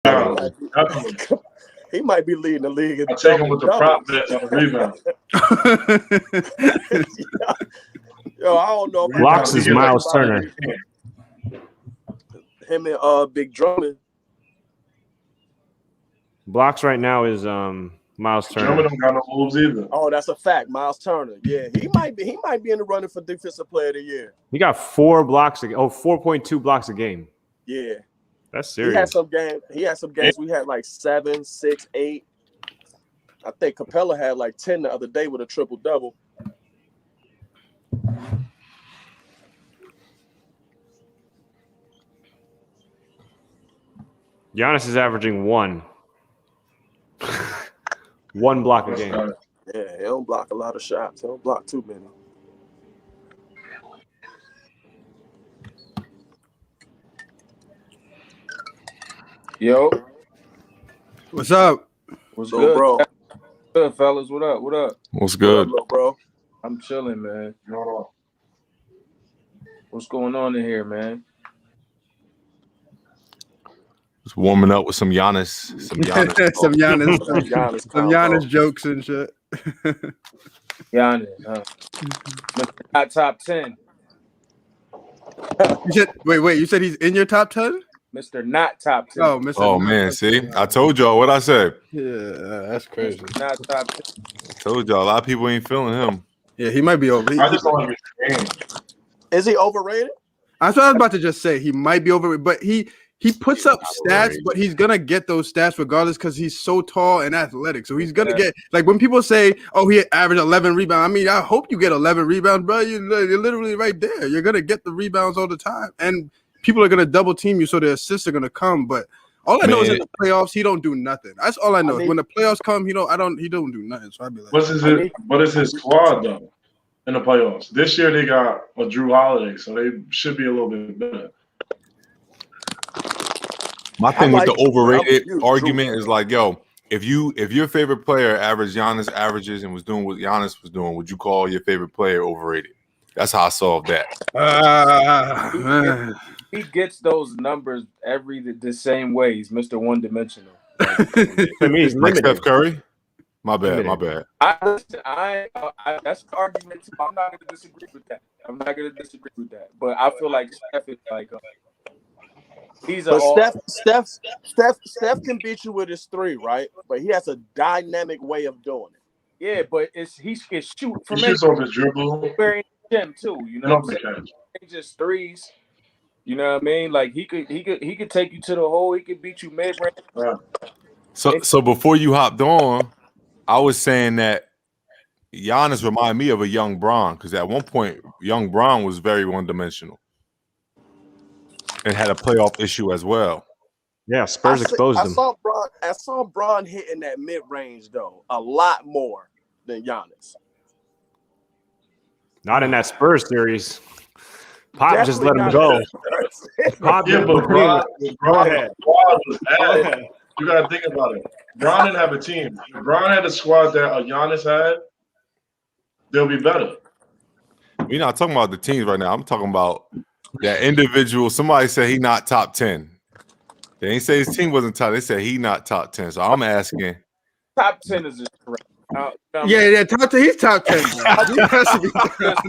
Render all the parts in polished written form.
Definitely. He might be leading the league. I'll take him with the prop bets on the rebound. Yo, I don't know. Blocks is Miles Turner. Him and Big Drummond. Blocks right now is Miles Turner. Drummond don't got no moves either. Oh, that's a fact. Miles Turner. Yeah, he might be in the running for Defensive Player of the Year. He got 4.2 blocks a game. Yeah. That's serious. He had some games. We had like 7, 6, 8. I think Capella had like 10 the other day with a triple-double. Giannis is averaging 1 block a game. Yeah, he don't block a lot of shots. He don't block too many. Yo, what's up? What's good, bro? Good, fellas. What up? What up? What's good, little bro? I'm chilling, man. What's going on in here, man? Just warming up with some Giannis, some Giannis jokes and shit. Giannis, huh? Not top 10. You said, wait. You said he's in your top 10? Mr. Not top 10. Oh, Mr. Oh man, see, I told y'all what I said. Yeah, that's crazy. Not top 10. I told y'all a lot of people ain't feeling him. Yeah, he might be over. I just don't like his game. Is he overrated? That's what I was about to just say. He might be overrated, but he puts up stats, but he's gonna get those stats regardless because he's so tall and athletic. So he's gonna get, like, when people say, "Oh, he averaged 11 rebounds." I mean, I hope you get 11 rebounds, bro. You're literally right there. You're gonna get the rebounds all the time, and people are gonna double team you, so the assists are gonna come. But all I know is in the playoffs, he don't do nothing. That's all I know. When the playoffs come, he don't do nothing. So I'd be like, what is his squad though in the playoffs? This year they got a Drew Holiday, so they should be a little bit better. My thing with the overrated argument is like, yo, if your favorite player averaged Giannis averages and was doing what Giannis was doing, would you call your favorite player overrated? That's how I solved that. He gets those numbers the same way. He's Mr. One Dimensional. I mean, he's like Steph Curry. My bad. That's the argument too. I'm not going to disagree with that. But I feel like Steph is like Steph can beat you with his 3, right? But he has a dynamic way of doing it. Yeah, but he can shoot from he shoots off his dribble. Very gym too, you know. Just threes. You know what I mean? Like he could take you to the hole. He could beat you mid range. So before you hopped on, I was saying that Giannis reminded me of a young Bron because at one point, young Bron was very one-dimensional and had a playoff issue as well. Yeah, Spurs exposed him. I saw Bron hitting that mid range though a lot more than Giannis. Not in that Spurs series. Pop just let him go. Pop, yeah, but Bron was added. You got to think about it. Bron didn't have a team. If Bron had a squad that Giannis had, they'll be better. We're not talking about the teams right now. I'm talking about that individual. Somebody said he not top 10. They ain't say his team wasn't top. They said he not top 10. So I'm asking. Top 10 is just correct. Yeah, top 10. He's top 10.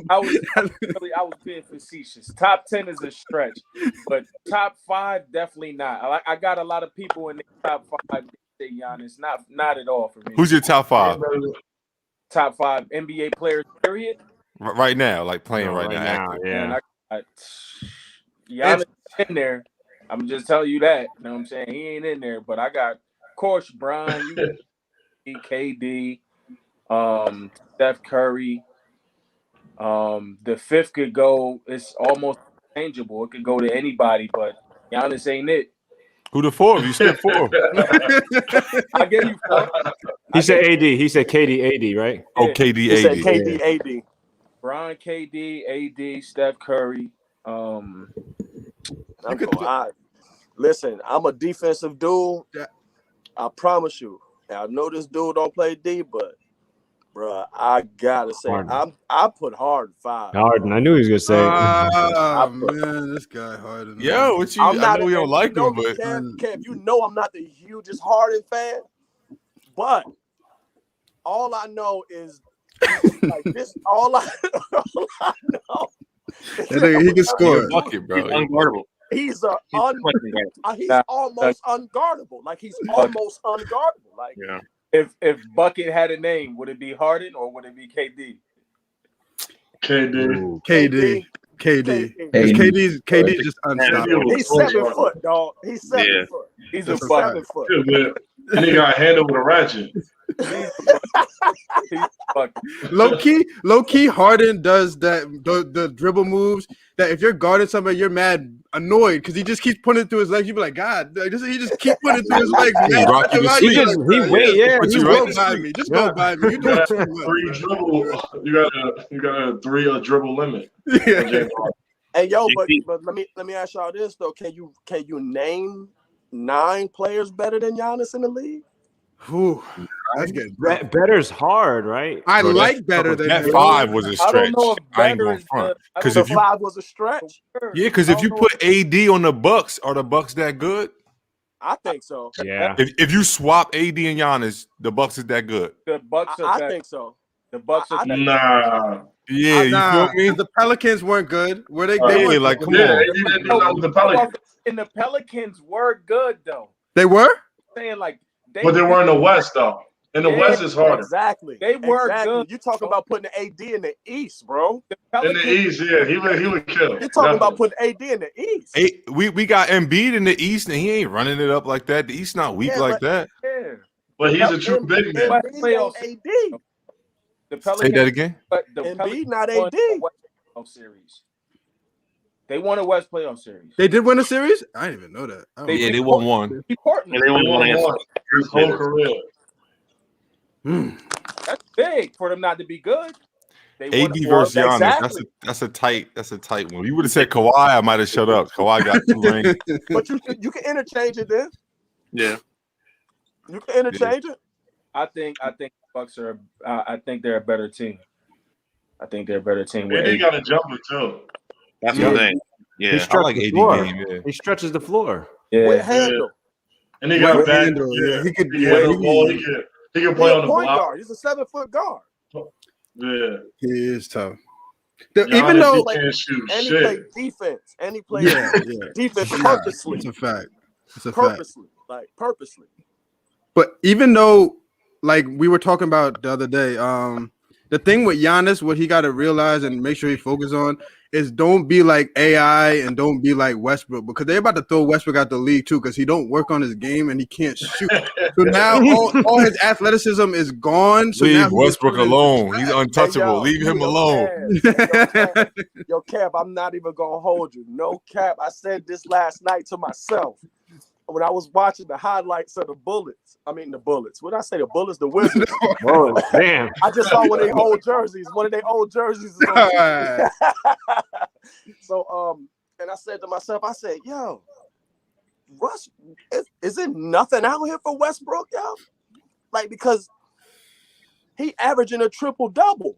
I was being facetious. Top 10 is a stretch, but top 5 definitely not. I got a lot of people in the top 5. Say Giannis, not at all for me. Who's your top 5? Top 5 NBA players. Period. Right now, like playing right now. Yeah. Giannis in there. I'm just telling you that. You know what I'm saying? He ain't in there, but I got, of course, Bron, KD. Steph Curry. The 5th could go. It's almost changeable. It could go to anybody, but Giannis ain't it. Who the 4? You said 4. I gave you 4. He said AD. He said KD, AD, right? Oh, KD, He AD. said KD, AD. Bron, KD, AD, Steph Curry. Listen, I'm a defensive dude. I promise you. I know this dude don't play D, but Bro, I gotta say, I put Harden 5. Harden. I knew he was gonna say it. Oh man, this guy Harden. Yo, what you? I'm I not. know we don't like him, but Kev, you know I'm not the hugest Harden fan, but all I know is like this. All I know. He can score. Bucket, bro. He's unguardable. He's almost unguardable. Like he's almost unguardable. Like if Bucket had a name, would it be Harden or would it be KD? KD. KD's just unstoppable. He's 7 foot, dog. He's 7 foot. He's a 7 foot. And he got handled with a ratchet. Low key, Harden does that the dribble moves that if you're guarding somebody, you're mad annoyed because he just keeps putting it through his legs. You be like, God, he just keeps putting it through his legs. Just go by me. You doing too much. Three dribble. You got a 3 dribble limit. Yeah. Hey yo, but let me ask y'all this though. Can you name 9 players better than Giannis in the league? Whew, that's good. Better's hard, right? I like better than that 5 was a stretch. I don't know if I ain't going front because if 5 was a stretch. Yeah, because if you put AD on the Bucks, are the Bucks that good? I think so. Yeah. If you swap AD and Giannis, the Bucks is that good. The Bucks are I think so. The Bucks are nah. Yeah, you feel me? The Pelicans weren't good. Were they? They were like, come on. The Pelicans. And the Pelicans were good though. They were? I'm saying like but they were in the West though. In the West is harder. Exactly. They were good. You talking about putting AD in the East, bro? In the East, yeah, he would kill. You're talking about putting AD in the East. We got Embiid in the East, and he ain't running it up like that. The East not weak like that. Yeah. But he's a true big man. Playoff AD. The Pelicans, say that again. But the Embiid not won AD. a West playoff series. They won a West playoff series. They did win a series? I didn't even know that. They won one. Portland. And they won one against his whole career. That's big for them not to be good. AD versus Giannis. That's a tight one. You would have said Kawhi, I might have shut up. Kawhi got 2 rings. But you can interchange it then. Yeah. You can interchange it. I think Bucks are. I think they're a better team. I think they're a better team. And he got a jumper too. That's the thing. Yeah, I like AD game. He stretches the floor. Yeah. With handle. And he got back. Yeah, he could. He can play on the point block. guard. He's a 7 foot guard. Yeah, he is tough. Even though he can't shoot and shit. he played defense, and he played defense purposely. It's a fact. Purposely. But even though, like we were talking about the other day, the thing with Giannis, what he got to realize and make sure he focus on is don't be like AI and don't be like Westbrook, because they're about to throw Westbrook out the league too because he don't work on his game and he can't shoot. So now all his athleticism is gone. So Leave now Westbrook alone. He's untouchable. Leave him alone. Yo, Cap, I'm not even gonna hold you. No cap. I said this last night to myself when I was watching the highlights of the Bullets. I mean the Bullets. What did I say? The Bullets, the Wizards. Oh, damn. I just saw one of their old jerseys. One of their old jerseys. So and I said to myself, I said, yo, Russ, is it nothing out here for Westbrook, yo? Like, because he averaging a triple-double.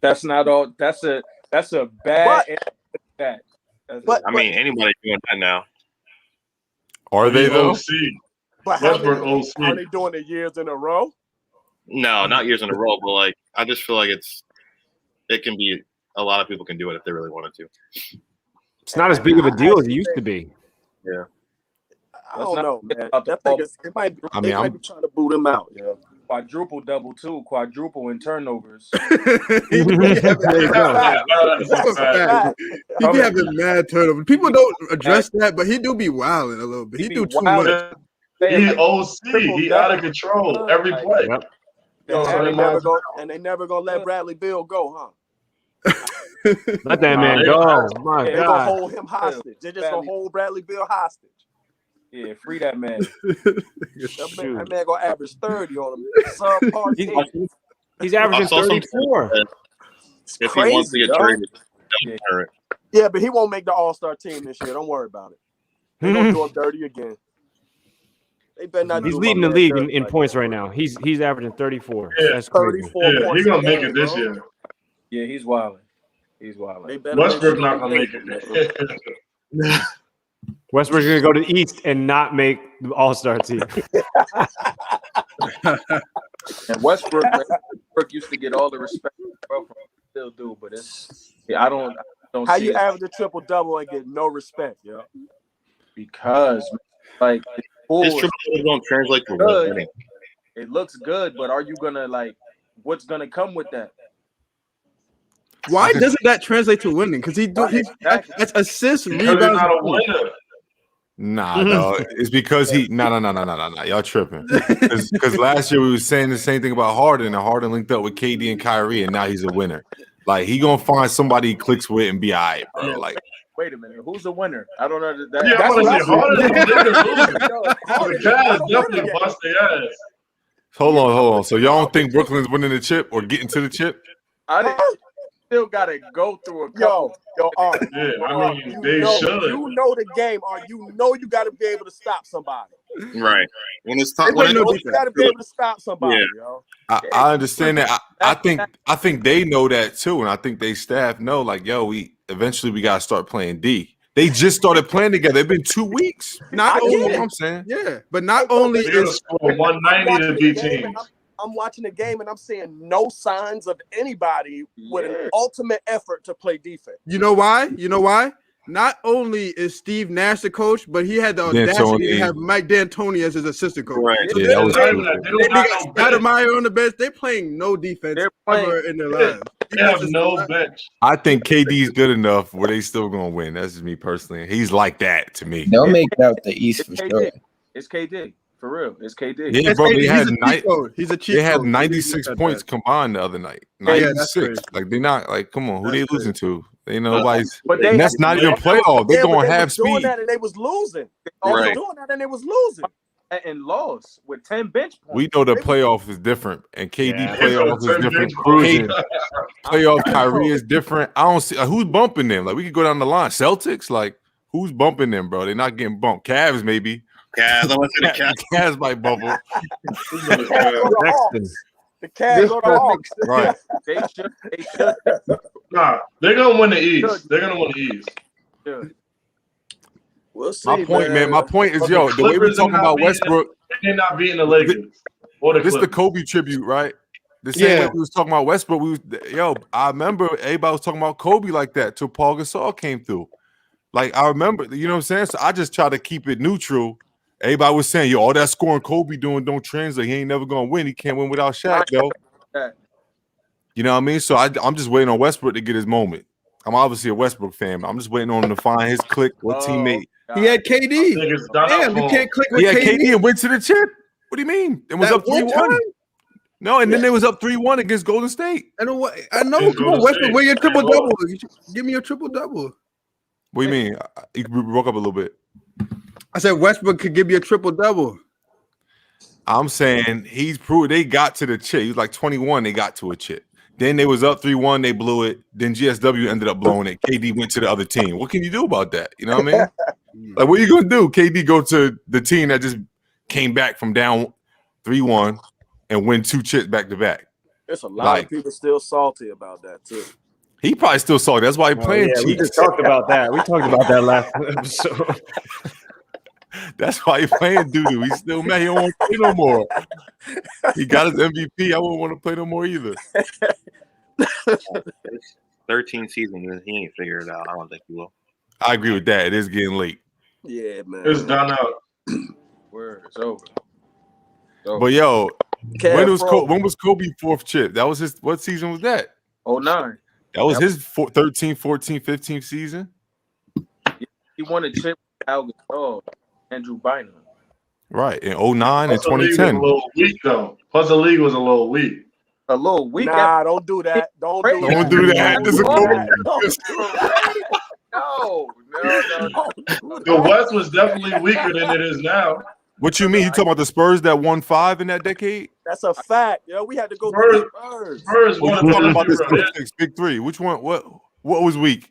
That's not all. That's a bad. But I mean, anybody doing that now. Are they though? OC. But Westbrook OC. Are they doing it years in a row? No, not years in a row, but like I just feel like it can be a lot of people can do it if they really wanted to. It's not as big of a deal as it used to be. Yeah. I don't know, man. That thing is, they might be trying to boot him out. Yeah. Quadruple double too. Quadruple in turnovers. He be having mad turnovers. People don't address that, but he do be wilding a little bit. He do too much. He OC. He out of control every play. Yep. And they never gonna let Bradley Beal go, huh? Let that man go. My They're gonna God. hold him hostage. They're just gonna hold Bradley Beal hostage. Yeah, free that man. That man gonna average 30 on him. He's averaging 34. If he wants to get traded, don't hurt. Yeah, but he won't make the All-Star team this year. Don't worry about it. They're gonna do him dirty again. They better not. He's do leading my the man league dirty in like points that. right now. He's averaging 34. Yeah, That's crazy. 34 Yeah, points. he's gonna a make game, it this bro. year. Yeah, he's wilding. He's They wilding. better Westbrook make not sure gonna make it. Westbrook's going to go to the East and not make the All-Star team. And Westbrook used to get all the respect, bro, still do, but it's I don't How see you it average a triple double and get no respect, yo? because like it's cool, His triple doubles don't translate to good. winning. It looks good, but are you gonna what's gonna come with that? Why doesn't that translate to winning? Because that's assists, Because he's rebounds. not a winner. Nah, dog. It's because he no. Y'all tripping. Because last year we was saying the same thing about Harden, and Harden linked up with KD and Kyrie, and now he's a winner. Like he gonna find somebody he clicks with and be all right, bro. Like, Wait a minute, who's the winner? I don't know that. Yeah, I'm gonna say Harden is losing. Harden The Cavs is definitely not a bust their ass. hold on. So y'all don't think Brooklyn's winning the chip or getting to the chip? I still gotta go through a couple. Yo, Yeah, I mean they should. You know the game, you know you got to be able to stop somebody. Right. When it's You time, know you got to be able to stop somebody, yo. I understand that. I think they know that too, and I think they staff know. Like, yo, we gotta start playing D. They just started playing together. It's been 2 weeks. Not only, I'm saying, yeah, but not only They gotta is score 190 to beat teams. I'm watching the game and I'm seeing no signs of anybody with an ultimate effort to play defense. you know why? Not only is Steve Nash the coach, but he had the audacity to have Mike D'Antoni as his assistant coach. Right. So Yeah, they're that was playing- stupid. they got Stoudemire on the bench. They're playing no defense They're playing- ever in their lives. They have no bench. I think KD's good enough where they still gonna win. That's just me personally. He's like that to me. They'll make it out the East It's for KD. sure. It's KD for real. It's KD. Yeah, bro. They had He's a cheat they had code. 96 points combined the other night. Yeah, that's 96. crazy. Like they're not like, come on, who That's they losing to? They nobody's. But And that's not even playoff. They're going half was doing speed. that and they was losing. Right. Doing that and they was losing. And lost with 10 bench points. We know the playoff is different, and KD Yeah. playoff is different. Cruising. Playoff Kyrie is different. I don't see who's bumping them. Like we could go down the line. Celtics, like who's bumping them, bro? They're not getting bumped. Cavs maybe. Cavs, I want to say the Cavs. Cavs might bump them. The Cavs on the Hawks. Right. They should. Nah, they're gonna win the East. They're gonna win the East. We'll see. My point, man. My point is, yo, the way we're Clippers talking are not about beating Westbrook, They're not beating the Lakers. Or the this is the Clippers. Kobe tribute, right? The same way we was talking about Westbrook. I remember everybody was talking about Kobe like that till Paul Gasol came through. Like I remember, you know what I'm saying? So I just try to keep it neutral. Everybody was saying, yo, all that scoring Kobe doing don't translate. He ain't never gonna win. He can't win without Shaq, though. You know what I mean? So I'm just waiting on Westbrook to get his moment. I'm obviously a Westbrook fan, but I'm just waiting on him to find his click or teammate. He had KD. Damn, you can't click with He had KD. KD and went to the chip. What do you mean? It was That up 3-1. No, and then it was up 3-1 against Golden State. I know. Come on, Westbrook, where your triple double? Give me your triple double. What do you mean? You broke up a little bit. I said Westbrook could give you a triple double. I'm saying he's proved they got to the chip. He was like 21. They got to a chip. Then they was up 3-1. They blew it. Then GSW ended up blowing it. KD went to the other team. What can you do about that? You know what I mean? Like, what are you gonna do? KD go to the team that just came back from down 3-1 and win 2 chips back to back. There's a lot of people still salty about that too. He probably still saw it. That's why he playing cheap. We just talked about that. We talked about that last episode. That's why he playing doo-doo. He's still mad. He don't want to play no more. He got his MVP. I wouldn't want to play no more either. 13 seasons and he ain't figured it out. I don't think he will. I agree with that. It is getting late. Yeah, man. It's done out. Word, it's over. But yo, when was Kobe 4th chip? That was his. What season was that? 09. That was his 13, 14, 15 season. He won a chip with Al Gasol, Andrew Bynum. Right, in 09 and Plus the league was 2010. a little weak though. Plus the league was a little weak. A little weak. Nah, don't do that. Don't do that. Don't do that. This is No. The West was definitely weaker than it is now. What you mean? You talking about the Spurs that won 5 in that decade? That's a fact. Yo, we had to go through the Spurs. Spurs What won you talking about the the Celtics, big 3? Which one? What was weak?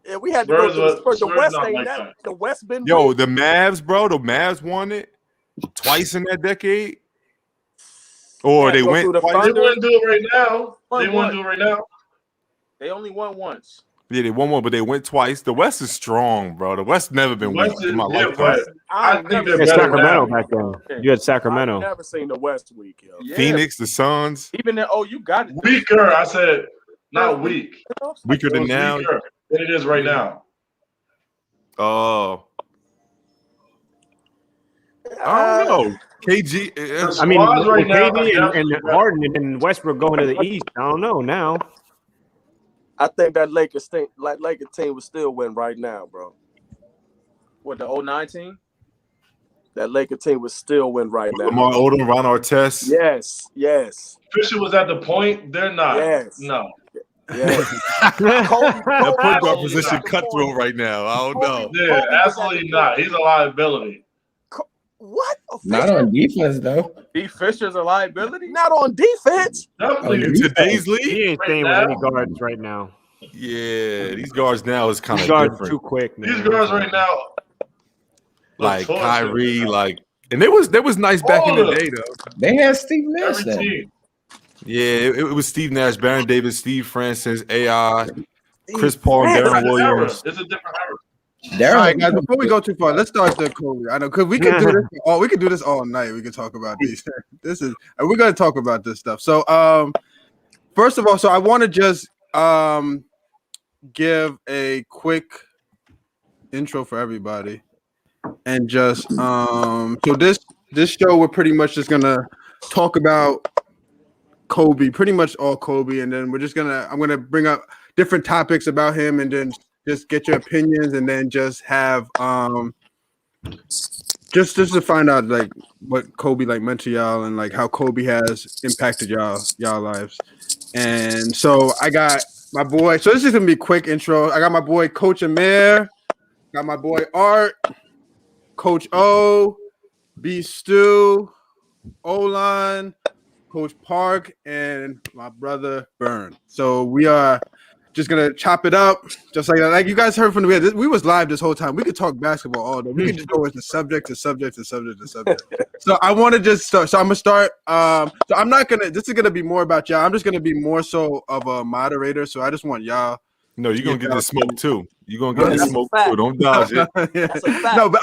Yeah, we had to go through the Spurs. The Spurs West not ain't like that. that. The West been Yo, weak. the Mavs, bro. The Mavs won it. twice in that decade? Or they go went through the twice? They Thunder. wouldn't do it right now. Won They wouldn't do it right now. They only won once. Yeah, they won one, but they went twice. The West is strong, bro. The West never been weak West in my is, yeah, lifetime. but I think they're You had better Sacramento now. back then. You had Sacramento. I've never seen the West week, yo. Yeah, Phoenix, the Suns, even then, you got it. Weaker, I said, not weak. weaker It than was now. weaker than it is right now. I don't know. KG. The I mean, squads right with now KD are and definitely Harden and Westbrook going to the East, I don't know now. I think that Lakers team would still win right now, bro. What, the 09 team? That Lakers team would still win right now. Lamar Odom, Ron Artest. Yes. Fisher was at the point. They're not. Yes. No. Yes. That point guard Kobe position not. cutthroat right now. I don't know. Yeah, absolutely not. He's a liability. What? Not on defense though. D. Fisher's a liability? Not on defense. Definitely. In today's league, He ain't staying with any guards right now. yeah, these guards now is kind These of guards different. too quick, man. These guys right now. Like torture. Kyrie, like, and it was nice back in the All of day though. They had Steve Nash Every then. team. Yeah, it was Steve Nash, Baron Davis, Steve Francis, AI, Chris Paul, and Darren Williams. It's a different era. All right, guys. Before we go too far, let's start the Kobe. I know because we could do this. We could do this all night. We could talk about these. We're gonna talk about this stuff. So, first of all, I want to just give a quick intro for everybody, and just so this show we're pretty much just gonna talk about Kobe, pretty much all Kobe, and then I'm gonna bring up different topics about him, and then just get your opinions, and then just have just to find out like what Kobe like meant to y'all, and like how Kobe has impacted y'all lives. And so I got my boy. So this is gonna be a quick intro. I got my boy Coach Amir, got my boy Art, Coach O, B Stu, O-line, Coach Park, and my brother Byrne. So we are just gonna chop it up, just like that. Like you guys heard from the beginning, we was live this whole time. We could talk basketball all day. We could just go into subject. So I want to just start. So I'm gonna start. So I'm not gonna. This is gonna be more about y'all. I'm just gonna be more so of a moderator. So I just want y'all. No, you're gonna get the smoke too. You're gonna get the That's smoke a fact. too. Don't dodge it. That's a fact. No, but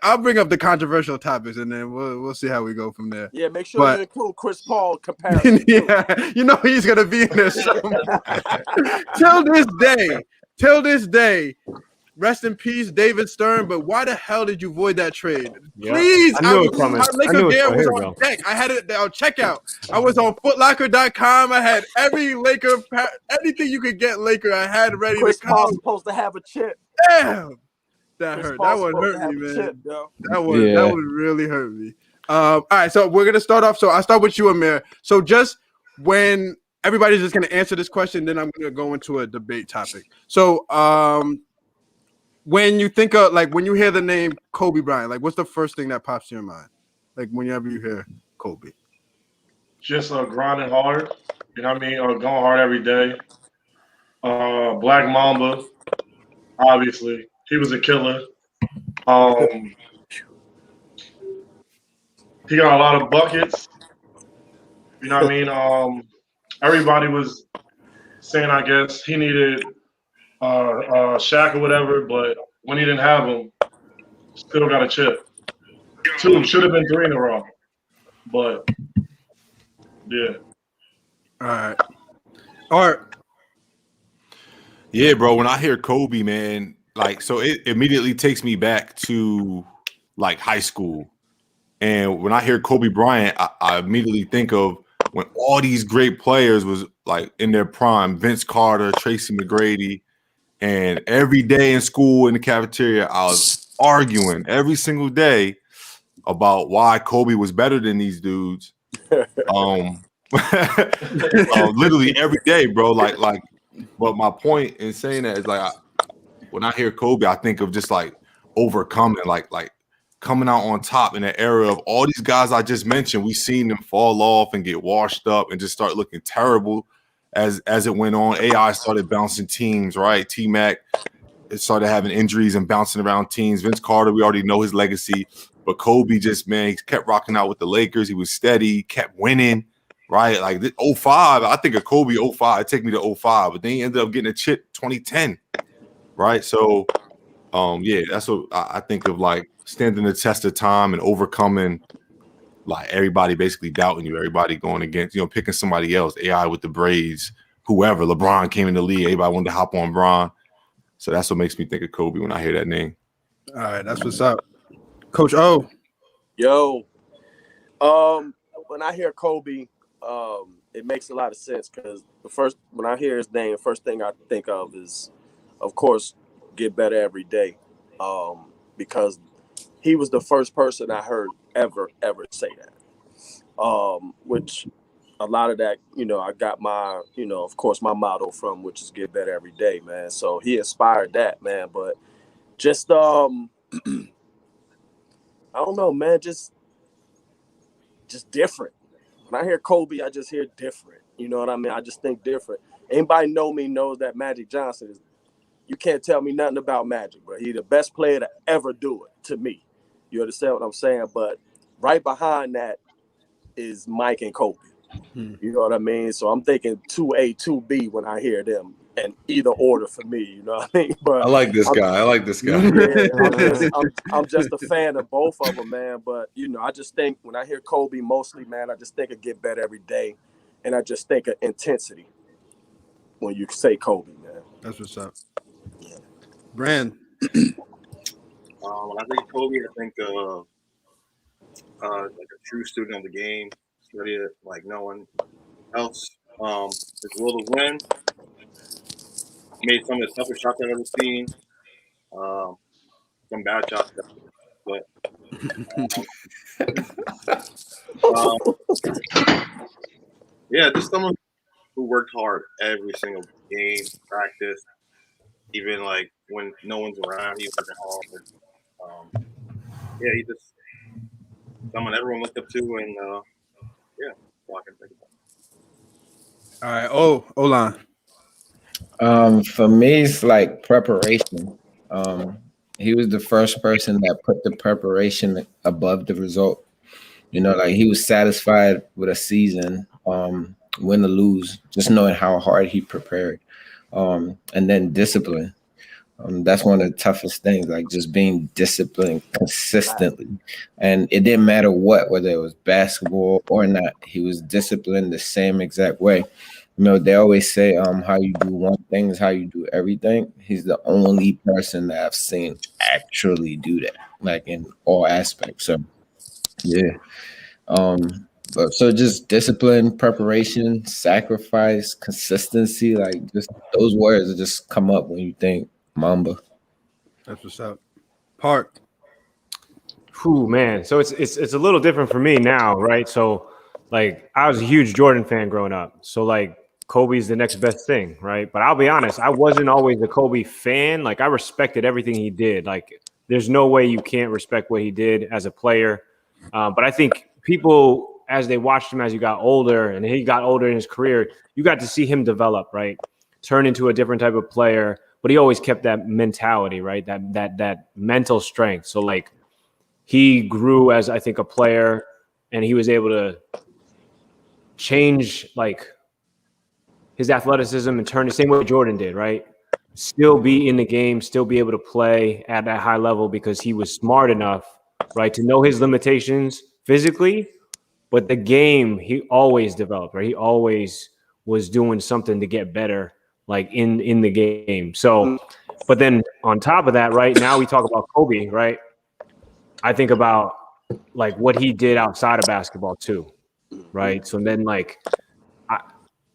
I'll bring up the controversial topics, and then we'll see how we go from there. Yeah, make sure But- you include Chris Paul comparison. Yeah, you know he's gonna be in there somewhere. Till this day, rest in peace, David Stern. But why the hell did you void that trade? Yeah. Please, I knew it coming. my I Laker knew it gear was was here, on though. deck. I had it on checkout. I was on footlocker.com. I had every Laker, anything you could get Laker, I had ready Chris to come. Paul's supposed to have a chip. Damn, that Chris hurt. Paul's That one supposed to hurt have me, a man. chip, yo. That would really hurt me. All right, so we're gonna start off. So I'll start with you, Amir. So just when everybody's just gonna answer this question, then I'm gonna go into a debate topic. So when you think of like when you hear the name Kobe Bryant, like what's the first thing that pops to your mind? Like whenever you hear Kobe. Just grinding hard. You know what I mean? Going hard every day. Black Mamba, obviously. He was a killer. He got a lot of buckets. You know what I mean? Everybody was saying, I guess, he needed Shaq or whatever, but when he didn't have him, still got a chip. 2, should have been 3 in a row. But, yeah. All right. Art. Yeah, bro. When I hear Kobe, man, like, so it immediately takes me back to like high school. And when I hear Kobe Bryant, I immediately think of when all these great players was like in their prime, Vince Carter, Tracy McGrady, and every day in school in the cafeteria, I was arguing every single day about why Kobe was better than these dudes. Literally every day, bro. Like, but my point in saying that is like, when I hear Kobe, I think of just like overcoming, like coming out on top in the era of all these guys I just mentioned. We seen them fall off and get washed up and just start looking terrible as it went on. AI started bouncing teams, right? T-Mac started having injuries and bouncing around teams. Vince Carter, we already know his legacy. But Kobe just, man, he kept rocking out with the Lakers. He was steady, kept winning, right? Like 05, I think of Kobe 05. It take me to 05, but then he ended up getting a chip 2010, right? So, yeah, that's what I think of, like standing the test of time and overcoming like everybody basically doubting you, everybody going against, picking somebody else, AI with the braids, whoever. LeBron came in the league, everybody wanted to hop on Bron. So that's what makes me think of Kobe when I hear that name. All right, that's what's up. Coach O. Yo, when I hear Kobe, it makes a lot of sense because when I hear his name, the first thing I think of is, of course, get better every day, because he was the first person I heard ever say that. Which a lot of that, I got my, of course, my motto from, which is get better every day, man. So he inspired that, man. But just I don't know, man, just different. When I hear Kobe, I just hear different. You know what I mean? I just think different. Anybody know me knows that Magic Johnson you can't tell me nothing about Magic, but he's the best player to ever do it to me. You understand what I'm saying? But right behind that is Mike and Kobe. You know what I mean? So I'm thinking 2A, 2B when I hear them, and either order for me. You know what I mean? But I like this guy. Yeah, I'm just a fan of both of them, man. But I just think when I hear Kobe, mostly, man, I just think of get better every day, and I just think of intensity when you say Kobe, man. That's what's up. Brand. When I think of Kobe, I think like a true student of the game, study it like no one else. His will to win. Made some of the toughest shots I've ever seen. Some bad shots, but yeah, just someone who worked hard every single game, practice, even like when no one's around, he working hard. Yeah, he just someone everyone looked up to, and yeah, that's all I can think about. All right. Olan. For me, it's like preparation. He was the first person that put the preparation above the result. Like he was satisfied with a season, win or lose, just knowing how hard he prepared. And then discipline. That's one of the toughest things, like just being disciplined consistently. And it didn't matter whether it was basketball or not, he was disciplined the same exact way. They always say how you do one thing is how you do everything. He's the only person that I've seen actually do that, like in all aspects. So yeah. But so just discipline, preparation, sacrifice, consistency, like just those words that just come up when you think Mamba. That's what's up. Park. Whew, man. So it's a little different for me now, right? So like I was a huge Jordan fan growing up. So like Kobe's the next best thing, right? But I'll be honest, I wasn't always a Kobe fan. Like I respected everything he did. Like there's no way you can't respect what he did as a player. But I think people, as they watched him as he got older and he got older in his career, you got to see him develop, right? Turn into a different type of player. But he always kept that mentality, right? That mental strength. So like he grew as I think a player, and he was able to change like his athleticism and turn the same way Jordan did, right? Still be in the game, still be able to play at that high level because he was smart enough, right, to know his limitations physically, but the game he always developed, right? He always was doing something to get better, like in the game. So, but then on top of that, right now we talk about Kobe, right? I think about like what he did outside of basketball too, right? So then like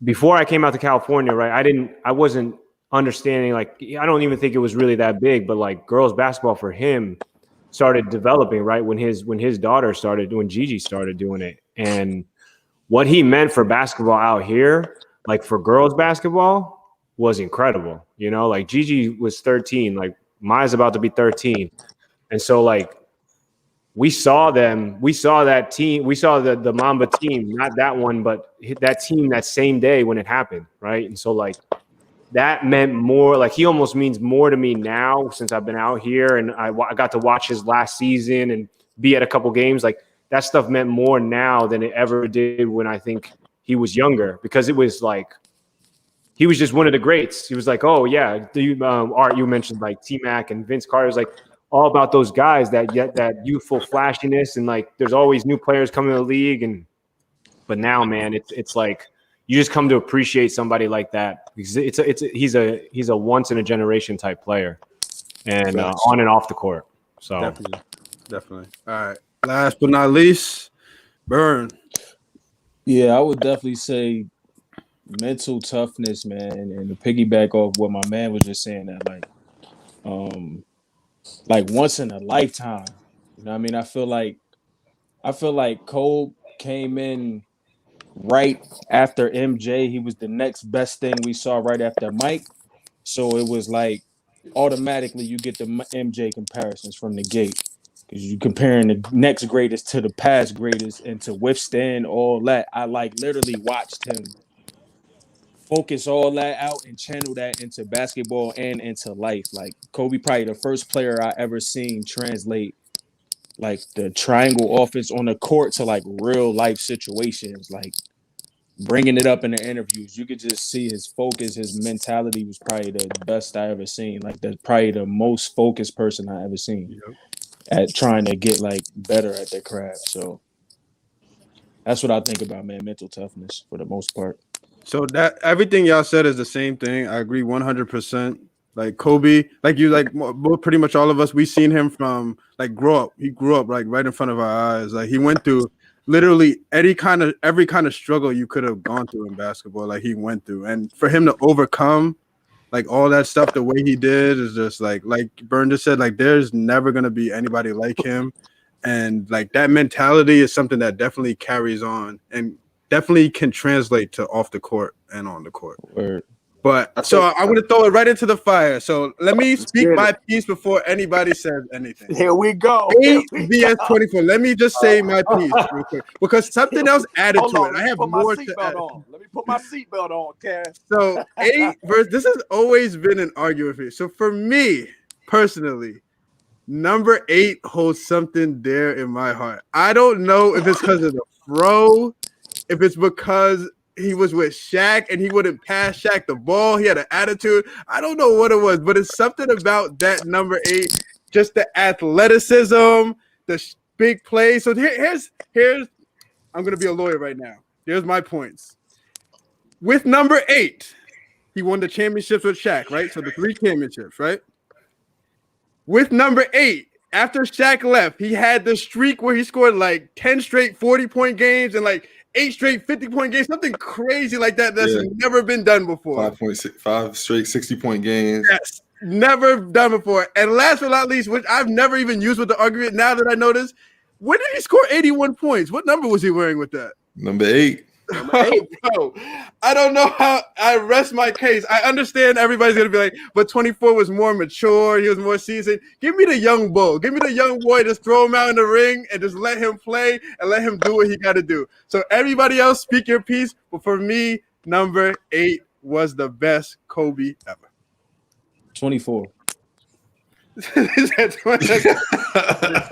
before I came out to California, right, I wasn't understanding, like, I don't even think it was really that big, but like girls basketball for him started developing, right, when his daughter started, when Gigi started doing it. And what he meant for basketball out here, like for girls basketball, was incredible. Like Gigi was 13, like Maya's about to be 13. And so like we saw that team, we saw the Mamba team, not that one, but that team that same day when it happened, right? And so like that meant more, like he almost means more to me now since I've been out here and I got to watch his last season and be at a couple games. Like that stuff meant more now than it ever did when I think he was younger, because it was like he was just one of the greats. He was like, oh yeah, Art, you mentioned like T-Mac and Vince Carter. It was like all about those guys that get that youthful flashiness, and like there's always new players coming to the league. But now, man, it's like you just come to appreciate somebody like that. He's a once in a generation type player, and on and off the court. So definitely. All right. Last but not least, Burn. Yeah, I would definitely say mental toughness, man, and to piggyback off what my man was just saying, that like once in a lifetime. You know what I mean? I feel like Cole came in right after MJ. He was the next best thing we saw right after Mike. So it was like automatically you get the MJ comparisons from the gate, because you're comparing the next greatest to the past greatest, and to withstand all that, I like literally watched him focus all that out and channel that into basketball and into life. Like Kobe, probably the first player I ever seen translate like the triangle offense on the court to like real life situations, like bringing it up in the interviews. You could just see his focus, his mentality was probably the best I ever seen. Like that's probably the most focused person I ever seen at trying to get like better at their craft. So that's what I think about, man. Mental toughness for the most part. So that everything y'all said is the same thing. I agree 100%. Like Kobe, like you, like pretty much all of us, we seen him from like grow up. He grew up like right in front of our eyes. Like he went through literally every kind of struggle you could have gone through in basketball. Like he went through, and for him to overcome like all that stuff the way he did is just like Burn just said. Like there's never gonna be anybody like him, and like that mentality is something that definitely carries on and definitely can translate to off the court and on the court. Word. But so I'm going to throw it right into the fire. So let me speak my piece before anybody says anything. Here we go. 8 vs 24. Let me just say my piece real quick, because something else added to it. I have more to add. Let me put my seatbelt on, Cass. So 8 versus, this has always been an argument for me. So for me personally, number 8 holds something there in my heart. I don't know if it's because of the throw, if it's because he was with Shaq and he wouldn't pass Shaq the ball. He had an attitude. I don't know what it was, but it's something about that number 8, just the athleticism, the big play. So here's I'm going to be a lawyer right now. Here's my points. With number 8, he won the championships with Shaq, right? So the 3 championships, right? With number 8, after Shaq left, he had the streak where he scored like 10 straight 40-point games and like 8 straight 50-point games, something crazy like that that's never been done before. 5 straight 60-point games. Yes, never done before. And last but not least, which I've never even used with the argument, now that I notice, when did he score 81 points? What number was he wearing with that? Number 8. Bro, I don't know how I rest my case. I understand everybody's gonna be like, but 24 was more mature, he was more seasoned. Give me the young bull, give me the young boy, just throw him out in the ring and just let him play and let him do what he gotta do. So everybody else speak your piece, but for me, number 8 was the best Kobe ever. 24. Is that 20?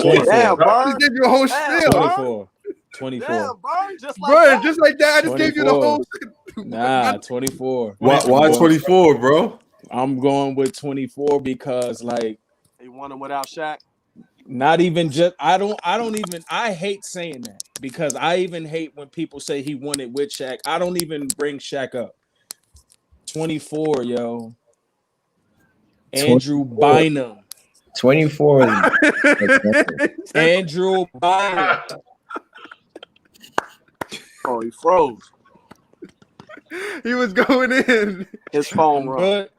24. Damn, I just gave you a whole spiel. 24. 24. Damn, Burn, just like Bro, that. just like that, I just gave you the 24. whole. Nah, 24. Why 24, bro? I'm going with 24 because like He won it without Shaq. not even just I hate saying that, because I even hate when people say he won it with Shaq. I don't even bring Shaq up. 24, yo. Andrew 24. Bynum. 24 Andrew Bynum. Oh, he froze. He was going in. His phone rung. Good.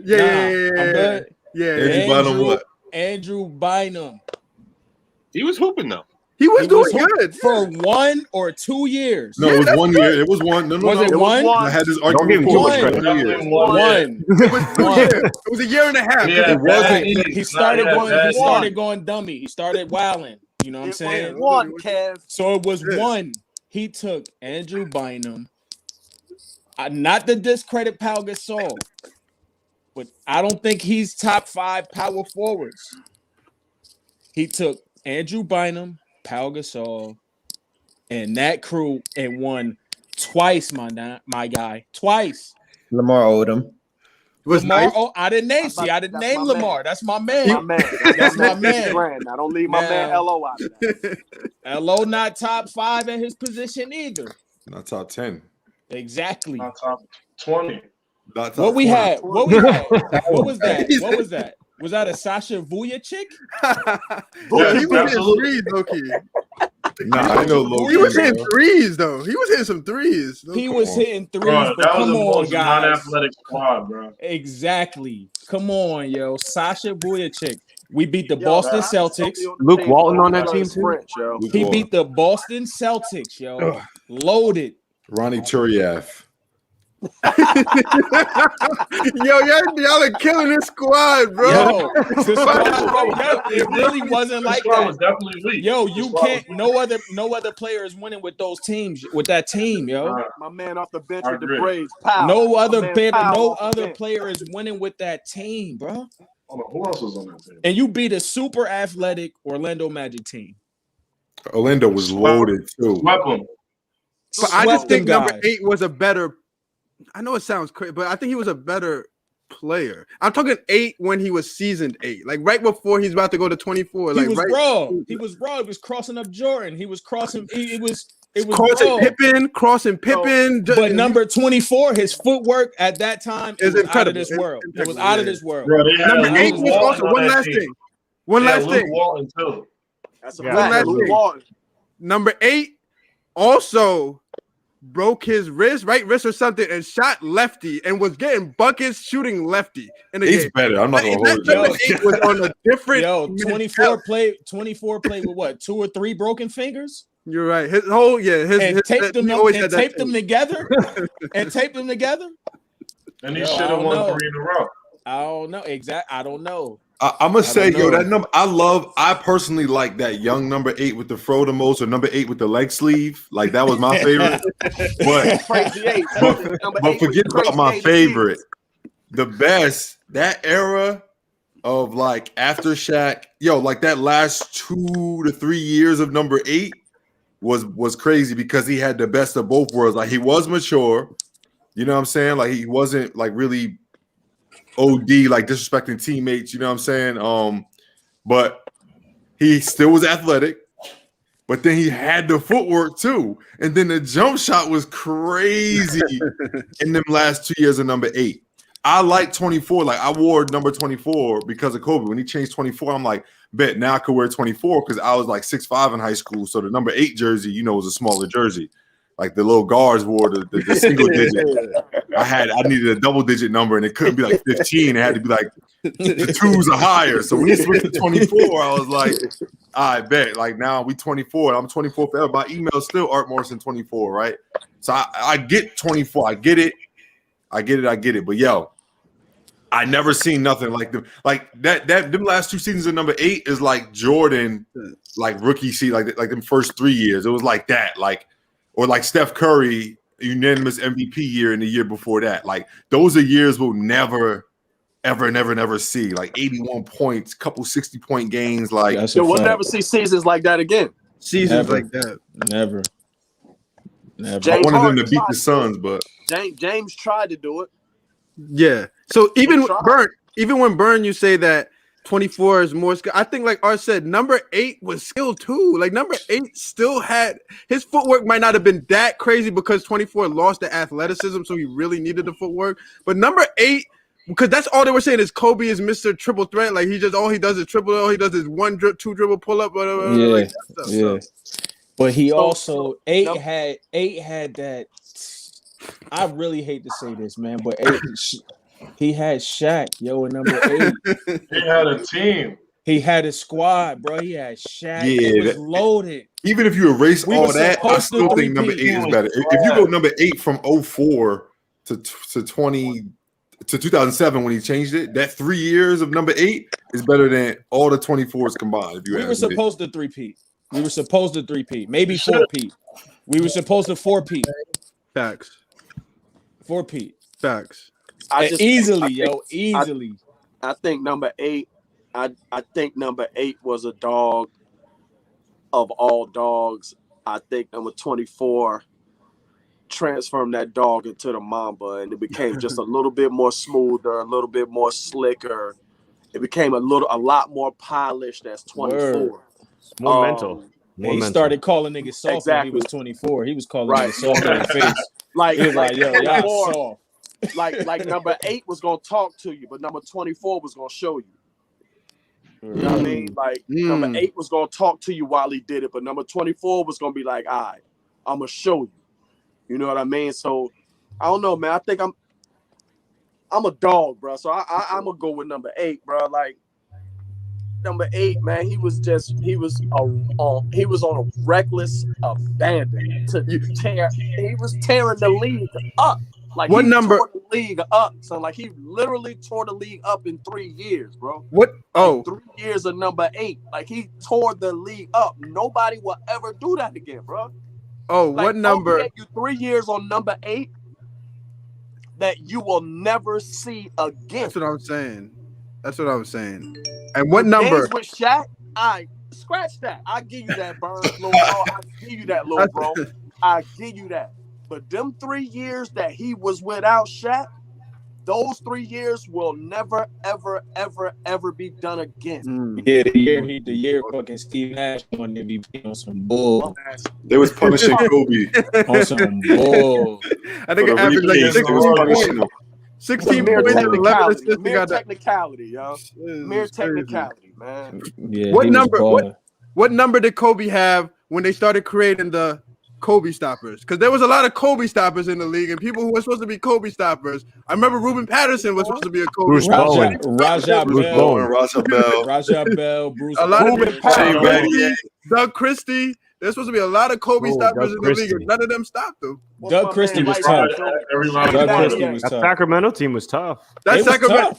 Yeah. Andrew Bynum. He was hooping though. He was doing good for 1 or 2 years. No, it was 1 year. It was one. No. Was it one? I had this Don't give argument him too for much credit. 1 year. One. It was 2 years. It was a year and a half. Yeah, It wasn't. He started going dummy. He started wilding. You know what I'm saying? One, Kev. So it was 1. He took Andrew Bynum. Not to discredit Pau Gasol, but I don't think he's top 5 power forwards. He took Andrew Bynum, Pau Gasol, and that crew and won twice, my guy. Twice. Lamar Odom. Was Lamar, nice. I didn't name. See, I didn't That's name my Lamar. man. That's my man. My man. That's my 50 man. grand. Now don't leave my man Now- LO out of that. LO not top 5 at his position either. Not top 10. Exactly. Not top 20. Not top What we 20. had? What we had? What was that? What was that? Was that a Sasha Vujacic? Yo, he was hitting absolutely. threes, Loki. Nah, I know low He was key, hitting bro. threes though. He was hitting some threes. He Come was on. hitting threes, Bro, but that was come the on, most guys. non-athletic squad, bro. Exactly. Come on, yo. Sasha Vujacic. We beat the Yo, Boston Sasha's gonna Celtics. be on the Luke team Walton for on that the team, too? French, yo. Luke He Walton. beat the Boston Celtics, yo. Loaded. Ronnie Turiaf. Yo, y'all are killing this squad, bro. Yo, the squad, yo, it really wasn't The like squad that. was definitely weak. Yo, The you squad can't. No other player is winning with those teams. With that team, yo. was- My man off the bench I with the agree. braids. Pow. No other My man player. Powell No off the other bench. player is winning with that team, bro. Hold on, who else was on that team? And you beat a super athletic Orlando Magic team. Orlando was loaded too. Swept them. But I just Swept think them number guys. 8 was a better. I know it sounds crazy, but I think he was a better player. I'm talking 8 when he was seasoned 8, like right before he's about to go to 24. He Like was right, raw. He was raw. He was crossing up Jordan. He was crossing. It was crossing raw. Pippen. But number 24, his footwork at that time Is it was out of incredible. this It's world. It was impeccable, out of yeah. this world. Bro, they had Number Luke 8 was Walton also on one that last team. thing. One Yeah, last Luke thing. Walton too. That's a Yeah, fact. last Luke thing. Walton. Number 8 also broke his right wrist or something and shot lefty and was getting buckets shooting lefty in the He's game. better. I'm not gonna That hold you. number 8 was on a different. Yo, 24 played with what? 2 or 3 broken fingers? You're right. His whole And taped them he always had and that taped them thing. together? And taped them together? And he Yo, should I have don't won know. 3 in a row. I don't know. I don't know. I'm gonna say, don't yo, know. that number. I personally like that young number 8 with the fro the most, or number 8 with the leg sleeve. Like that was my favorite. but Crazy 8. Number but 8 forget was about my crazy 8 favorite. The best, that era of like after Shaq, yo, like that last 2 to 3 years of number 8 was crazy because he had the best of both worlds. Like he was mature, you know what I'm saying? Like he wasn't like really OD, like disrespecting teammates, you know what I'm saying? But he still was athletic, but then he had the footwork too. And then the jump shot was crazy in them last 2 years of number 8. I like 24. Like I wore number 24 because of Kobe. When he changed 24, I'm like, bet now I could wear 24 because I was like 6'5" in high school. So the number 8 jersey, you know, was a smaller jersey. Like the little guards wore the single digit. I needed a double digit number and it couldn't be like 15. It had to be like the 2s or higher. So when he switched to 24, I was like, I bet. Like now we 24. I'm 24 forever. My email is still Art Morrison 24, right? So I get 24. I get it. But yo, I never seen nothing like them. Like that them last 2 seasons of number 8 is like Jordan, like rookie season, like them first 3 years. It was like that, like or like Steph Curry, unanimous MVP year and the year before that. Like those are years we'll never, ever, never see. Like 81 points, couple 60-point games. Like That's Yo, a we'll fact. never see seasons like that again. Seasons Never. like that. Never. I James wanted them Harden to beat tried the to do Suns, it. but James tried to do it. Yeah. So even tried. when Burn, you say that 24 is more skill. I think, like Art said, number 8 was skill too. Like number 8 still had his footwork might not have been that crazy because 24 lost the athleticism, so he really needed the footwork. But number 8, because that's all they were saying is Kobe is Mr. Triple Threat. Like all he does is triple. All he does is 2 dribble pull up. Like that stuff. Yeah. But he So- also eight no. had that. I really hate to say this, man, but he had Shaq, yo, at number 8. He had a team. He had a squad, bro. He had Shaq. Yeah, It was that- loaded. even if you erase We all were that, I supposed to still think number 8 three-peat. is better. If you go number 8 from 04 to 2007 when he changed it, that 3 years of number 8 is better than all the 24s combined. If you We ask were me. supposed to three-peat. Maybe 4-peat. We were supposed to 4-peat. Facts. 4-peat. Facts. Easily. I think number 8. I think number 8 was a dog of all dogs. I think number 24 transformed that dog into the Mamba, and it became just a little bit more smoother, a little bit more slicker. It became a lot more polished as 24. Word. More mental. And he started calling niggas soft when he was 24. He was calling niggas soft in the face. He was like, yo, y'all soft. Like number 8 was gonna talk to you, but number 24 was gonna show you. You know what I mean? Like number 8 was gonna talk to you while he did it, but number 24 was gonna be like, all right, I'm gonna show you. You know what I mean? So I don't know, man. I think I'm a dog, bro. So I'm gonna go with number 8, bro. Like number 8, man. He was on a reckless abandon to tear. He was tearing the league up. Like what number? Tore the league up, son. Like he literally tore the league up in 3 years, bro. What? Oh, 3 years of number 8. Like he tore the league up. Nobody will ever do that again, bro. Oh, like, what number? Kobe you 3 years on number 8 that you will never see again. That's what I'm saying. And what number? Games with Shaq, I scratch that. I give you that, Burns, little bro. I give you that, little bro. I give you that. But them 3 years that he was without Shaq, those 3 years will never, ever, ever, ever be done again. Yeah, the year fucking Steve Nash on MVP on some bull. They was punishing Kobe on some bull. I think it averaged like 16 points and 11 assists. Mere technicality, yo. Mere technicality, man. Yeah, what number did Kobe have when they started creating the Kobe stoppers? Because there was a lot of Kobe stoppers in the league, and people who were supposed to be Kobe stoppers. I remember Ruben Patterson was supposed to be a Kobe stopper. Raja Bell, Bruce a lot Ruben of Patterson, Doug Christie. There's supposed to be a lot of Kobe stoppers in the league, and none of them stopped them. Doug Christie was tough. That Sacramento team was tough. That's Sacramento.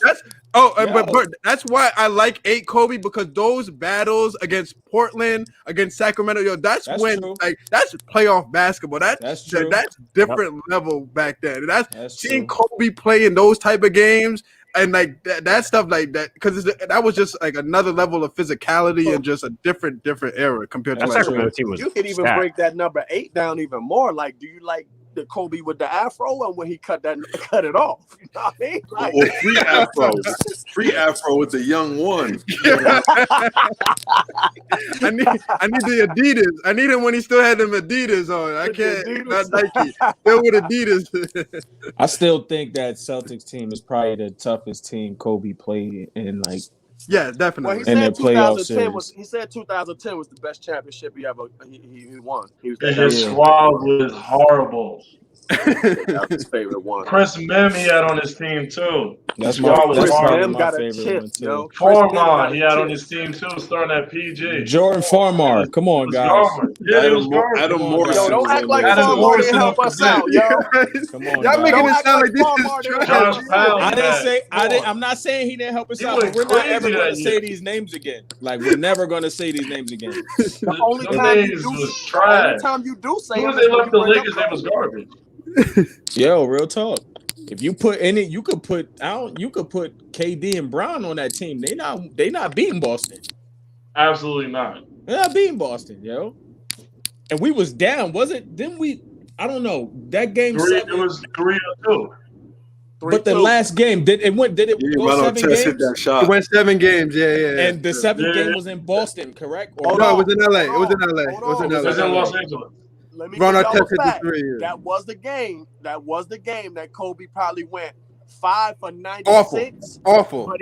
But that's why I like 8 Kobe, because those battles against Portland, against Sacramento, that's when true. Like that's playoff basketball. That's true. That's different level back then. That's seeing true. Kobe play in those type of games. And like that stuff like that, because that was just like another level of physicality and just a different era compared to like you could even break that number 8 down even more. Like, do you like the Kobe with the afro, and when he cut it off? You know what I mean? Like, free afro with the young one. I need the Adidas. I need him when he still had them Adidas on. I can't not Nike. Still with Adidas. I still think that Celtics team is probably the toughest team Kobe played in. Like, yeah, definitely. Well, he said 2010 was the best championship he ever he won. His squad was horrible. That's his favorite one. Chris Mim he had on his team too. That's probably my favorite one too. Farmar he had on his team too, starting at PG. Jordan Farmar, come on, guys. Adam Morrison. Yo, don't act like Farmar didn't help us out, yo. Come on, y'all making it sound like this is trash. I didn't say I'm not saying he didn't help us out. But we're not ever going to say these names again. Like, we're never going to say these names again. The only time you do say them, they left the league is they was garbage. Yo, real talk. If you put you could put KD and Brown on that team. They not beating Boston. Absolutely not. They're not beating Boston, yo. And we was down, was it? Didn't we? I don't know. That game 3, it was 3-2. But the last game, did it go 7 games? It went 7 games, yeah. And the 7th game was in Boston, correct? Or no, it was in LA. It was in LA. It was in Los Angeles. Let me give y'all a fact. That was the game. That was the game that Kobe probably went 5 for 96. Awful. But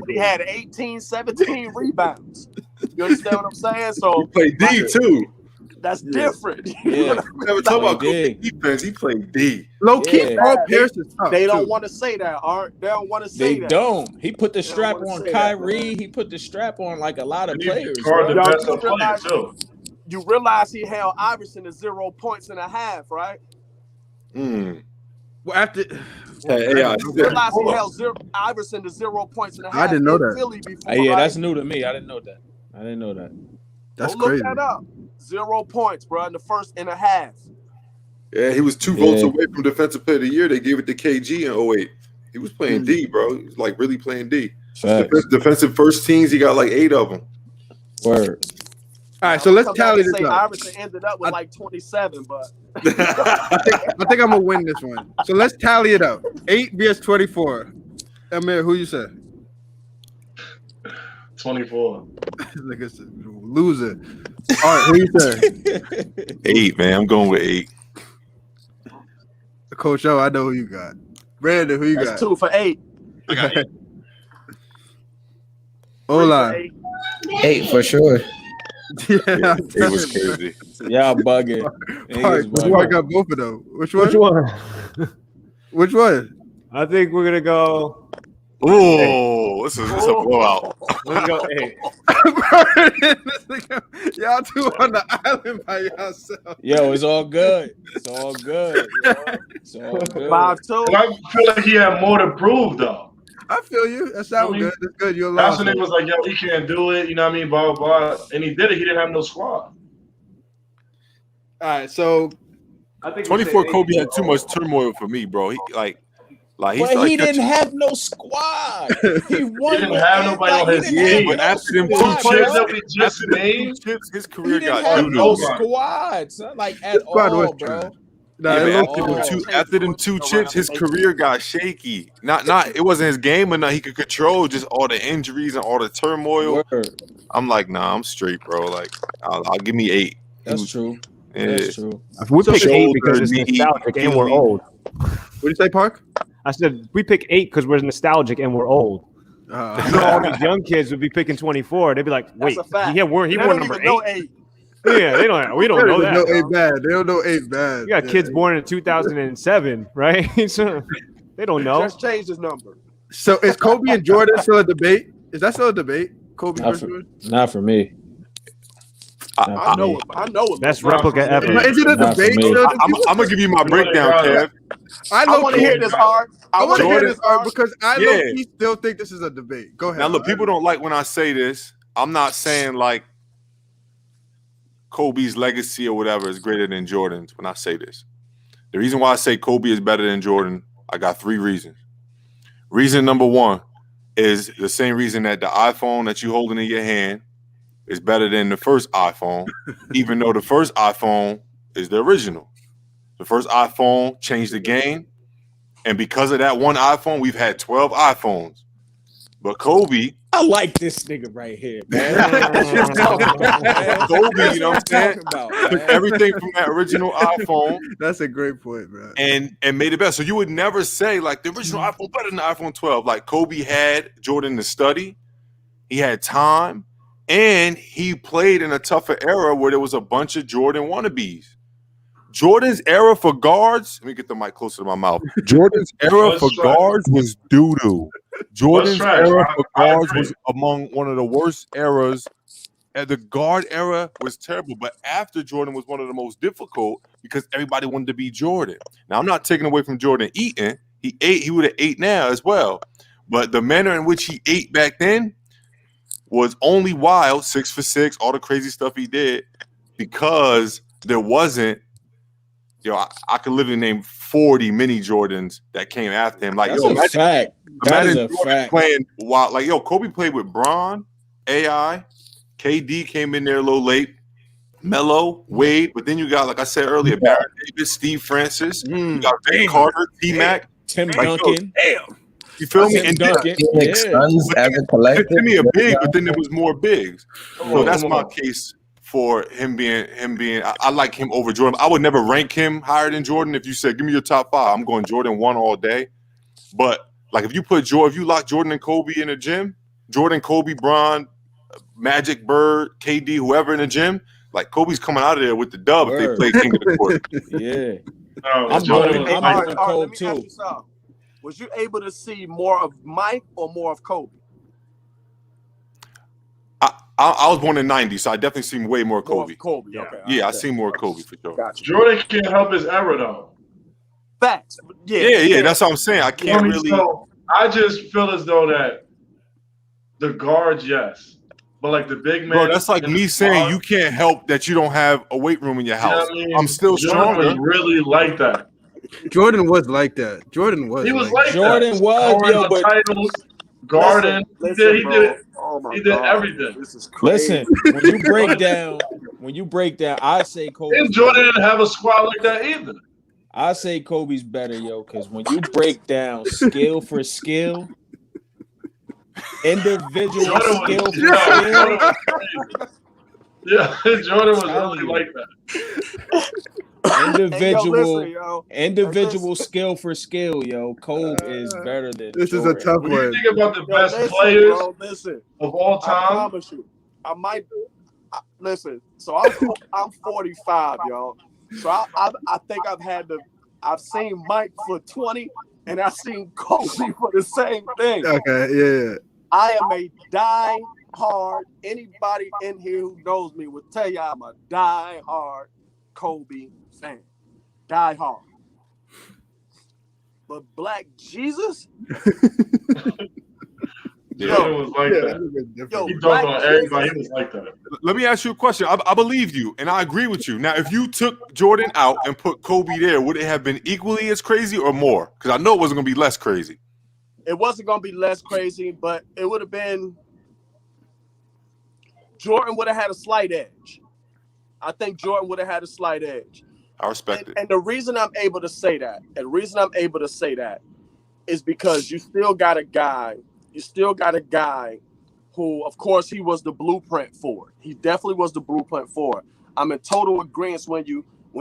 he had 18, 17 rebounds. You understand what I'm saying? So he played D too. That's different. Yeah. Never talk about Kobe defense. He played D. Low key, Paul Pierce is tough. They don't want to say that, Art. They don't want to say that. They don't. He put the strap on Kyrie. He put the strap on like a lot of players. You realize he held Iverson to 0 points and a half, right? Well, after you realize he held Iverson to 0 points and a half. I didn't know that. Philly before, that's new to me. I didn't know that. That's crazy. Look that up. 0 points, bro, in the first and a half. Yeah, he was 2 votes away from Defensive Player of the Year. They gave it to KG in 08. He was playing D, bro. He was like really playing D. Defensive first teams, he got like 8 of them. Word. All right, so let's tally this say up. Iverson ended up with like 27, but I think I'm gonna win this one. So let's tally it up. 8 vs 24. Amir, who you say? 24. Like I said, loser. All right, who you say? 8, man. I'm going with 8. Coach O, I know who you got. Brandon, who you that's got? 2 for 8. I got 8. Hola. 8 for sure. Yeah, It was crazy. Y'all bugging. Park, Niggas which bugging. one? I got both of them. Which one? Which one? Which one? I think we're gonna go. Oh, this is a blowout. Let's go 8. Y'all two on the island by yourself. Yo, it's all good. It's all good. Yo. It's all good. 5-2. And I feel like he had more to prove, though. I feel you. That sounds good. That's good. You're That's lost. when it was like, yo, he can't do it. You know what I mean? Blah, blah, blah. And he did it. He didn't have no squad. All right, so I think 24 Kobe had too much turmoil for me, bro. He like he's But like he didn't have no squad. He won. He didn't have nobody on his team. But after them two Those players chips, that we just named, his He career didn't got have doo-doo. no Nobody. squad, son, like at squad was all, bro. trash. Nah, Yeah, it but looked good. after them two chips, his career got shaky. Not it wasn't his game or not. He could control just all the injuries and all the turmoil. Word. I'm like, nah, I'm straight, bro. Like, I'll give me 8. That's true. Yeah. That's true. We pick 8 Shoulder, because it's knee, nostalgic and we're Achilles. old. What do you say, Park? I said we pick 8 because we're nostalgic and we're old. You know, all these young kids would be picking 24. They'd be like, "Wait, That's a fact. he wore They number don't 8." even know 8. Yeah, they don't. We don't know that. They don't know bro. 8 bad. They don't know 8 bad. You got kids born in 2007, right? So they don't know. Just changed his number. So is Kobe and Jordan still a debate? Is that still a debate? Kobe Not versus for, Jordan? not for me. I know it. I know it. Best Not replica for ever. me. Is it a Not for debate? me. still? I'm gonna give you my breakdown, Kev. I I want to hear this hard. I want to hear Jordan- this hard because I Yeah. low-key still think this is a debate. Go ahead. Now, look, people don't like when I say this. I'm not saying like Kobe's legacy or whatever is greater than Jordan's when I say this. The reason why I say Kobe is better than Jordan, I got 3 reasons. Reason number 1 is the same reason that the iPhone that you holding in your hand is better than the first iPhone, even though the first iPhone is the original. The first iPhone changed the game, and because of that one iPhone, we've had 12 iPhones. But Kobe, I like this nigga right here, man. Kobe, you know what I'm saying? About, Took everything from that original iPhone That's a great point, bro. and made it better. So you would never say like the original iPhone better than the iPhone 12. Like Kobe had Jordan to study, he had time, and he played in a tougher era where there was a bunch of Jordan wannabes. Jordan's era for guards, let me get the mic closer to my mouth. Jordan's era Let's for try. guards was doo-doo. Jordan's try. era I for guards was among one of the worst eras. And the guard era was terrible, but after Jordan was one of the most difficult because everybody wanted to be Jordan. Now, I'm not taking away from Jordan eating. He would have ate now as well. But the manner in which he ate back then was only wild, 6 for 6, all the crazy stuff he did, because there wasn't, I could literally name 40 mini Jordans that came after him. Like, That's yo, a fact. That is imagine a Jordan fact. playing wild. Like, yo, Kobe played with Bron, AI, KD came in there a little late, Melo, Wade, but then you got, like I said earlier, Barrett Davis, Steve Francis, you got Vince Carter, T-Mac. Tim Like, yo, Duncan. You feel me? Tim And Duncan. Phoenix Yeah. Suns as a collective. to me a big, but then there was more bigs. So that's come my on. case for him being. I like him over Jordan. I would never rank him higher than Jordan. If you said give me your top 5, I'm going Jordan 1 all day. But like if you lock Jordan and Kobe in the gym, Jordan, Kobe, Bron, Magic, Bird, KD, whoever in the gym, like Kobe's coming out of there with the dub if they Word. play King of the Court. Yeah. No, I'm Jordan- going- I'm Art, going Art, Kobe let me ask too. you something. Was you able to see more of Mike or more of Kobe? I was born in '90, so I definitely seen way more More Kobe. of Kobe. Yeah. Okay. Yeah, I understand. seen more Kobe for sure. Gotcha. Jordan can't help his era though. Facts. Yeah, that's what I'm saying. I can't really. So I just feel as though that the guards, yes, but like the big man. Bro, that's like me saying you can't help that you don't have a weight room in your You know house. what I mean? I'm still Jordan was stronger. really like that. Jordan was like that. Jordan was. He was like like Jordan that. was, Scoring yo, the but titles, Garden. Listen, He bro. did Oh my he did God. everything. This is crazy. Listen, when you break down, I say Kobe's And Jordan better. didn't have a squad like that either. I say Kobe's better, yo, because when you break down skill for skill, individual Jordan skill was, for skill, Jordan was crazy. Yeah, Jordan was telling really you. like that. individual skill for skill, yo. Kobe is better than This is a Jordan. tough When you one. think about the Yo, best listen, players bro. Listen. of all I time, promise you. Listen. So I'm 45, y'all. So I think I've seen Mike for 20, and I've seen Kobe for the same thing. Okay, yeah. I am a die-hard. Anybody in here who knows me will tell you I'm a die-hard Kobe fan. Die-hard. But Black Jesus, Jordan was like that. yo, He Black dunked on everybody. Jesus. He was like that. Let me ask you a question. I believe you, and I agree with you. Now, if you took Jordan out and put Kobe there, would it have been equally as crazy or more? Because I know it wasn't going to be less crazy. It wasn't going to be less crazy, but it would have been. Jordan would have had a slight edge. I think Jordan would have had a slight edge. I respect it. And the reason I'm able to say that, is because you still got a guy who, of course, he was the blueprint for it. He definitely was the blueprint for it. I'm in total agreement when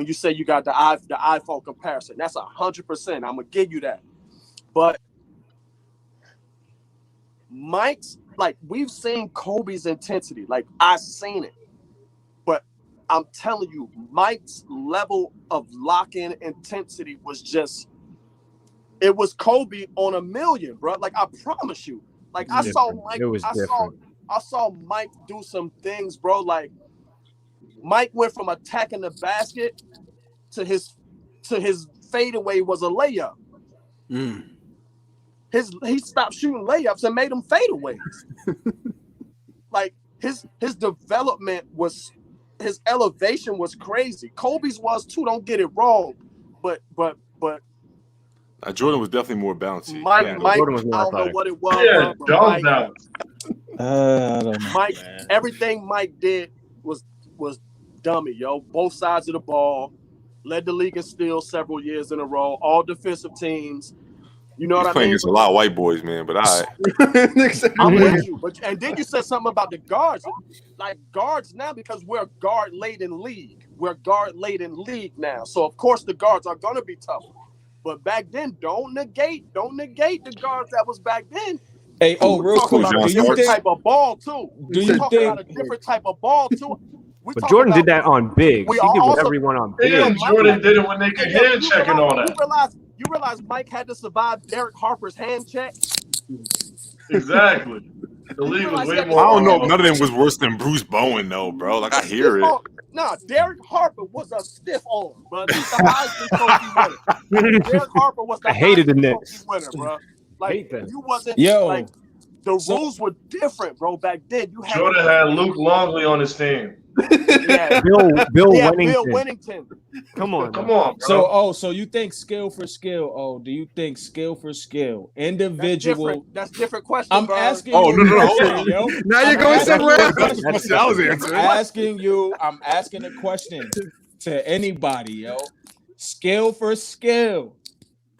you say you got the iPhone comparison. That's 100%. I'm gonna give you that. But Mike's, like, we've seen Kobe's intensity. Like, I've seen it. But I'm telling you, Mike's level of lock-in intensity was just, it was Kobe on a million, bro. Like, I promise you. Like, I saw Mike. It was different. I saw Mike do some things, bro. Like, Mike went from attacking the basket to his fadeaway was a layup. He stopped shooting layups and made them fadeaways. Like, his development was, his elevation was crazy. Kobe's was too. Don't get it wrong, but Jordan was definitely more balanced. Mike, Jordan was more I don't know athletic. what it was. Yeah, bro, but dumb balance. I don't know, Mike, man. everything Mike did was dummy, yo. Both sides of the ball, led the league in steals several years in a row. All defensive teams. You know He's what I playing mean? against a lot of white boys, man. But all right. I'm with you. And then you said something about the guards. Like, guards now, because we're a guard-laden league. We're a guard-laden league now. So, of course, the guards are going to be tougher. But back then, don't negate the guards that was back then. Hey, real quick, About a do you different think- type of ball, too. Do We you talking think- about a different type of ball, too. But Jordan did that on bigs. We He did also- whatever he wanted on bigs. And Jordan did it when they could hand check and all that. You realize Mike had to survive Derek Harper's hand check? Exactly. The league was way I more. don't know if none of them was worse than Bruce Bowen, though, bro. Like, I hear it. Nah, Derek Harper was a stiff arm, bro. He's the Heisman Trophy winner. Derek Harper was the I hated the Heisman Knicks. Trophy winner, bro. Hate Like, them. you wasn't, Yo. like, the rules were different, bro, back then. You had Jordan had Luke Longley on his team. yeah, Bill Bill Wennington. Winnington. Come on. Come on, bro. So you think skill for skill? Oh, do you think skill for skill? That's Individual. different. That's different question, I'm bro. asking Oh, you no, a hold question, on. yo. Now you're I'm going asking somewhere you a else. question. That's what I was I'm answering. asking a question to anybody, yo. Skill for skill.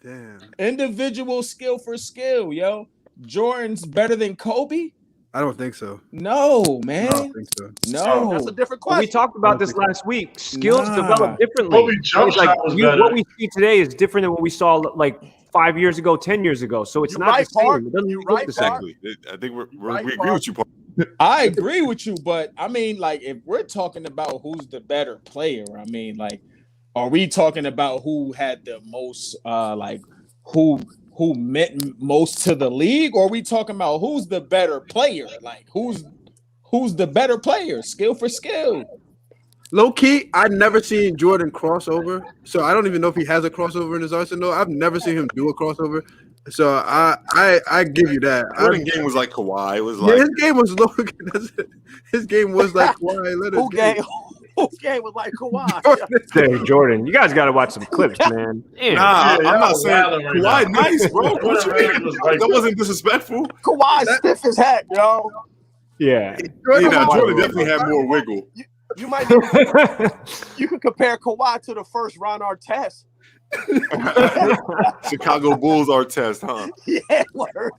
Damn. Individual skill for skill, yo. Jordan's better than Kobe? I don't think so. No, I man. don't think so. No. That's a different Well, we question. talked about this last week. Skills Nah. develop differently. Kobe jump It's like shot was better. what we see today is different than what we saw like 5 years ago, 10 years ago. So it's You not right, the same. Bart. It doesn't You look right, the same. Bart. Exactly. I think Right, we agree Mark. with you, Paul. I agree with you, but I mean, like, if we're talking about who's the better player, I mean, like, are we talking about who had the most, like, who meant most to the league, or are we talking about who's the better player? Like, who's the better player, skill for skill? Low key, I've never seen Jordan crossover, so I don't even know if he has a crossover in his arsenal. I've never seen him do a crossover, so I give you that. Jordan game was like Kawhi. It was Yeah, like his game was low. His game was like Kawhi Leonard's Who game? post game was like Kawhi. Hey, Jordan, you guys got to watch some clips, man. Damn. Nah, Yeah, I'm not y'all saying wilding right Kawhi now. nice, bro. What you mean? Was like That wasn't disrespectful. Kawhi stiff as heck, yo. Yeah. Yeah, now Jordan Kawhi definitely had more wiggle. You might need you could compare Kawhi to the first Ron Artest. Chicago Bulls are test, huh? Yeah, word.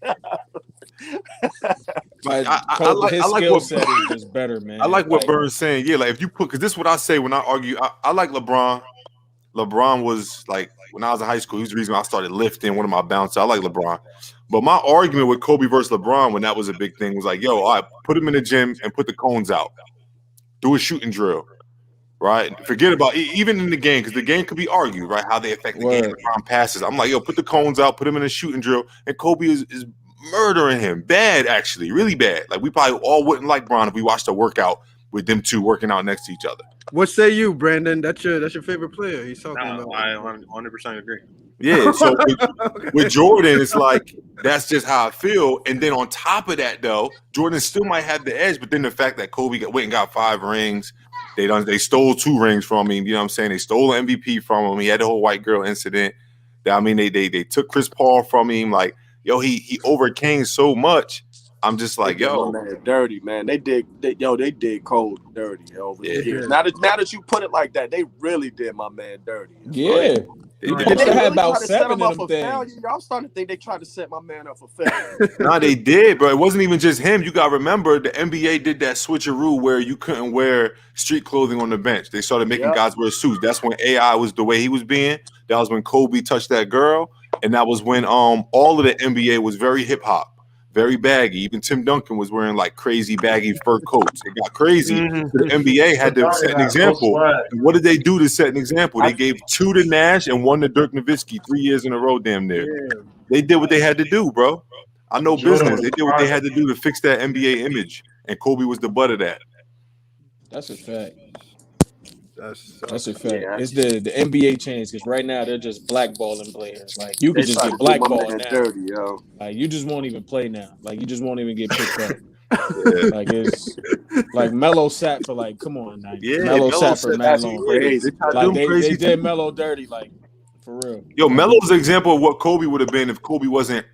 But I like his what- skill set is just better, man. I like what Burns saying. Yeah, like if you put, because this is what I say when I argue. I like LeBron. LeBron was like, when I was in high school, he was the reason I started lifting, one of my bouncers. I like LeBron. But my argument with Kobe versus LeBron when that was a big thing was like, yo, all right, put him in the gym and put the cones out. Do a shooting drill, right? Forget about even in the game, because the game could be argued, right? How they affect the game, LeBron passes. I'm like, yo, put the cones out, put him in a shooting drill, and Kobe is murdering him. Bad, actually, really bad. Like we probably all wouldn't like Bron if we watched a workout with them two working out next to each other. What say you, Brandon? That's your favorite player. He's talking about. I 100% agree. Yeah, so with Jordan, it's like that's just how I feel. And then on top of that, though, Jordan still might have the edge. But then the fact that Kobe went and got 5 rings, they stole 2 rings from him. You know what I'm saying? They stole an MVP from him. He had the whole white girl incident. I mean, they took Chris Paul from him. Like, yo, he overcame so much. I'm just like, yo, man, dirty, man. They did Cole dirty over the years. Now that you put it like that, they really did my man dirty. Yeah. They had about 7 of them things. Y'all starting to think they tried to set my man up for failure. Nah, they did, bro. It wasn't even just him. You got to remember the NBA did that switcheroo where you couldn't wear street clothing on the bench. They started making guys wear suits. That's when AI was the way he was being. That was when Kobe touched that girl. And that was when all of the NBA was very hip hop, very baggy. Even Tim Duncan was wearing like crazy baggy fur coats. It got crazy. The NBA had to set an example. And what did they do to set an example? They gave 2 to Nash and 1 to Dirk Nowitzki 3 years in a row, damn near. They did what they had to do, bro. I know business. They did what they had to do to fix that NBA image. And Kobe was the butt of that. That's a fact. That's a fact. Yeah. It's the NBA changed because right now they're just blackballing players. Like you could just get blackballed now. Dirty, yo. Like you just won't even play now. Like you just won't even get picked up. Like it's like Melo sat for like, come on, now. Melo sat for mad long. Like they did Melo dirty, like for real. Yo, Melo's an example of what Kobe would have been if Kobe wasn't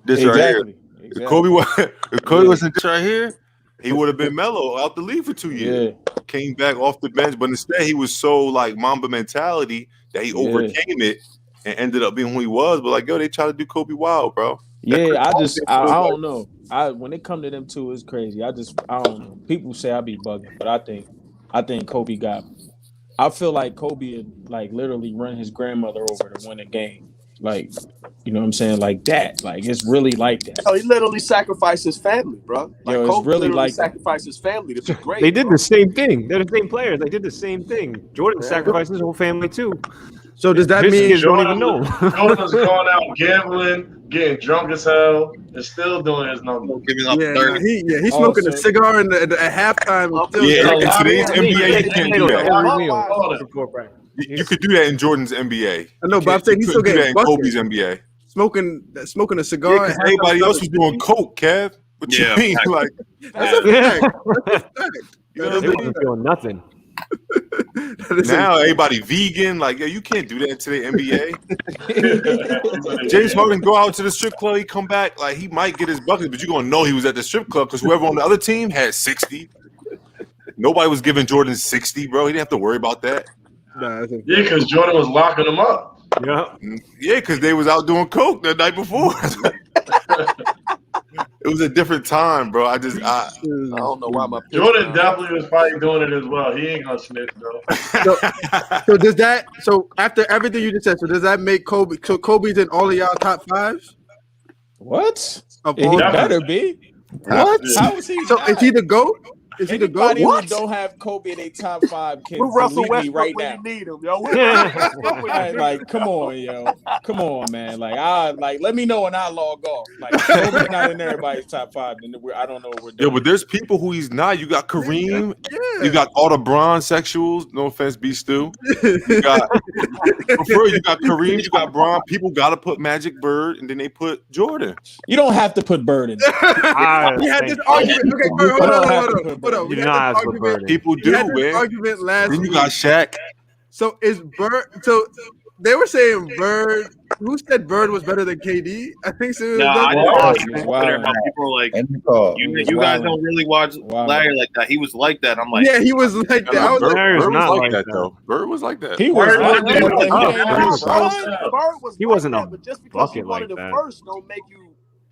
this right here. If Kobe wasn't this right here, he would have been Melo out the league for 2 years. Came back off the bench, but instead he was so like Mamba mentality that he overcame it and ended up being who he was. But like, yo, they try to do Kobe wild, bro. Yeah, I don't know. When it come to them two, it's crazy. I don't know. People say I be bugging, but I think Kobe got. I feel like Kobe had like literally run his grandmother over to win a game. Like, you know what I'm saying? Like that. Like it's really like that. Oh, he literally sacrificed his family, bro. Like Yo, Kobe it's really like sacrificed his family to be great. They did the same thing. They're the same players. They did the same thing. Jordan sacrificed his whole family too. So does that mean kids don't even know? Jordan's going out gambling, getting drunk as hell, and still doing his number. Giving up 30. He's smoking a cigar at halftime. In today's NBA, you can't do that. Every meal before practice. You could do that in Jordan's NBA. I know, but I'm saying he's still do that getting in busted. Kobe's NBA. Smoking a cigar. Yeah, because everybody else was doing coke, Kev. What you mean? Like that's a fact. You know They wasn't feeling nothing. now everybody vegan. Like, yo, you can't do that in today's NBA. James Harden go out to the strip club, he come back, like he might get his buckets, but you're gonna know he was at the strip club because whoever on the other team had 60. Nobody was giving Jordan 60, bro. He didn't have to worry about that. Yeah, because Jordan was locking them up. Yeah, because they was out doing coke the night before. It was a different time, bro. I don't know why my Jordan definitely was probably doing it as well. He ain't gonna snitch though. So does that? So after everything you just said, so does that make Kobe? So Kobe's in all of y'all top 5s? What? Of He all better be. What? How is he? So not? is he the GOAT? Is he the GOAT? Anybody who don't have Kobe in their top 5 kids, We're Russell leave me Westbrook right when now. you need him, yo. Like, come on, yo. Come on, man. Like, let me know when I log off. Like, Kobe's not in everybody's top 5, then I don't know what we're doing. Yeah, but there's people who he's not. You got Kareem. You got all the Bron sexuals. No offense, B. Stu. You got Kareem. You got Bron. People got to put Magic Bird, and then they put Jordan. You don't have to put Bird in. We had this argument. Okay, hold on. Hold on, You we do had not this have argument. Bird. People We do, had this man. argument last Then you week. got Shaq. So is Bird? So they were saying Bird. Who said Bird was better than KD? I think so. Yeah, I Wow. didn't know on Twitter how people are like, And Nicole. you guys don't really watch Larry like that. He was like that. I'm like, Yeah, he was like that. No, I was Bird, like, Larry's Bird was not like like that, that. though. Bird was like that. He was Bird like was that, like but he that. ain't Bird no was Bron. Bird was He like wasn't that, a but just because you bucket one like of the that. first don't make you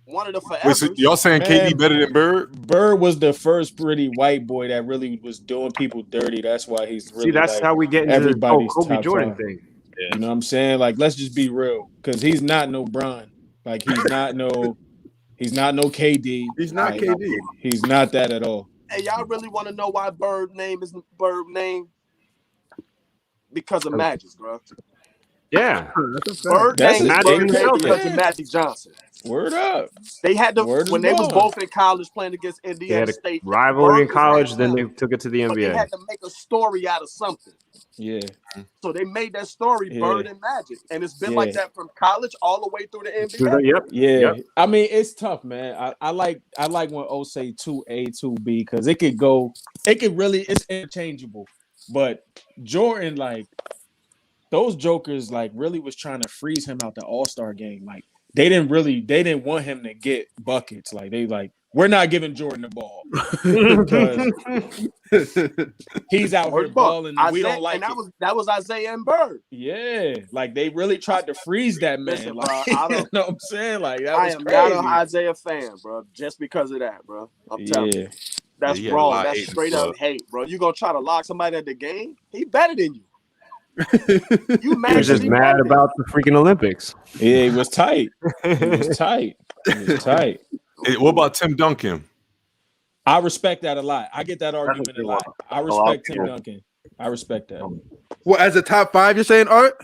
one of the Wait, forever. so y'all saying Man. KD better than Bird? Bird was the first pretty white boy that really was doing people dirty. That's why he's really See, that's like how we get into the whole everybody's Kobe top Jordan 5. thing. You know what I'm saying? Like, let's just be real, because he's not no Bron. Like, he's not no KD. he's not Like, KD. he's not that at all. Hey, y'all really want to know why Bird name is Bird name? Because of Magic, bro. Yeah. That's a fact. Bird That's name a is Magic Bird and name Celtics. because of Yeah. Magic Johnson. Word up. They had to Word is when they was bond. both in college playing against They Indiana had a State. rivalry in Bird was college, hands then down. they took it to the But they NBA. had to make a story out of something. Yeah. So they made that story Yeah. Bird and Magic. And it's been Yeah. like that from college all the way through the NBA. Yep. Yeah. Yep. I mean, it's tough, man. I like when O say 2A, 2B, because it could really, it's interchangeable. But Jordan, like, those jokers, like, really was trying to freeze him out the All-Star game. Like, they didn't want him to get buckets. Like, we're not giving Jordan the ball because he's out here balling. We don't like and it. that was Isaiah and Bird. Yeah, like they really tried to freeze that man. Listen, Like, bro, you know what I'm saying? Like, that I was am crazy. not an Isaiah fan, bro, just because of that, bro. I'm telling you. That's he had a wrong. lot of That's hate in straight the up club. hate, bro. You gonna try to lock somebody at the game? He better than you. You mad? He was just he mad better than about the freaking Olympics. Yeah, it was tight. It was tight. It was tight. Hey, what about Tim Duncan? I respect that a lot. I get that argument a good lot. one. I lot of respect Tim people. Duncan. I respect that. Well, as a top 5, you're saying, Art?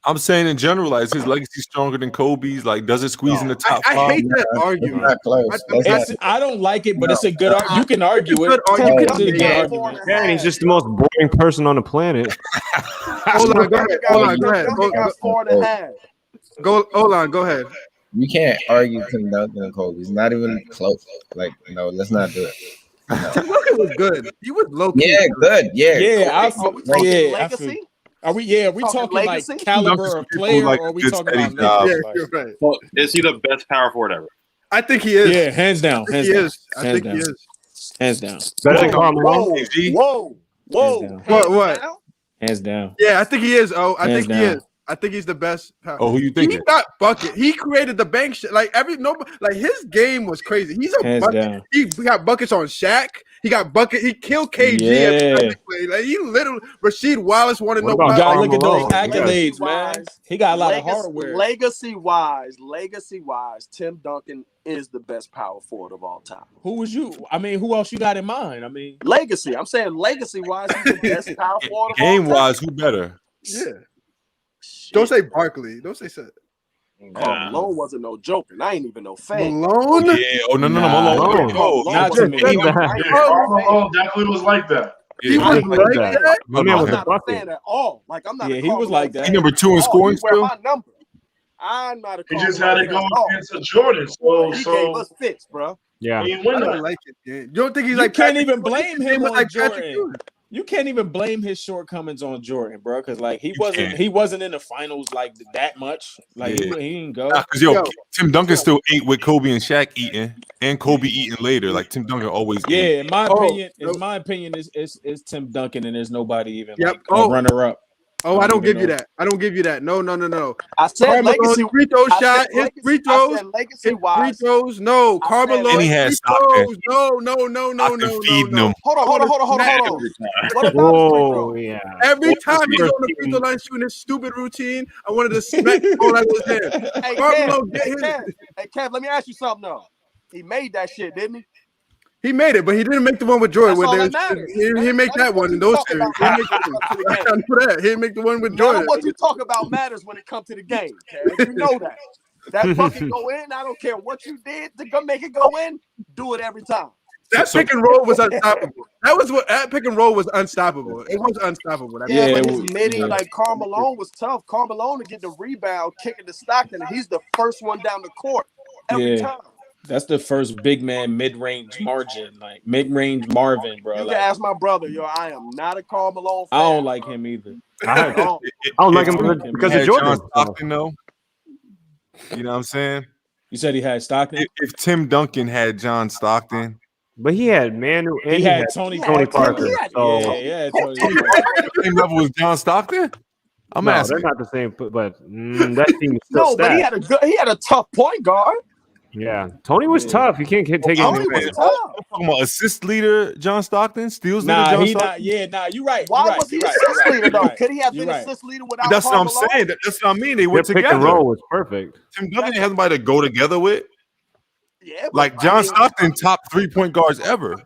I'm saying in general, like, is his legacy stronger than Kobe's? Like, does it squeeze in the top I 5? hate that It's argument. not close. I don't like it, but it's a good argument. You can argue Good it. argument. It's a good Yeah. argument. Man, he's just the most boring person on the planet. Hold on, go ahead. Hold on, go ahead. Duncan got 4.5. Hold on, go ahead. You can't argue Tim Duncan and Kobe. It's not even close. Like, no, let's not do it. Tim Duncan was good. He was low key. Yeah, good. Yeah. Yeah, I Are feel. we talking Yeah, I legacy? feel. Are we talking like legacy? caliber of player, or are we talking about job. Yeah, niggas? Like, you're right. well, is he the best power forward ever? I think he is. yeah, hands down. I think Hands he down. is. I Hands think down. he is. Hands down. Better than Carmelo. Whoa. Hands down. What? Now? Hands down. Yeah, I think he is. Oh, I Hands think he down. is. I think he's the best. Oh, who you He thinking? got bucket. He created the bank shit. Like his game was crazy. He's a Hands bucket. down. He got buckets on Shaq. He got bucket. He killed KG. Yeah. Every time he played. Like he literally. Rasheed Wallace wanted to What know. about You gotta look at those Carmelo? accolades, man. He got a lot of hardware. Legacy wise, Tim Duncan is the best power forward of all time. Who was you? I mean, who else you got in mind? I mean, Legacy. I'm saying legacy wise, he's the best power forward of all Game time. wise, who better? Yeah. Don't say Barkley. Don't say so. Carl Malone wasn't no joke, and I ain't even no fan. Malone. Yeah. Oh no, Nah, Malone. no. Oh, not to me. Yeah, Carmelo definitely was like that. He yeah. was like like that. that. My man I'm was a not a bucket. fan at all. Like I'm not. Yeah, a he was Carmelo like that. fan He number 2 in at all. scoring He wear still. my number. I'm not a. He just had Carmelo it fan going at all. against Jordan. So He gave us fits, bro. Yeah. he didn't I win don't that. like it. Man. You don't think he's You like can't Patrick even Ewing? blame He him was on like Patrick Jordan. Ewing. You can't even blame his shortcomings on Jordan, bro. Because like he can't. wasn't in the finals like that much. Like Yeah. he didn't go. Because Tim Duncan still ate with Kobe and Shaq eating, and Kobe eating later. Like Tim Duncan always Yeah, ate. in my Oh, opinion, nope. is Tim Duncan, and there's nobody even Yep. like Oh. a runner up. Oh, I don't even give you know. that. I don't give you that. No. I said Carmelo's legacy. free throw I shot. said His legacy- free I throws. said legacy His free wise. throws. No, I said Carmelo. And he had Free Stockton. throws. No. Stockton feeding him. Hold on. What about his free Whoa, throw? yeah. Every time he's on the free throw line shooting his stupid routine, I wanted to smack the ball out of his hand. Hey, Carmelo, Kev, let me ask you something though. He made that shit, didn't he? he made it, but he didn't make the one with Jordan. That's all Where that matters. he didn't make that one in those series. He didn't make that. He didn't make the one with None Jordan. of what you talk about matters when it comes to the game, Kev. You know that. That bucket go in. I don't care what you did to go make it go in. Do it every time. That pick and roll was unstoppable. That pick and roll was unstoppable. It was unstoppable. That Yeah, Yeah, but it his was- midi, yeah. like Carmelo was tough. Carmelo to get the rebound, kicking to Stockton, and he's the first one down the court every Yeah. time. That's the first big man mid-range Marvin, bro. You Like, can ask my brother, yo. I am not a Karl Malone fan. I don't like him either. I Oh, don't like him If because he of had Jordan. John Stockton, though. You know what I'm saying? You said he had Stockton. If Tim Duncan had John Stockton, But he had Manu and He had Tony Parker. He had- So Yeah, Tony he Parker. had the same level as John Stockton. I'm no, asking. they're not the same. But that team is still no, but stacked. he had a tough point guard. Yeah, Tony was tough. You can't take Tony anything was away. tough. I'm talking about assist leader John Stockton, steals leader Nah, John he Stockton. not. Yeah, nah. You right. Why you right, was he you right, assist you right, leader you though? right, Could he have you been right. assist leader without That's what Karl I'm Malone? saying. That's what I mean. They Their went pick together. and roll was perfect. Tim Duncan has somebody to go together with. Yeah, but Like I John mean, Stockton, top 3-point guards ever.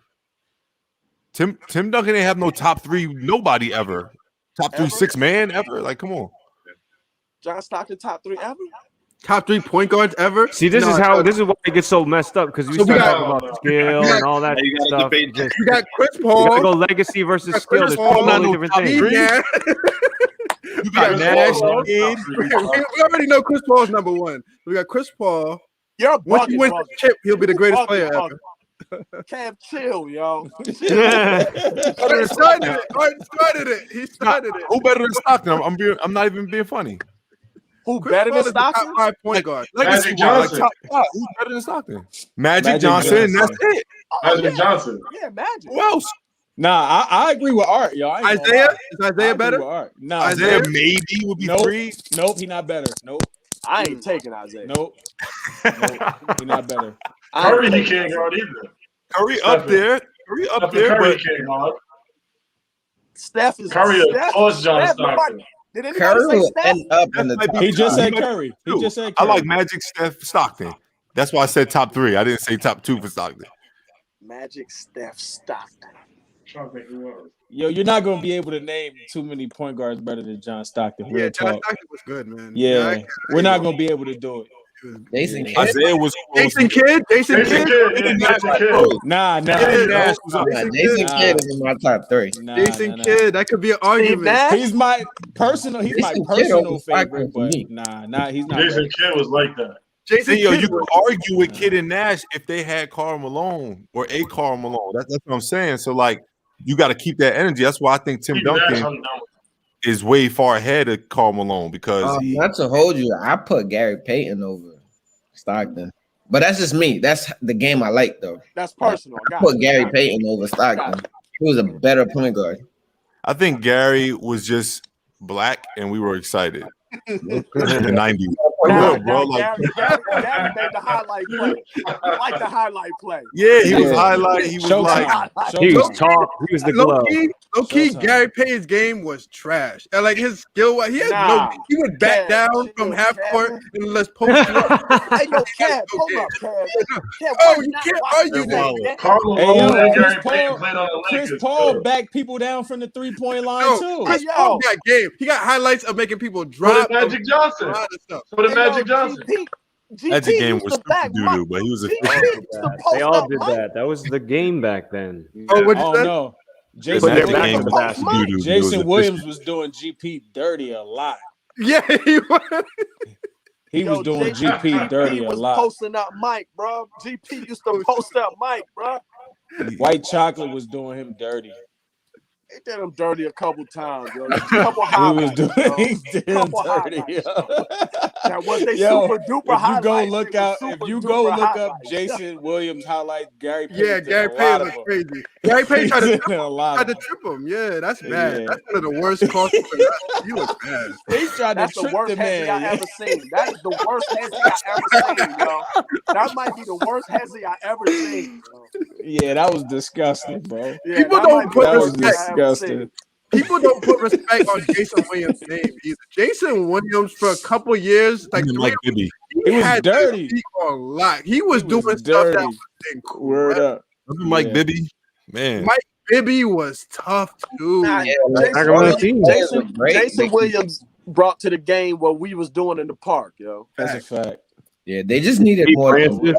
Tim Duncan didn't have no top 3 nobody ever. Top 3 Ever? 6-man ever. Like, come on. John Stockton top 3 ever. Top 3 point guards ever. See, this is why it gets so messed up because we So we start got- talking about skill and all that You gotta stuff. debate Just, We got Chris you gotta Paul. go legacy versus Chris skill. There's Paul, totally no different top things. three. Yeah. You got Chris Nash, Paul. Kidd. We already know Chris Paul is number 1. We got Chris Paul. You're Once he bugging, wins brother. the chip, he'll be the greatest Bugging, player bugging. ever. Cam, chill, yo. He started it. Harden started it. He started it. Who better than Stockton? I'm not even being funny. Who Chris better Paul than is the top Stockton? 5 point guard. Legacy Magic wise, like Johnson. top 5. Who's better than Stockton? Magic Magic Johnson. Johnson. That's it. Oh, Magic Johnson. Yeah, Magic. Who else? Nah, I agree with Art, yo. I ain't gonna Isaiah? lie. Is I Isaiah agree better? with Art. Nah, Isaiah maybe would be Nope. 3. Nope, he not better. Nope, I ain't taking Isaiah. nope, he not better. Curry, he can't guard either. Curry up there. Curry up Stephen there, Curry but can't guard. Steph is Curry will Steph, torch John Steph, nobody- Stockton. Did anybody Curry say will Steph? end up in the That might top be He just five. said might be Curry. He two. just said I Curry. like Magic, Steph, Stockton. That's why I said top 3. I didn't say top 2 for Stockton. Magic, Steph, Stockton. I'm trying to think who else. Yo, you're not gonna be able to name too many point guards better than John Stockton. Real Yeah, John talk. Stockton was good, man. Yeah, we're not gonna be able to do it. Jason Yeah. Kidd. Isaiah was close. Jason Kidd. Jason Kidd. Yeah, Jason Kidd. Nah. Kidd, Nash was up. Jason Nah. Kidd is in my top 3. Jason Kidd. That could be an argument. Nash? He's my personal. He's my Jason Kidd personal over Stockton favorite, for but me. nah, he's not. Jason better. Kidd was like that. Jason See, yo, Kidd you could was- argue with Kidd and Nash if they had Karl Malone or a Karl Malone. That's what I'm saying. So, like, you got to keep that energy. That's why I think Tim Steve Nash, Duncan I'm done with. is way far ahead of Karl Malone because Not to hold you, I put Gary Payton over Stockton. But that's just me. That's the game I like, though. That's personal. I put Gary Payton over Stockton. He was a better point guard. I think Gary was just black and we were excited in the 90s. Nah, bro, like- Gary made the highlight play. I like the highlight play. Yeah, he was Yeah. highlighted. He was Showtime. like, He was Showtime. tall. He was the Low glove. key, Showtime. Gary Payton's game was trash. And like his skill, he had Nah. he would back Kev, down from chill, half Kev. court and let's post you up. Hey, yo, Kev, hold up, Kev. Kev, Oh, why you not can't watch argue this that. game? Karl Hey, Malone yo, and Chris Gary Payton Paul- played on the Chris Lakers. Paul too. backed people down from the 3-point line No, too. Chris Hey, Paul yo. got game. He got highlights of making people So drop. did Magic Johnson. a lot of stuff. So did Hey, yo, Magic Johnson. GP Magic game used was to super back doo Mike. doo, but he was a GP used to post They all up did Mike. that. That was the game back then. Oh, what'd Oh you say? no, But Jason they're Magic back game on the was basket. doo doo. It was Jason Williams efficient. was doing GP dirty a lot. Yeah, he was. He Yo, was doing Jason GP dirty a was lot. posting up Mike, bro. GP used to post up Mike, bro. White Chocolate was doing him dirty. He did him dirty a couple times, yo. A couple He was highlights, doing yo. he did him Couple dirty. highlights. That was they Yo, super duper if you highlights. go They look was out, if super you duper go look up highlights. Jason Williams highlights, Gary Payton Yeah, did Gary a lot Payton of was them. crazy. Gary Payton tried to He did a lot tried of to them. trip him. Yeah, that's bad. Yeah. That's one of the worst crosses. He was bad. He tried That's to the trip worst the hezzy man. I ever seen. That is the worst hezzy I ever seen, yo. That might be the worst hezzy I ever seen, yo. Yeah, that was disgusting, bro. Yeah, People that don't might be put the That was worst hezzy I ever seen. disgusting. People don't put respect on Jason Williams' name either. Jason Williams for a couple years, like, Like Bibby. He was had dirty. this on lock. He was He doing was stuff that dirty. was Word incredible. up. Remember Mike Yeah. Bibby? Man. Mike Bibby was tough too. Nah, Yeah, like, Back on the team. Jason Williams brought to the game what we was doing in the park, yo. That's a fact. Yeah, they just needed Steve more. Francis.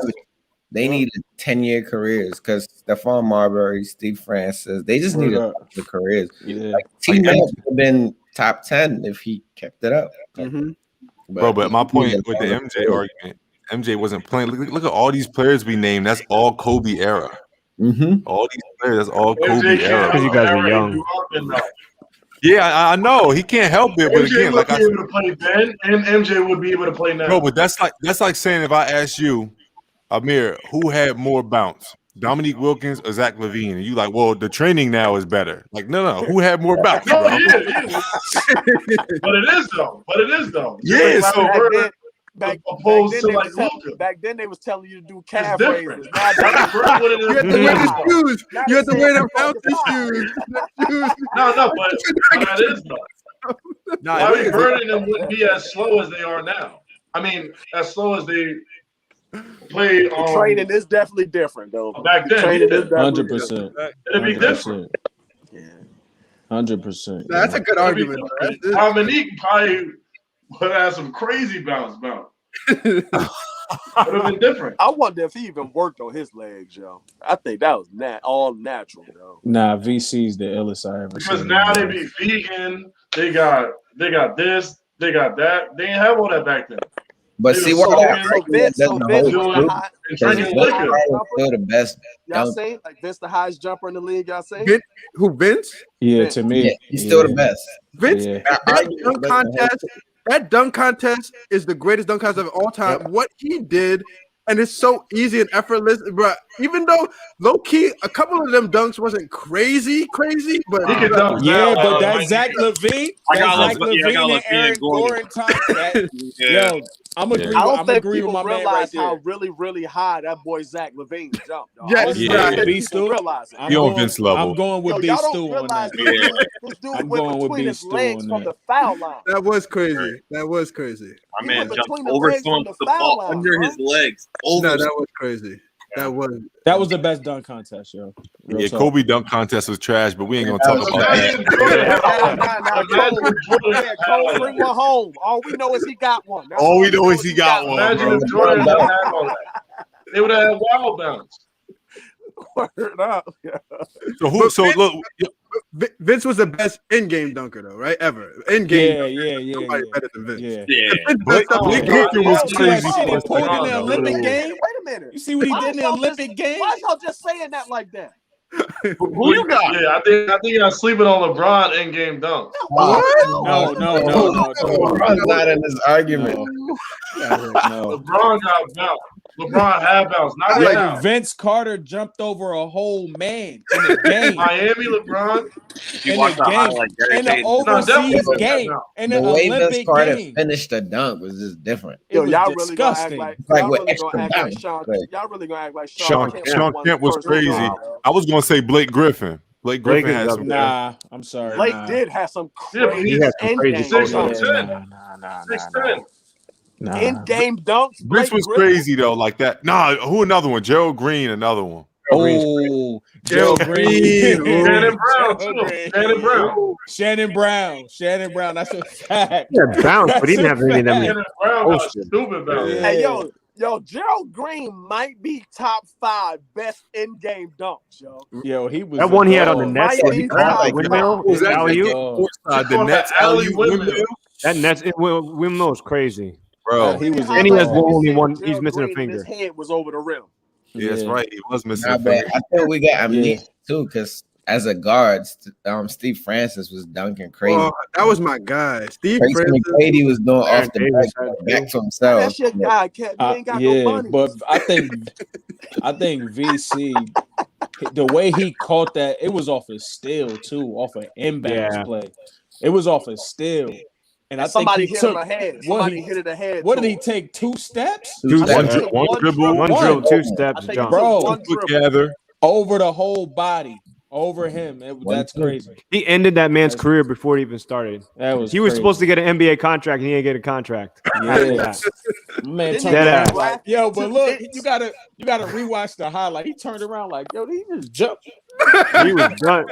They needed 10-year careers because Stephon Marbury, Steve Francis, they just Word needed up. the careers. Yeah. T Mac would have been top 10 if he kept it up. Mhm. Bro, but my point with the MJ argument MJ wasn't playing. Look at all these players we named. That's all Kobe era. All these players. That's all Kobe MJ can't era. Because you help guys are Harry young. do often though. Yeah, I know he can't help it, but MJ again, would like be I able to play then, and MJ would be able to play now. no, but that's like saying if I asked you, Amir, who had more bounce, Dominique Wilkins or Zach LaVine, and you like, well, the training now is better. Like, no, who had more bounce, No, bro? yeah. But it is though. Yeah, Just so like Larry Bird, Back opposed then to they like was tell- Luka. back then they was telling you to do It's calf different. raises. Now Larry Bird wouldn't You have have to wear the been- shoes. Now You have to they wear say the bouncy focus shoes. The shoes. No, but that is though. Nah, Larry it is. Bird and them wouldn't be as slow as they are now. I mean, as slow as they played the training is definitely different though. back then. Training Yeah. is definitely 100%. It'd be different. Yeah. 100%. That's a good It'd be argument. different. Dominique probably would have some crazy bounce. It would have been different. I wonder if he even worked on his legs, yo. I think that was all natural, yo. Nah, VC's the illest I ever Because seen. now they be vegan. They got this. They got that. They didn't have all that back then. But They see was what so happened? good. Vince Doesn't was hold the true, high, And because drinking Vince liquor. Carter was still the best. y'all dunk. saying? Like Vince the highest jumper in the league, y'all saying? Vince, who Vince? Yeah, Vince. to me. Yeah, he's still the best. Vince. Yeah. That dunk contest is the greatest dunk contest of all time. Yep. What he did, and it's so easy and effortless, bro. Even though low key, a couple of them dunks wasn't crazy, but He could dunk Yeah, now, but that like, Zach LaVine, I got Zach LaVine, LaVine and LaVine Eric Gordon. Gordon time. Yeah. Yo, I'm agree. I don't I'm think agree with people my man right realize there. how really high that boy Zach LaVine jumped. Dog. Yeah, I don't yeah. think Beast people dude. realize it. I'm He on going, Vince level. I'm going with Yo, B y'all Stu don't on realize that. this dude I'm went going with between his B-Stu legs on from that. the foul line. that was crazy. That was crazy. My He man went jumped between the over legs someone from with the the foul ball line, under bro. his legs. Over. No, that was crazy. That was the best dunk contest, yo. Real Yeah, talk. Kobe dunk contest was trash, but we ain't gonna talk about that. Cole, bring one home. All we know is he got one. That's All we know is he got one, Imagine bro. if Jordan didn't have all that. They would have had wild bounce. Word up. Yeah. So look, Vince was the best in-game dunker, though, right? Ever in-game. Yeah. Nobody better than Vince. Yeah. Yeah. Vince Blake does Blake stuff- Griffin was You see that crazy shit he for a pulled in second, the though. Olympic Wait game? a minute. You see what he did in the Olympic game? Why y'all just saying that like that? Who you got? Yeah, I think I'm sleeping on LeBron in-game dunk. No. LeBron's not in this argument. No. LeBron got bounce. LeBron had bounce. Not right now. Vince Carter jumped over a whole man in the game. Miami, LeBron. You In watch the the game, highlight, Gary in the Payton. overseas definitely. game, in the The way Vince Olympic Carter game, finished the dunk was just different. it was y'all really gonna act disgusting. like Like y'all with really extra gonna act like bounce, Sean. but- Y'all really gonna act like Sean won Kemp was first crazy. round, bro. I was gonna say Blake Griffin. Blake Blake Griffin is had up some. there. Nah, I'm sorry. Blake nah. did have some Yeah, but crazy he had some crazy in-game Six on dunks. ten. Nah. 6'10". In-game dunks. Vince Blake was Griffin? crazy though, like that. Nah, who another one? Gerald Green, another one. Oh, Joe Green. Shannon Brown, Joe too. Green. Shannon Brown. Shannon Brown. That's a fact. Yeah, bounce, but he didn't have any of them. Shannon Brown got Posted. stupid bounce. Yeah. Hey, yo, Gerald Green might be top 5 best in-game dunks, yo. Yo, he was That one he had on the dog. Nets, Might he be called top the windmill, Was that alley-oop. the Nets alley alley windmill. windmill? That Nets windmill is crazy. Bro. He was And he has dog. only one. Gerald He's missing a Green and His finger. head was over the rim. Yeah, that's right. He was missing Nah, a but finger. I think we got amnesia too, because as a guard, Steve Francis was dunking crazy. Oh, that was my guy. Steve Tracy Francis. McGrady was doing Aaron off the Davis back, had back to himself. That shit guy kept. He ain't got no money. but I think VC, the way he caught that, it was off a steal too, off an inbounds Yeah. play. It was off a steal, and I think Somebody he hit took. him ahead. What Somebody he, hit it ahead. what to did he him. take? 2 steps Two I think steps. he took one dribble, One One. drill, 2 I steps, think he jump. took Bro. one Put dribble. together. over the whole body, over him. That's crazy. He ended that man's career before it even started. That was. He was crazy. supposed to get an NBA contract, and he didn't get a contract. After Yeah. that. Man, Didn't turned he around get like, yo, but to look, Knicks? you gotta rewatch the highlight. He turned around like, yo, he just jumped. He was done.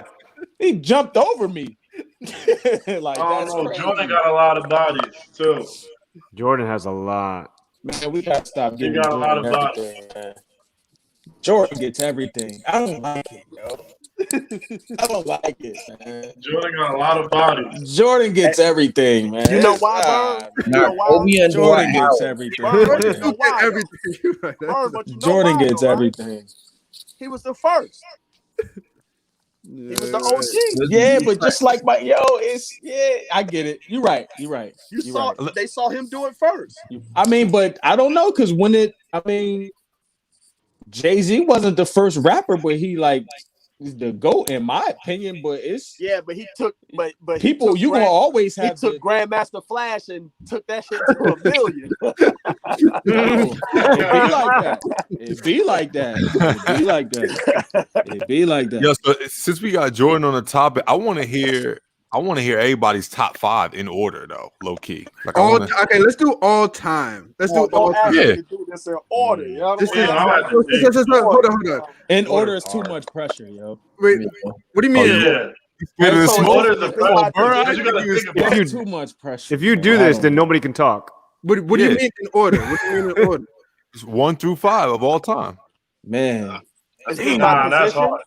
He jumped over me. Like I don't that's know. crazy. Jordan got a lot of bodies too. Jordan has a lot. Man, we gotta stop He giving got a lot Jordan of bodies. everything, man. Jordan gets everything. I don't like it, yo. I don't like it, man. Jordan got a lot of bodies. Jordan gets everything, man. You know why, Bird? You know Now, why? Kobe and Jordan Dwight gets Howard. everything. Bird, you You know get why? though? everything. You're right. Bird, but you know Jordan why, gets though, right? everything. He was the first. He was the OG. Yeah, but just like I get it. You're right. You saw they saw him do it first. I mean, but I don't know because Jay-Z wasn't the first rapper, but he like is the GOAT in my opinion. But it's But he took but people. he took You gonna always he have took Grandmaster Flash and took that shit to $1 million. No, it be like that. It be like that. It be like that. It be like that. Yo, so since we got Jordan on the topic, I want to hear everybody's top 5 in order though, low key. Like Okay, let's do all time. Let's do all Don't ask time. me Yeah. to do this in order. You know This what is, I'm saying? hold on. In order is too much pressure, yo. Wait, what do you mean? Yeah. Scared of the So smoke? order is a Come on, Bro, Bird, you gotta think about That's it. too much pressure. If you bro. do I this, don't then know. nobody can talk. What do you Yeah. mean in order? What do you mean in order? It's 1 through 5 of all time. Man, Is it by That's position? hard.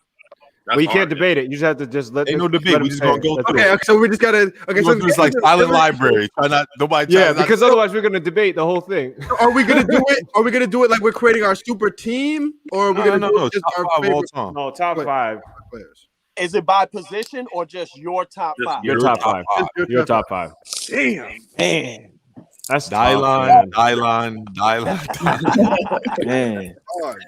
Well, you can't debate it. You just have to just let. Ain't no let debate. him We just say gonna it. go That's through it. Okay, so we just gotta. Okay, so It's like silent library. Try not nobody. Yeah, try not because to- otherwise we're gonna debate the whole thing. Are we gonna do it? Are we gonna do it like we're creating our super team, or are we gonna do no, it just top our 5 of all favorite time. No, top Wait. 5. players? Is it by position or just your top Just 5? Your Your top top 5. five. Your top 5. Damn. man, That's tough, Dylan. man. Hard.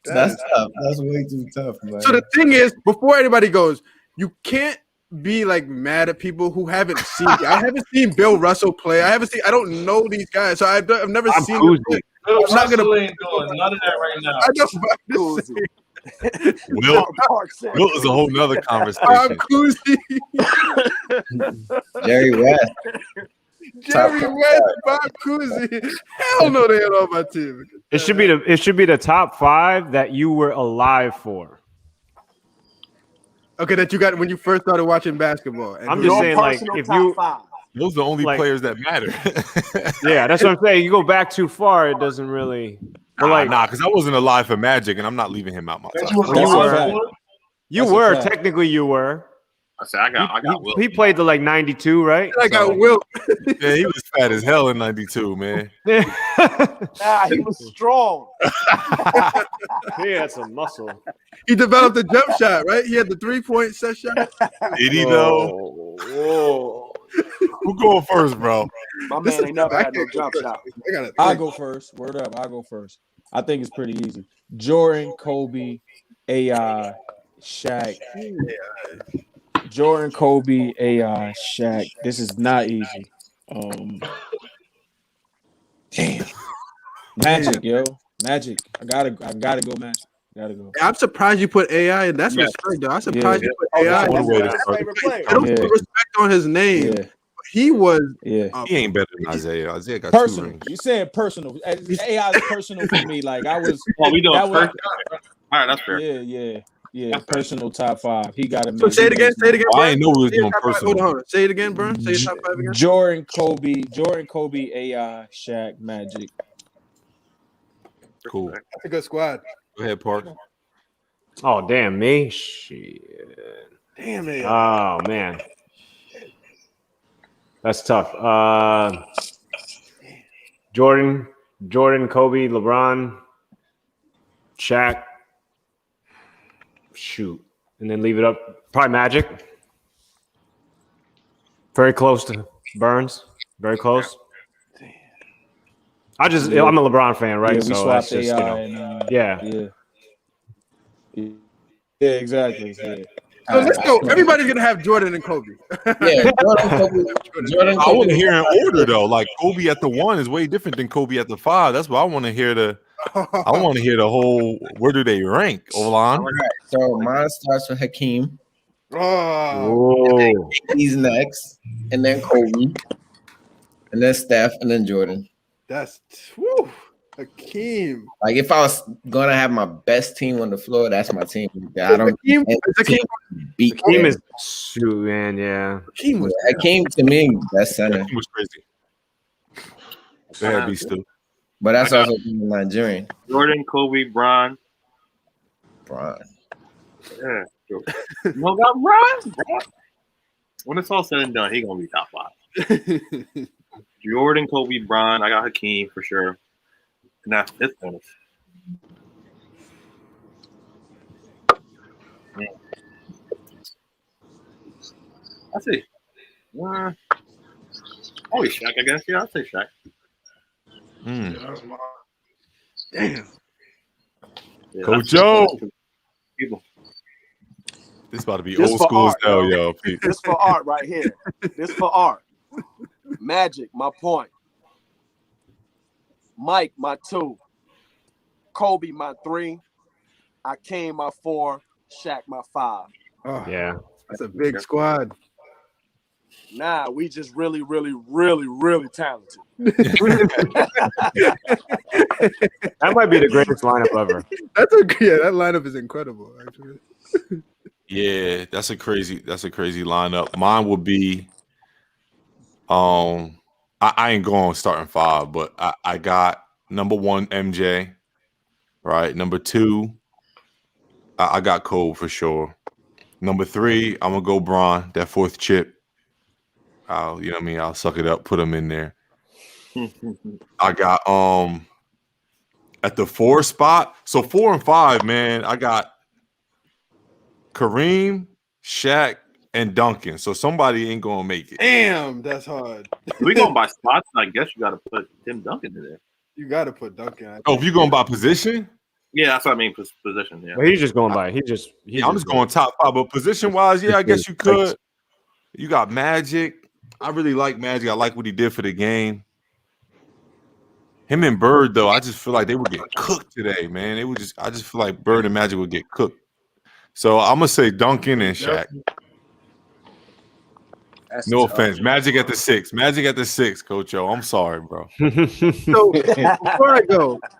That's tough. That's way too tough, man. So the thing is, before anybody goes, you can't be like mad at people who haven't seen. I haven't seen Bill Russell play. I don't know these guys, so I've never I'm seen them play. Bill I'm not gonna- Russell ain't doing none of that right now. I know, but I'm just saying, Will is a whole nother I'm conversation. Cousy, Jerry West. Jerry West, Bob Cousy. Hell no, they ain't on my team. It should be the top 5 that you were alive for. Okay, that you got when you first started watching basketball. And I'm who- just Your saying, like, personal if top you, 5. Those are the only Like- players that matter. yeah, that's what I'm saying. You go back too far, it doesn't really. But like, because I wasn't alive for Magic, and I'm not leaving him out my That top you was five. That's a alive fact. for? you That's a were fact. technically you were. I said I got Will. He played to like 92, right? I got Will. Yeah, he was fat as hell in '92, man. Nah, he was strong. He had some muscle. He developed a jump shot, right? He had the 3-point set shot. Did he though? Whoa. Who going first, bro? My This man is ain't never I had no can't go jump first. shot. I gotta I'll think. go first. Word up, I'll go first. I think it's pretty easy. Jordan, Kobe, AI, Shaq. Jordan, Kobe, AI, Shaq. This is not easy. Damn. Magic, yo. Magic. I gotta go Magic. Gotta go. I'm surprised you put AI, and that's respect, though. I'm surprised you put AI. One That's way one to of his start. favorite players. I don't Yeah. put respect on his name. Yeah, He was yeah. He ain't better than Isaiah. Isaiah got 2 Personal. rings. You said personal. AI is personal for me. Like I was. Oh, we doing That was- first. All right, that's fair. Yeah. Personal top 5. He got to. So say it again. Say it again. I Brian. ain't know we was Say your doing top five. personal. Hold on. Say it again, Brian. Say your top 5 again. Jordan, Kobe, AI, Shaq, Magic. Cool. That's a good squad. Go ahead, Park. Oh damn me. Shit. Damn it. Oh man. That's tough. Jordan, Kobe, LeBron, Shaq. Shoot. And then leave it up. Probably Magic. Very close to Burns. Very close. I'm a LeBron fan, right? Yeah, we so swapped that's just, AI. And, yeah. Yeah, exactly. Yeah. So let's go. Everybody's gonna have Jordan and Kobe. Yeah, Jordan, Kobe. Jordan, I want to Kobe. hear in order though. Like Kobe at the 1 is way different than Kobe at the 5. That's why I want to hear the. I want to hear the whole. Where do they rank, Olan? All right, so mine starts with Hakeem. Oh, Whoa. He's next, and then Kobe, and then Steph, and then Jordan. that's whew, Hakeem. Like if I was gonna have my best team on the floor, that's my team. I don't Hakeem. Hakeem. beat Team them. is shoot, man. Yeah. Hakeem was Hakeem to me best center, It was crazy. Go ahead, be still. but that's also Nigerian. Jordan, Kobe, Bron. Bron. Yeah, true. No, got Bron. When it's all said and done, he gonna be top 5. Jordan, Kobe, Bryant. I got Hakeem for sure, and that's his bonus. Yeah. I say, probably Shaq. I guess. Yeah, I'd say Shaq. Yeah, that's my. Damn. Yeah, Coach Joe. People. This about to be This old for school as art, hell, yo. yo. Pete. This for art right here. This for art. Magic, my point. Mike, my 2. Kobe, my 3. Akeem, my 4. Shaq, my 5. Oh, Yeah. that's a big squad. Nah, we just really, really, really, really talented. That might be the greatest lineup ever. That lineup is incredible, actually. Yeah, that's a crazy lineup. Mine would be I ain't going starting 5, but I got number 1 MJ, right? Number 2, I got Cole for sure. Number 3, I'm gonna go Bron, that 4th chip. You know what I mean? I'll suck it up, put him in there. I got at the 4 spot. So 4 and 5, man, I got Kareem, Shaq, and Duncan. So somebody ain't gonna make it. Damn, that's hard. We going by spots. I guess you got to put Tim Duncan in there. You got to put Duncan. Oh, if you're going by position? Yeah, that's what I mean. Position. Yeah. But he's just going by. I'm just going top 5. But position-wise, yeah, I guess you could. You got Magic. I really like Magic. I like what he did for the game. Him and Bird, though, I just feel like they would get cooked today, man. I just feel like Bird and Magic would get cooked. So I'm gonna say Duncan and Shaq. No offense. Magic at the 6. Magic at the 6, Coach O. I'm sorry, bro. So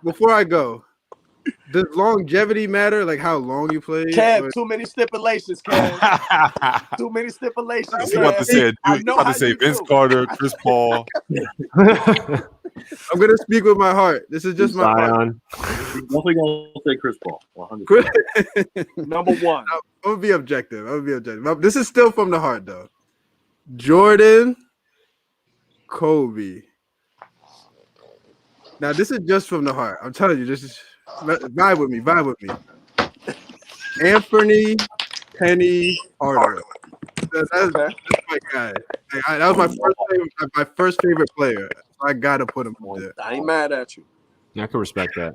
before I go, does longevity matter? Like how long you play? Kev, too many stipulations, Kev. Too many stipulations. I was about to say Vince Carter, Chris Paul. I'm gonna speak with my heart. This is just my heart. Definitely gonna say Chris Paul. 100%. Number 1. I'm gonna be objective. This is still from the heart, though. Jordan, Kobe. Now this is just from the heart. I'm telling you, just vibe with me. Anthony, Penny, Hardaway. That's my guy. That was my first favorite player. I gotta put him there. I ain't mad at you. I can respect that.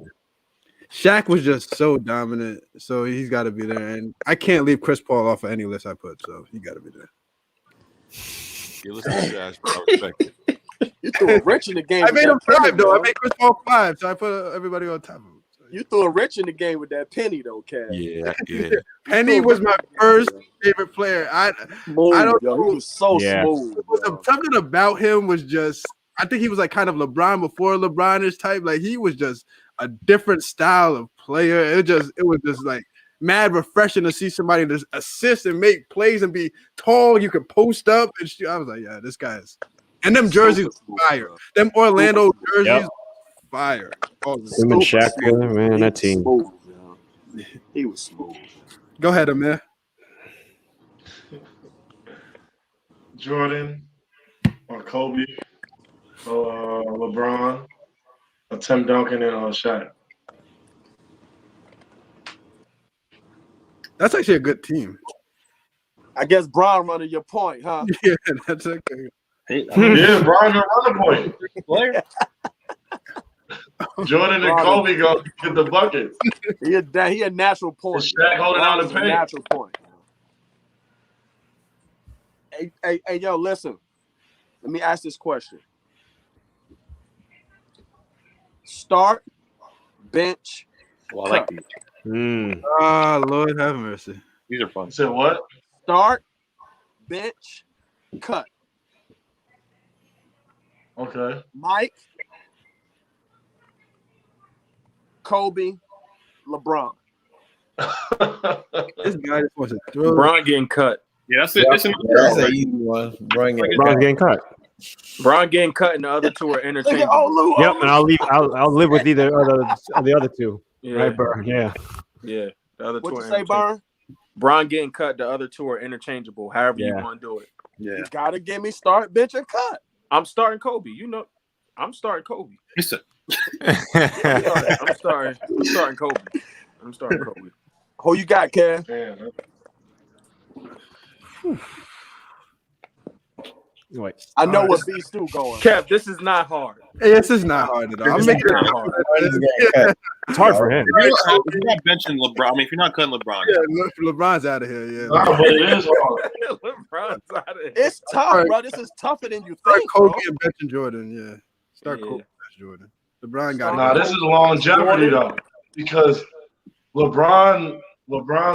Shaq was just so dominant, so he's got to be there. And I can't leave Chris Paul off of any list I put, so he got to be there. Yeah, listen to Josh, bro. I respect it. You threw a wrench in the game. I made him 5, though. I made Chris Paul 5, so I put everybody on top of him. So, you threw a wrench in the game with that Penny, though, Kev. Yeah. Penny was my first favorite player. I don't know. He was so smooth. Something about him was just. I think he was like kind of LeBron before LeBron-ish type. Like he was just a different style of player. It was just like mad refreshing to see somebody just assist and make plays and be tall. You can post up and shoot. I was like, yeah, this guy's. And them jerseys fire. Them Orlando jerseys fire. Him and Shaq together, man, that team. He was smooth. Go ahead, Amir. Jordan or Kobe. LeBron, Tim Duncan, and Shaq. That's actually a good team. I guess Bron running your point, huh? Yeah, that's okay. Yeah, Bron gonna run the point. Player. Jordan and Kobe go get the buckets. He a natural point. Shaq holding out the paint. Natural point. Hey, yo, listen. Let me ask this question. Start, bench, Well, I like these. Lord have mercy. These are fun. You said what? Start, bench, cut. Okay. Mike, Kobe, LeBron. This guy just wants to throw. Bron getting cut. Yeah, that's it. That's an easy one. Bron getting cut. Bron getting cut, and the other 2 are interchangeable. Yep, and I'll live with either of the other 2. Yeah. Right, Burr? Yeah. Yeah. The other 2 What are you say, interchangeable. Burn? Bron getting cut. The other two are interchangeable. However you want to do it. Yeah. You gotta give me start, bench, and cut. I'm starting Kobe. You know, I'm starting Kobe. Listen, I'm starting Kobe. I'm starting Kobe. Who you got, Ken? Damn. Wait. I know what B Stu going. Kev, this is not hard. This is not hard at all. I'm making not hard. It's hard for him. if you're not benching LeBron, I mean, if you're not cutting LeBron, LeBron's out of here. Yeah. Nah, but it is hard. LeBron's out of here. It's tough, bro. This is tougher than you Start think, bro. Kobe and benching Jordan. Yeah. Start Kobe and bench Jordan. LeBron got Nah, this is longevity though, because LeBron's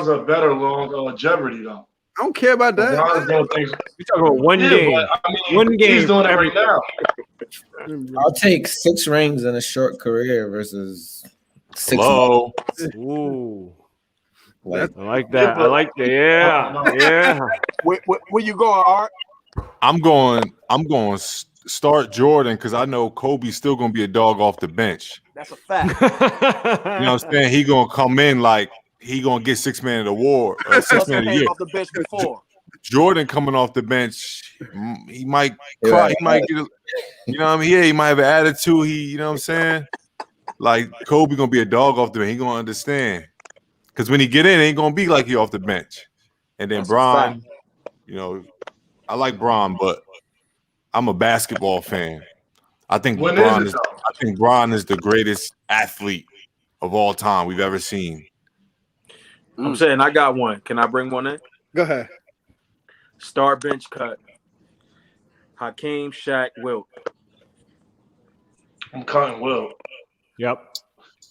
a better longevity though. I don't care about that. LeBron's doing things. We talking about one Yeah, game. but, I mean, One game. he's doing it right now. I'll take 6 rings in a short career versus 6 Hello. Ooh. Like, I like that. I like that. Yeah. Where you going, Art? I'm going start Jordan because I know Kobe's still gonna be a dog off the bench. That's a fact. You know what I'm saying? He gonna come in like he gonna get 6 man of the war, 6 man of the year. Off the bench before. Jordan coming off the bench, he might cry, he might get, you know what I mean? Yeah, he might have an attitude. You know what I'm saying? Like Kobe gonna be a dog off the bench. He gonna understand because when he get in, it ain't gonna be like he off the bench. And then Bron, you know, I like Bron, but I'm a basketball fan. I think Bron is the greatest athlete of all time we've ever seen. I'm saying I got one. Can I bring one in? Go ahead. Start bench cut. Hakeem, Shaq, Wilt. I'm cutting Will. Yep.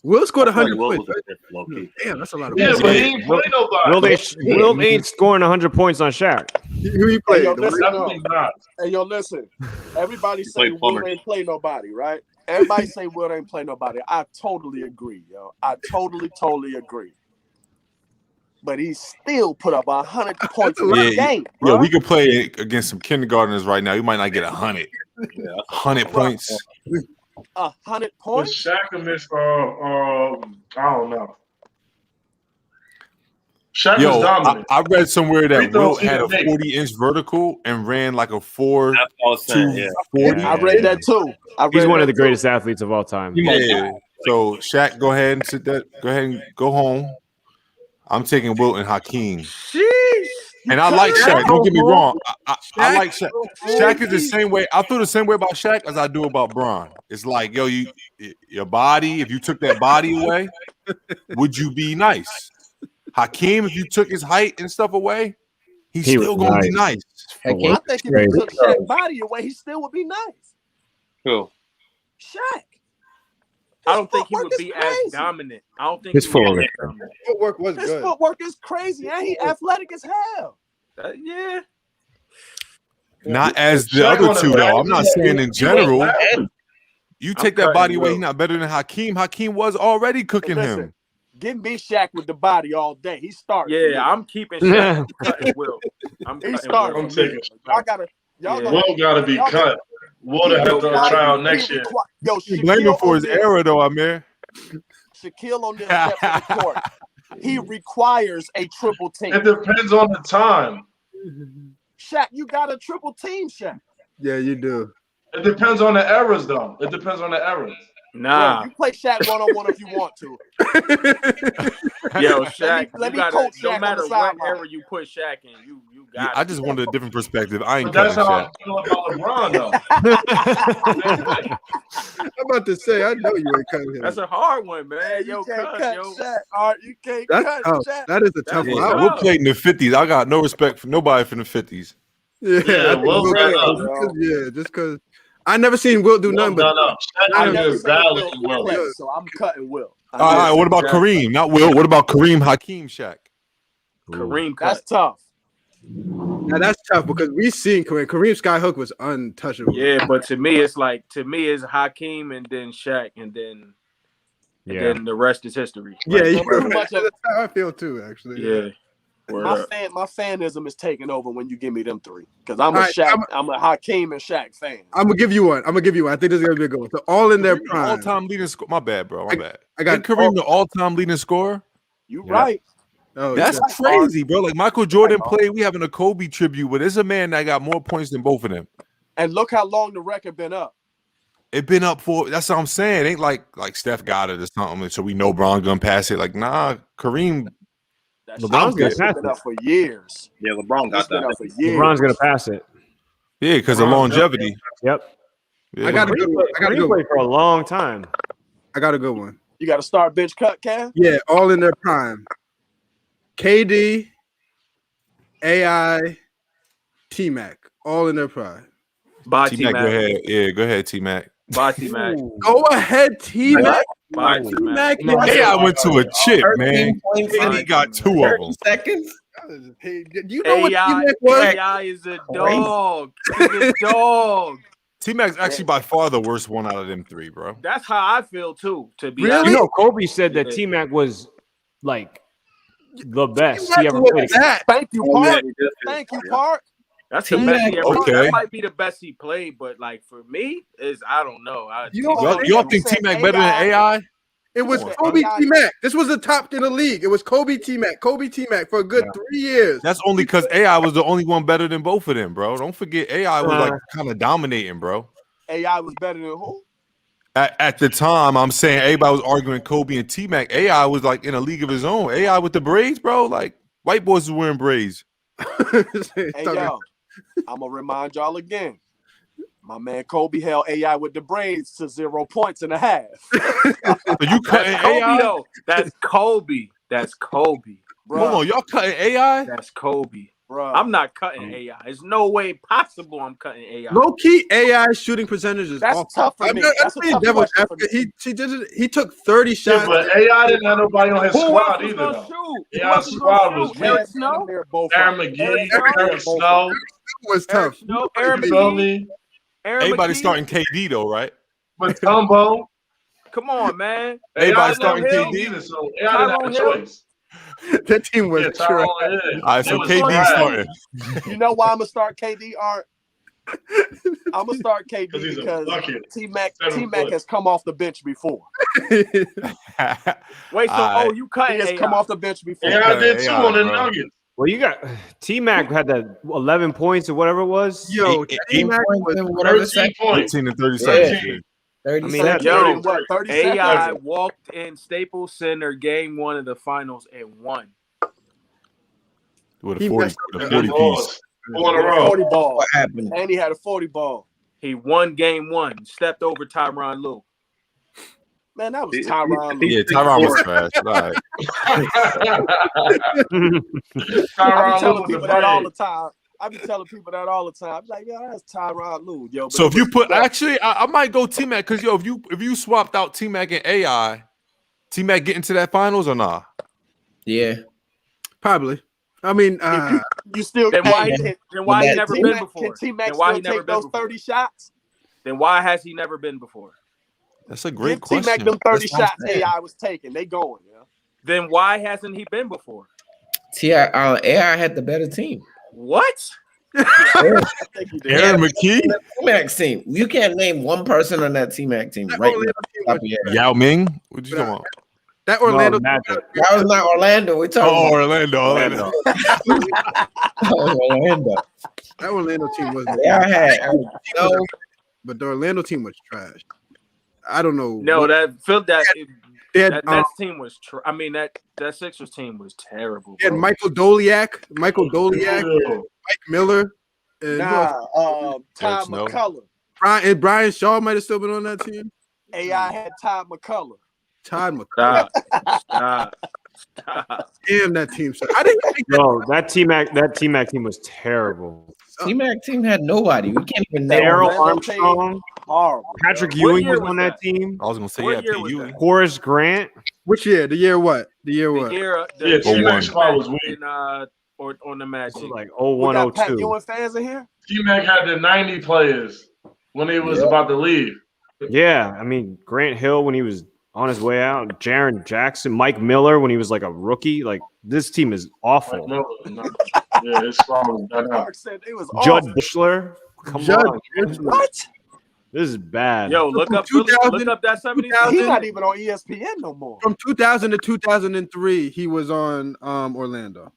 Will scored 100 Will points. was low-key. Damn, that's a lot of Yeah, points. but he ain't play nobody. Will ain't scoring 100 points on Shaq. Who you played? Yo, listen, Definitely not. Hey, yo, listen. Everybody say played Will Plummer. ain't play nobody, right? Everybody say Will ain't play nobody. I totally agree, yo. I totally agree. But he still put up 100 points in the game, bro. Yeah, we could play against some kindergartners right now. You might not get 100. 100 points. 100 But points? Shaq missed, I don't know. Shaq was Yo, dominant. I read somewhere that Free throws Wilt had a he didn't make. 40-inch vertical and ran like a 4 That's all I'm saying, yeah. 40. I read that too. He's one of the greatest athletes of all time. Yeah. So Shaq, go ahead and sit that. Go ahead and go home. I'm taking Wilt and Hakeem. Sheesh. And I like Shaq. Don't get me wrong. I like Shaq. Shaq is the same way. I feel the same way about Shaq as I do about Bron. It's like, yo, your body. If you took that body away, would you be nice? Hakeem, if you took his height and stuff away, he's still gonna be nice. I think if you took Shaq's body away, he still would be nice. Who? Shaq. I don't think he would be as dominant. I don't think His he would footwork. be as dominant. Footwork was His good. footwork is crazy, and he athletic as hell. Yeah. Not as the Shaq other on the two though. back, I'm not he saying was in general. laughing. You take that cutting body away, Wilt. he's not better than Hakeem. Hakeem was already cooking him. Listen, give me Shaq with the body all day. He starts. Yeah, I'm keeping Shaq. I'm cutting Will. I'm He cutting starts. I'm Will. taking Y'all gotta. Y'all Yeah. gotta. Will got to be y'all cut. Will to have to try out next year. Yo, You blame him for his O'Neal- era though, Amir. Shaquille O'Neal steps on the court. He requires a triple team. It depends on the time. Shaq, you got a triple team, Shaq. Yeah, you do. It depends on the eras, though. It depends on the eras. Nah. Bro, you play Shaq one-on-one if you want to. Yo, Shaq, let me you gotta, coach Shaq no on matter the what sideline. era you put Shaq in, you Yeah, got I just wanted a different perspective. I ain't But that's cutting how Shaq. I feel about LeBron, though. I'm about to say, I know you ain't cutting him. That's a hard one, man. You Yo, can't cut, cut yo. Shaq. All right, you can't That's cut tough. Shaq. That is a tough That's one. Yeah, tough. we'll play in the 50s. I got no respect for nobody from the 50s. Yeah, Yeah, I think Will Will ran got- up. just because I never seen Will do nothing but No. I Shaq never is seen valid Will and play, Will. so I'm cutting Will. All right, what about Kareem? Not Will. What about Kareem, Hakeem, Shaq? Kareem cut. That's tough. now that's tough because we seen Kareem. Kareem Skyhook was untouchable. Yeah, but to me, it's Hakeem and then Shaq and then the rest is history. Yeah, Like, you Too much of- that's how I feel too. Actually, yeah. Word up. My fanism is taking over when you give me them three because I'm a All right, Shaq. I'm a Hakeem and Shaq fan. I'm gonna give you one. I think this is gonna be a good one. So all in their Kareem the prime. all-time leading scorer. My bad, bro. My bad. I got Ain't Kareem the all-time leading scorer? You Yeah. right. Oh, That's shit. crazy, bro. Like Michael Jordan played, we having a Kobe tribute, but there's a man that got more points than both of them. And look how long the record been up. It been up for. That's what I'm saying. It ain't like Steph got it or something, so we know Bron gonna pass it. Like nah, Kareem. That LeBron's gonna shit pass been it. up for years. Yeah, LeBron It's got been that. up for years. LeBron's gonna pass it. Yeah, because of longevity. Yep. Yeah. I got a good one. Kareem played for a long time. I got a good one. You got to start bench cut, Cam. Yeah, all in their prime. KD, AI, T-Mac, all in their prime. Bye, T-Mac, go T-Mac. ahead. Yeah, go ahead, T-Mac. Bye, T-Mac. Go ahead, T-Mac. Bye, T-Mac. T-Mac. AI went to a chip, 13 man. points in He got 2 of 30 them. seconds. Hey, you know what AI, T-Mac was? AI is a dog. He's a dog. T-Mac's actually by far the worst one out of them 3, bro. That's how I feel too. To be Really? honest. You know, Kobe said that Yeah. T-Mac was like the best T-Mac he ever was played. that. Thank you, Oh, Park. yeah, Thank you, Park. That's the T-Mac, best he ever. okay. That might be the best he played, but like for me, is I don't know. You know what? Y'all think T-Mac better than AI? It was Come on. Kobe AI. T-Mac. This was the top in the league. It was Kobe T-Mac. Kobe T-Mac for a good 3 years. That's only because AI was the only one better than both of them, bro. Don't forget AI was like kind of dominating, bro. AI was better than who? At the time, I'm saying everybody was arguing Kobe and T-Mac. AI was like in a league of his own. AI with the braids, bro. Like white boys was wearing braids. Hey, yo, I'm going to remind y'all again. My man Kobe held AI with the braids to 0 points and a half. So you cutting That's Kobe AI? though. That's Kobe. That's Kobe. Hold on, y'all cutting AI? That's Kobe. Bro. I'm not cutting AI. There's no way possible I'm cutting AI. Low key AI shooting percentage is That's awful. tough for I'm me. not That's a saying tough devil's question for advocate. He took 30 Yeah, shots. but AI didn't have nobody on his Who else squad was either, gonna though. shoot? Who AI else was squad gonna was shoot? weak. Eric Snow? Aaron McGee, Snow? Eric Snow. That was Eric tough. Snow? Aaron You feel McGee? me? Aaron Everybody McGee? starting KD though, right? But Tumbo, Come on, man. Everybody AI starting didn't have KD? either, so AI didn't have Tyrone a Hill? choice. That team was Yeah, trash. Tyrone Hill. All right, so It was KD trash. starting. You know why I'm going to start KD, Art? I'm going to start KD Because he's a because bucket. T-Mac 7 foot. has come off the bench before. Wait, so Alright. you He cutting has AI? come off the bench before. AI did too AI, on the bro. Nuggets. Well, you got T-Mac had the 11 points or whatever it was. Yo, Eight- T-Mac was 13 points. 18 and 30 Yeah. seconds. 13. 30 I mean, seconds. that- 30 Yo, and what, 30 AI seconds? walked in Staples Center game 1 of the finals and won. With He a 40, messed with a up. 40 He piece. lost. 4 in a With a row. 40 ball. What happened? And he had a 40 ball. He won game 1, stepped over Tyronn Lue. Man, that was He- Tyronn Lue. Yeah, Tyron was trash. All right. I be Tyronn telling Lue with people the that all the braids. time. I be telling people that all the time. I'm like, yo, that's Tyronn Lue, yo. But So it if you was- put actually, I might go T-Mac because yo, if you swapped out T-Mac and AI, T-Mac get into that finals or not? Yeah. probably. I mean, you still Then why, can then why he that never T-Mac, been before? can T-Mac Then why still he never take been those before? 30 shots? Then why has he never been before? That's a great Give question. T-Mac them 30 That's what I'm shots saying. AI was taking. They going, yeah. Then why hasn't he been before? AI had the better team. What? I think he did. Aaron McKee, T-Mac team. You can't name one person on that T-Mac team right now. Top of your head. Yao Ming. What you talking about? that Orlando. Magic. That was not Orlando. We talking Oh, about Orlando. Orlando. That Orlando team was, AI had no. but the Orlando team was trash. I don't know. No, what- that Phil that they had, that Nets team was. I mean that Sixers team was terrible. they had Bro. Michael Doliak, Mike Miller, and who else? Nah, Ty Snow. McCullough. Brian Shaw might have still been on that team. AI had Ty McCullough. Todd McCullough. Stop. Damn, that team. I didn't think that. No, that T-Mac team was terrible. T-Mac team had nobody. We can't even name Errol Orlando Armstrong, Horrible. Patrick What Ewing year was was on that that? team. I was gonna say What year P. was Ewing. that? Horace Grant. Which year? The year what? The year The what? year, Yeah, T-Mac squad was weak. in, or on the Magic. So like We 01, got Pat 02. Ewing fans in here? T-Mac had the 90 players when he was about to leave. Yeah, I mean Grant Hill when he was on his way out, Jaren Jackson, Mike Miller when he was like a rookie. Like this team is awful. Yeah, his squad was done out. Mark said it was Judd awful. Bushler, come Judd on. What? This is bad. Yo, look From up Philly, 2000 look up that 76. He's not even on ESPN no more. From 2000 to 2003, he was on Orlando.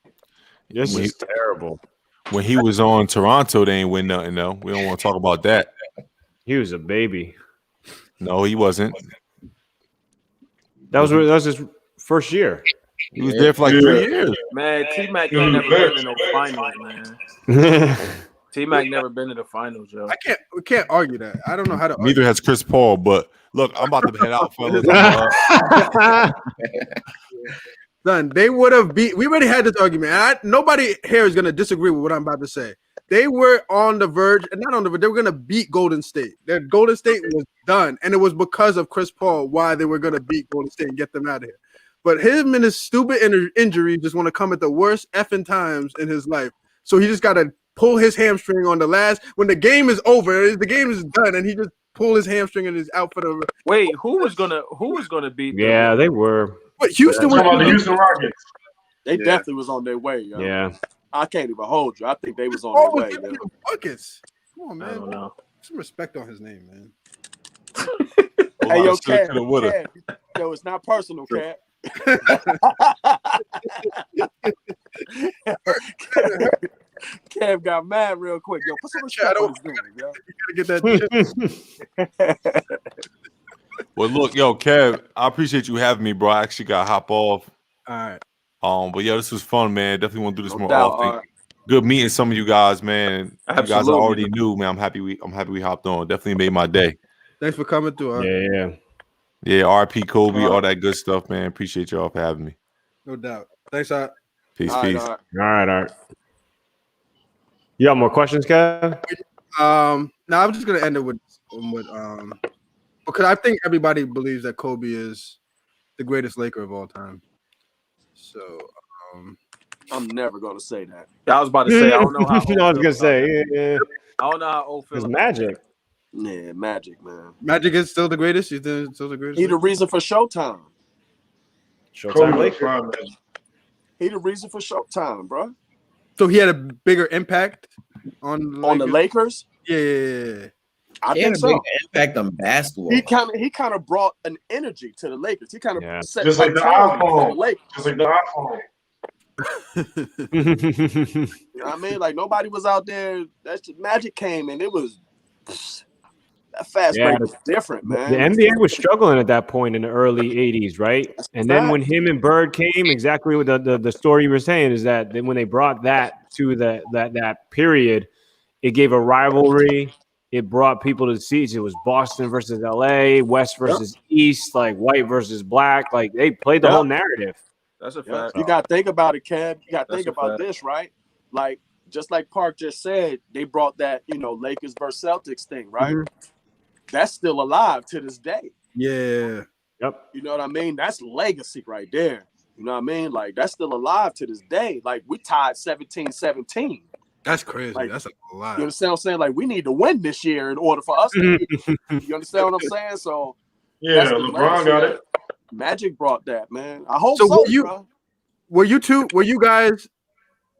This is terrible. When he was on Toronto, they ain't win nothing though. We don't want to talk about that. He was a baby. No, he wasn't. That was his first year. He was there for like 3 years. Man, T-Mac ain't never been in no finals, man. T-Mac never been to the finals, yo. We can't argue that. I don't know how to argue. Neither has Chris Paul, but look, I'm about to head out, fellas. Son, they would have beat. We already had this argument. Nobody here is going to disagree with what I'm about to say. They were on the verge, and not on the verge. They were going to beat Golden State. Their Golden State was done, and it was because of Chris Paul why they were going to beat Golden State and get them out of here. But him and his stupid injury just want to come at the worst effing times in his life. So he just got to pull his hamstring on the last when the game is over. The game is done, and he just pulled his hamstring and is out for the. Wait, who was gonna beat them? Yeah, they were. But Houston was the Houston Rockets. They definitely was on their way, yo. Yeah. I can't even hold you. I think they was on Paul their was way. giving Yo. him buckets. Come on, man. I don't know. Some respect on his name, man. Hey, yo, Kev, yo, it's not personal, Kev. Kev got mad real quick. Yo, put some respect on his name, yo. You gotta get that. Well, look, yo, Kev, I appreciate you having me, bro. I actually got to hop off. All right. But yo, this was fun, man. Definitely want to do this more doubt, often. Good meeting some of you guys, man. Absolutely. You guys already knew, man. I'm happy we hopped on. Definitely made my day. Thanks for coming through. Yeah. RP Kobe, all that good stuff, man. Appreciate y'all for having me. No doubt. Thanks, Art. Peace. All right, Art. You got more questions, Kev? No, I'm just gonna end it with because I think everybody believes that Kobe is the greatest Laker of all time. So I'm never gonna say that. I was about to say I don't know how. I was gonna say, yeah. I don't know how old It's Phil. Magic. Yeah, Magic, man. Magic is still the greatest. You think it's still the greatest? He the reason for Showtime. Showtime Laker. He the reason for Showtime, bro. So he had a bigger impact on the Lakers. Yeah. I He think had a so. big impact on basketball. He kind of brought an energy to the Lakers. He kind of set Just like the tone for iPhone. the Lakers. Just like the iPhone. You know what I mean? Like nobody was out there. That's just Magic came and it was that fast break was different, man. The NBA was struggling at that point in the early 80s, right? And then when him and Bird came, exactly what the story you were saying is that then when they brought that to that period, it gave a rivalry. It brought people to the seats. It was Boston versus LA, West versus East, like white versus black. Like they played the whole narrative. That's a fact. You got to think about it, Kev. You got to think a about fact. this, right? Like just like Park just said, they brought that Lakers versus Celtics thing, right? Mm-hmm. That's still alive to this day. Yeah. Yep. You know what I mean? That's legacy right there. You know what I mean? Like that's still alive to this day. Like we tied 17-17. That's crazy. Like, that's a lot. You understand what I'm saying? Like we need to win this year in order for us to you understand what I'm saying? So Yeah, that's the LeBron legacy got that it. Magic brought that, man. I hope So so. were you guys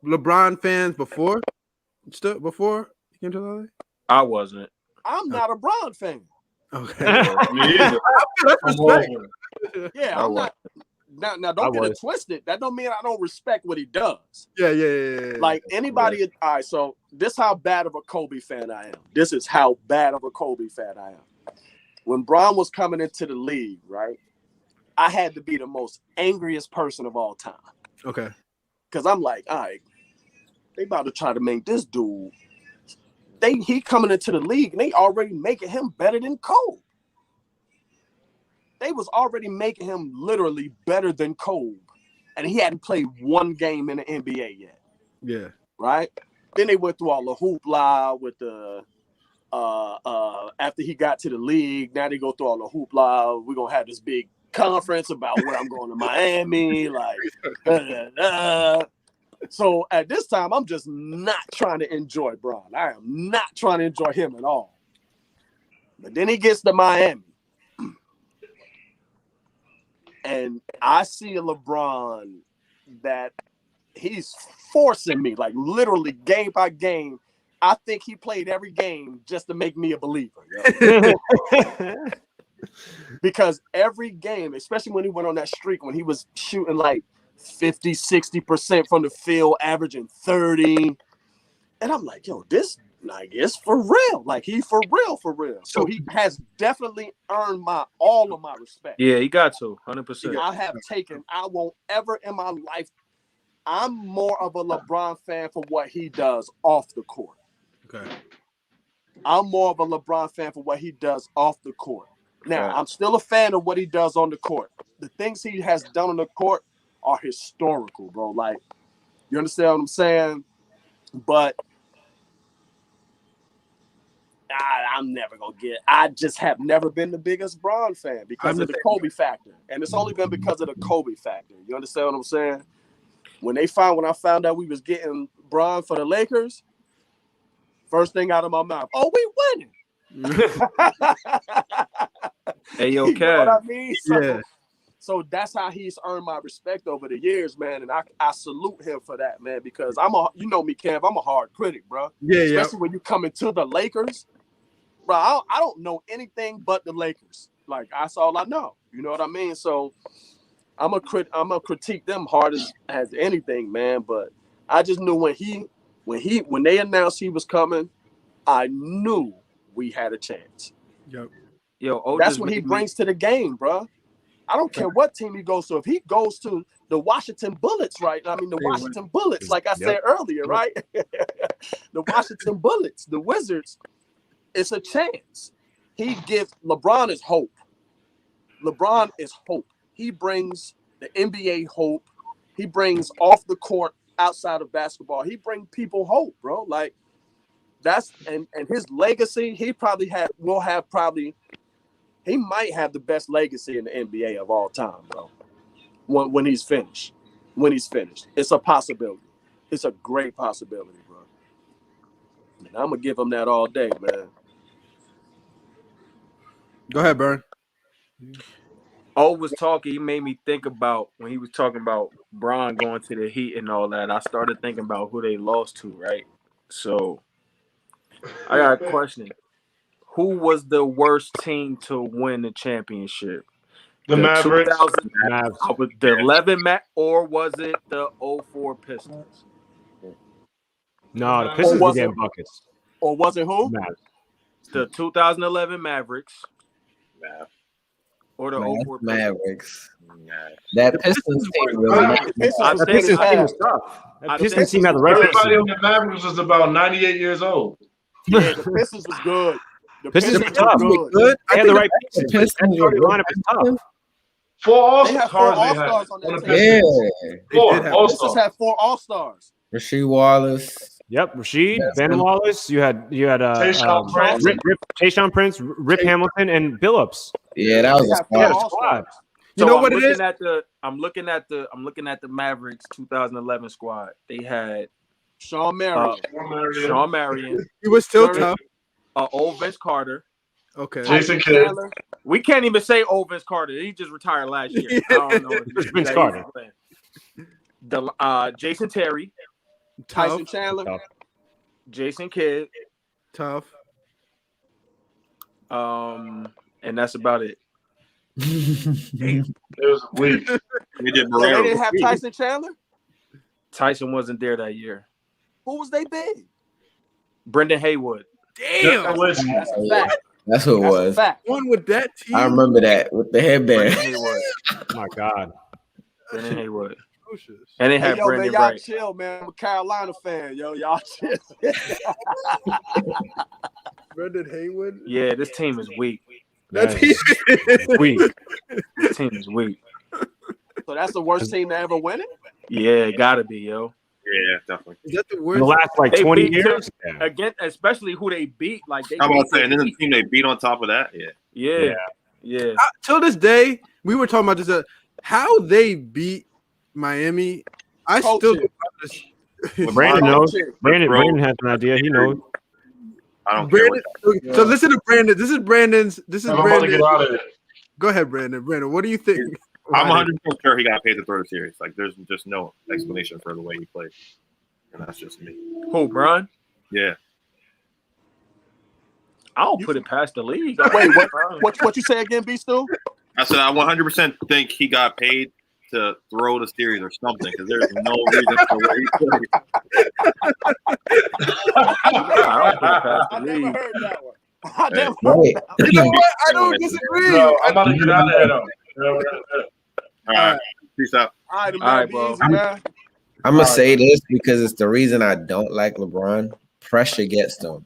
LeBron fans before you came to LA? I wasn't. I'm not a Bron fan. Okay. Me either. That's respect. Yeah, I'm not. Now don't get it twisted. That don't mean I don't respect what he does. Yeah. Like anybody. All right, so this how bad of a Kobe fan I am. This is how bad of a Kobe fan I am. When Bron was coming into the league, right, I had to be the most angriest person of all time. Okay. Because I'm like, all right, they about to try to make this dude. He coming into the league and they already making him better than Kobe. They was already making him literally better than Kobe. And he hadn't played one game in the NBA yet. Yeah. Right? Then they went through all the hoopla with the after he got to the league. Now they go through all the hoopla. We're gonna have this big conference about where I'm going to Miami. Like So at this time, I'm just not trying to enjoy Bron. I am not trying to enjoy him at all. But then he gets to Miami. And I see a LeBron that he's forcing me, like literally game by game. I think he played every game just to make me a believer. Yo. Because every game, especially when he went on that streak, when he was shooting like 50, 60% from the field, averaging 30. And I'm like, yo, this like it's for real. Like he's for real, for real. So he has definitely earned all of my respect. Yeah, he got to 100%. I won't ever in my life. I'm more of a LeBron fan for what he does off the court. Okay. I'm more of a LeBron fan for what he does off the court. Now, I'm still a fan of what he does on the court. The things he has done on the court are historical, bro. Like, you understand what I'm saying? But I'm never going to get – I just have never been the biggest Bron fan because of the Kobe factor. And it's only been because of the Kobe factor. You understand what I'm saying? When I found out we was getting Bron for the Lakers, first thing out of my mouth, oh, we winning. Hey, yo, you know what I mean? So that's how he's earned my respect over the years, man. And I salute him for that, man, because you know me, Kev, I'm a hard critic, bro. Yeah, especially when you come into the Lakers. Bro, I don't know anything but the Lakers. Like, that's all I know. You know what I mean? So I'm a critique them hard as anything, man. But I just knew when they announced he was coming, I knew we had a chance. Yep. Yo, that's what he brings to the game, bro. I don't care what team he goes to. If he goes to the Washington Bullets, right? I mean, the Washington Bullets, like I said earlier, right? The Washington Bullets, the Wizards, it's a chance. LeBron is hope. LeBron is hope. He brings the NBA hope. He brings off the court, outside of basketball. He brings people hope, bro. Like, that's and his legacy, he might have the best legacy in the NBA of all time, bro. When he's finished. It's a possibility. It's a great possibility, bro. And I'm going to give him that all day, man. Go ahead, Burn. Was talking, he made me think about when he was talking about Bron going to the Heat and all that. I started thinking about who they lost to, right? So I got a question. Who was the worst team to win the championship? The Mavericks. 2000, the 11 or was it the 04 Pistons? No, the Pistons were getting buckets. Or was it who? Mavs. The 2011 Mavericks. Or the 04 Mavericks. That Pistons team really. The Pistons team was tough. That Pistons team had the right Everybody on the Mavericks was about 98 years old. Yeah, the Pistons was good. The Pistons were tough. Good. They had the right pieces. The Pistons were lineup is tough. 4 All-Stars on that team. Yeah. The Pistons had 4 All-Stars. Rasheed Wallace. Yep, Rasheed, Ben Wallace. You had Tayshaun Prince, Rip Hamilton, and Billups. Yeah, that was a squad. You know what it is? I'm looking at the Mavericks 2011 squad. They had Sean Marion. He was still tough. Old Vince Carter. Okay. Jason Kidd. We can't even say old Vince Carter. He just retired last year. I don't know. Vince Carter. Jason Terry. Tyson Chandler. Tough. Jason Kidd. Tough. And that's about it. It was weak. They did So they didn't have Tyson Chandler? Tyson wasn't there that year. Who was they big? Brendan Haywood. Damn. That's a fact. That's who it was. One with that team. I remember that with the headband. Haywood. Oh my God. Brendan Haywood. And they had Hey, yo, Brandon man, y'all Wright. chill, man. I'm a Carolina fan, yo. Y'all chill. Brendan Haywood. Yeah, this team is weak. That's weak. This team is weak. So that's the worst team to ever win it? Yeah, it gotta be, yo. Yeah, definitely. Is that the In worst? the last like They 20 beat years. Again, especially who they beat. Like they I'm about beat to say, and then the team they beat on top of that. Yeah. Till this day, we were talking about this. How they beat Miami. I still. Brandon knows. Brandon has an idea. He knows. I don't care. So listen to Brandon. This is Brandon's. This is I'm about to Brandon. get out of it. Go ahead, Brandon. Brandon, what do you think? I'm 100% sure he got paid to throw the series. Like, there's just no explanation for the way he played, and that's just me. Who, Bron? Yeah. I don't put it past the league. Wait, what you say again, B. Stu? I said I 100% think he got paid to throw the series or something because there's no reason for what he played. I don't put it past the I never league. heard that one. I never Wait, You know what? I don't disagree. No, I'm about to get out of here, though. All right, peace out. All right, man, All right, be bro. easy, man. I'm gonna say this because it's the reason I don't like LeBron. Pressure gets to him.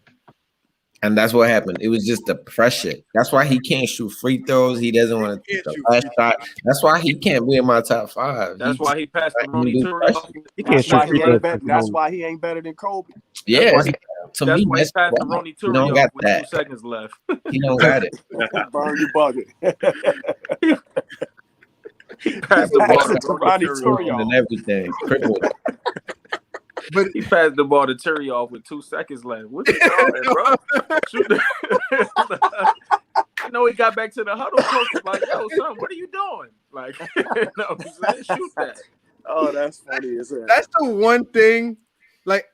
And that's what happened. It was just the pressure. That's why he can't shoot free throws. He doesn't want to take the last shot. That's why he can't be in my top 5. That's why he passed the Ronnie do Turioff. pressure. He can't That's why shoot he free ain't throws. better. That's why he ain't better than Kobe. Yeah, That's why to That's me, why he that's passed the why. Ronnie He don't Turioff got with that. 2 seconds left. He don't got it. Burn your bucket. He passed the ball to Ronnie Ronnie Turioff. And everything. Crippled. But He passed the ball to Turioff with 2 seconds left. What you doing, bro? Shoot the- I know he got back to the huddle coach was like, yo, son, what are you doing? Like, no, he said, shoot that. Oh, that's funny as hell. that's the one thing. Like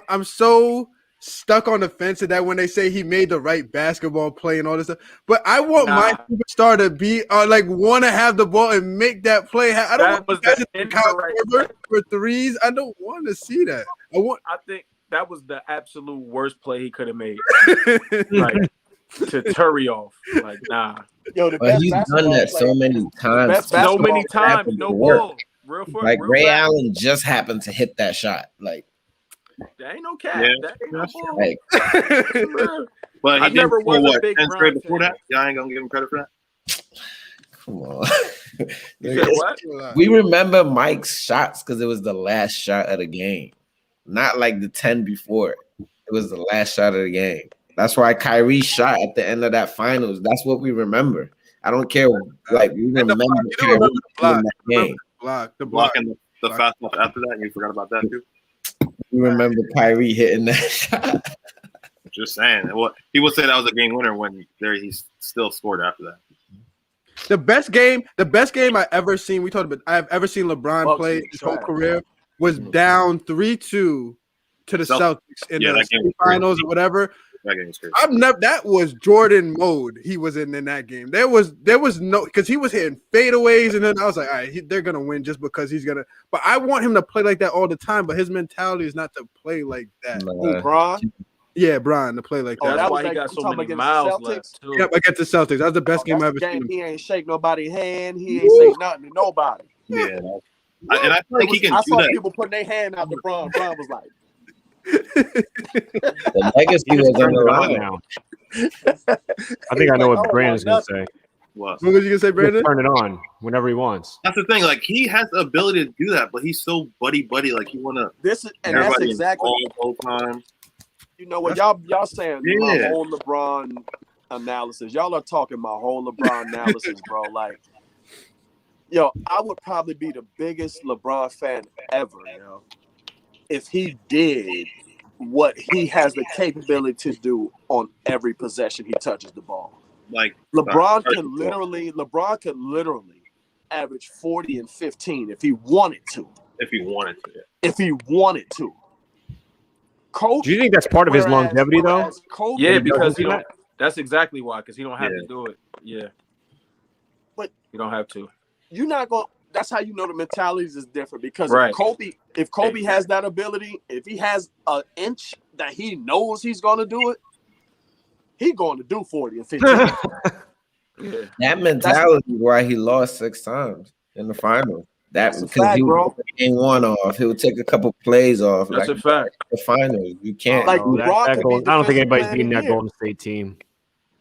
I'm so stuck on the fence of that when they say he made the right basketball play and all this stuff. But I want my superstar to be like want to have the ball and make that play. I don't That was want guys the to count incorrect. for threes. I don't want to see that. I think that was the absolute worst play he could have made. Like to Turioff. Like, nah. Yo, the But best he's done basketball that player. so many times. best So basketball many player times, happened no to work. ball. Real foot. Like real Ray rap. Allen just happened to hit that shot. Like, That ain't no cap. Yeah, That ain't no that's ball. like For real. But I he never did was a what? big 10 Bron straight before fan. that? Y'all ain't gonna give him credit for that? come on. You said what? We remember Mike's shots because it was the last shot of the game, not like the 10 before. It was the last shot of the game. That's why Kyrie shot at the end of that finals. That's what we remember. I don't care. Like, we remember Kyrie in that game. The block. Blocking the fast off after that, and you forgot about that too? We remember Kyrie hitting that shot. Just saying. Well, he would say that was a game winner when he still scored after that. The best game I ever seen. I've ever seen LeBron Bucks play was his whole trash. career was down 3-2 to the Celtics in Yeah, the that game was semifinals or whatever. That game was crazy. That was Jordan mode. He was in that game. There was no because he was hitting fadeaways, and then I was like, all right, they're gonna win just because he's gonna. But I want him to play like that all the time. But his mentality is not to play like that. Who, Bron? Yeah, Brian, to play like Oh, that. That's that why was he got that- so you talking many against miles the Celtics? left too. Yep, against the Celtics. That was the best game I That's ever the game. seen. He ain't shake nobody's hand. He ain't say nothing to nobody. Yeah. And I think he can I do saw that. people putting their hand out to Bron. Bron was like, The legacy He was just on turned the it on line. now. I think I know like, what I don't Brandon's want gonna say. What? What was you gonna say, He Brandon? just turn it on whenever he wants. That's the thing. Like, he has the ability to do that, but he's so buddy. Like, he want to this is, and that's everybody exactly. all the time. You know what y'all saying? My Yeah. whole LeBron analysis. Y'all are talking my whole LeBron analysis, bro. Like, yo, I would probably be the biggest LeBron fan ever, yo, if he did what he has the capability to do on every possession he touches the ball. Like, LeBron could literally average 40 and 15 if he wanted to. if he wanted to. Yeah. If he wanted to. Kobe, Do you think that's part of his longevity, though? whereas Kobe, Yeah, He because doesn't he do don't. that? That's exactly why, because he don't have Yeah. to do it. Yeah. But- you don't have to. you're not going. That's how you know the mentalities is different. Because Right. if Kobe has that ability, if he has an inch that he knows he's going to do it, he's going to do 40 and 15. Yeah. That mentality is why he lost 6 times in the finals. That That's a because fact, he bro. would take one off. He would take a couple plays off. That's like a fact. the finals. You can't. Like, No, LeBron that could goal, be I don't think defensive anybody's player of beating the that year. Golden State team.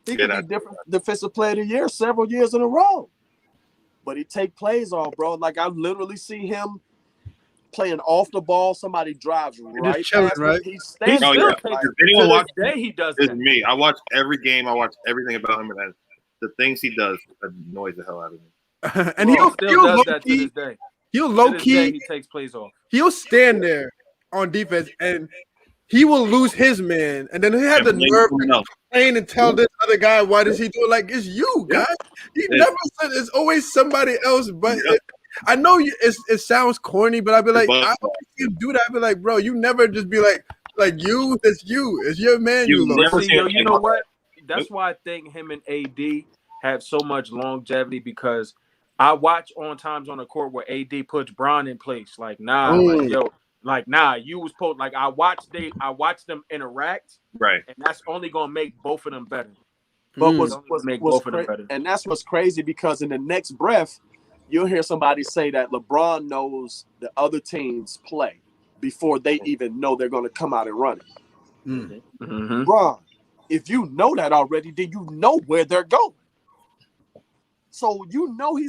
He could be different defensive player of the year several years in a row. But he take plays off, bro. Like, I literally see him playing off the ball. Somebody drives right chilling, past right? him. He He stands Oh, still yeah. there. takes Like, If anyone to watches this day he does It's that. me. I watch every game. I watch everything about him, and the things he does annoys the hell out of me. And Bro, he'll still low does that to key, this day. he'll To low this day, key, he takes plays off. he'll stand there on defense and he will lose his man, and then he had the And blame nerve someone to else. complain and tell this other guy, "Why does he do it?" Like, it's you, guys. He Yeah. never said it's always somebody else. But Yeah. I know it sounds corny, but I'd be like, But- I don't see you do that. I'd be like, bro, you never just be like you. It's you. It's your man. You You've love. never See, seen yo, you know what? that's why I think him and AD have so much longevity because I watch on times on the court where AD puts Bron in place. Like, nah, like yo, like nah, you was supposed like I watched them interact, Right. and that's only gonna make both of them better. But and that's what's crazy because in the next breath, you'll hear somebody say that LeBron knows the other team's play before they even know they're going to come out and run it. LeBron, if you know that already, then you know where they're going. So you know I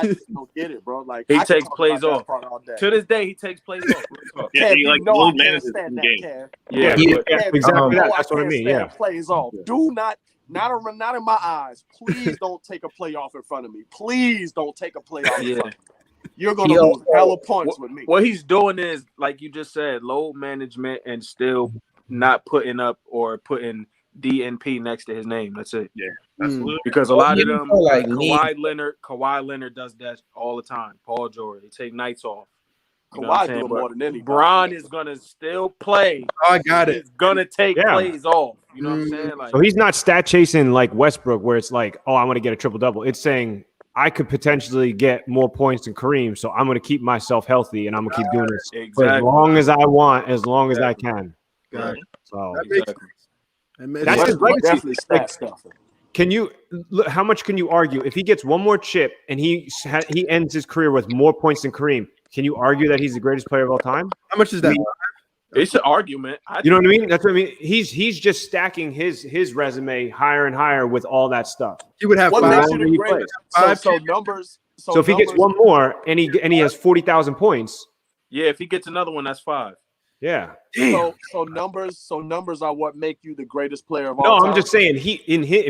just don't get it, bro. Like he takes plays off. To this day, he takes plays off. Yeah, he like I can't stand that, Kev. Yeah, exactly. That's what I mean. Yeah, plays off. Do not in my eyes. Please don't take a play off in front of me. Please don't take a play off in front of me. You're gonna lose hella points with me. What he's doing is, like you just said, load management and still not putting up or putting DNP next to his name. That's it. Yeah, absolutely. Because a lot of them, like Kawhi Leonard does that all the time. Paul George, they take nights off. Kawhi do it more than anybody. Bron is gonna still play. Oh, I got it. He's gonna take plays off. You know what I'm saying? Like, so he's not stat chasing like Westbrook, where it's like, oh, I'm gonna get a triple double. It's saying I could potentially get more points than Kareem, so I'm gonna keep myself healthy and I'm gonna keep doing this for as long as I want, as long as I can. Right. So that's his legacy. Definitely stat stuff. Can you look? How much can you argue if he gets one more chip and he ends his career with more points than Kareem? Can you argue that he's the greatest player of all time? How much is that? It's an argument. You know what I mean? That's what I mean. He's just stacking his resume higher and higher with all that stuff. He would have numbers. So if he gets one more and he has 40,000 points, yeah. If he gets another one, that's 5. Yeah. So numbers are what make you the greatest player of all time. No, I'm just saying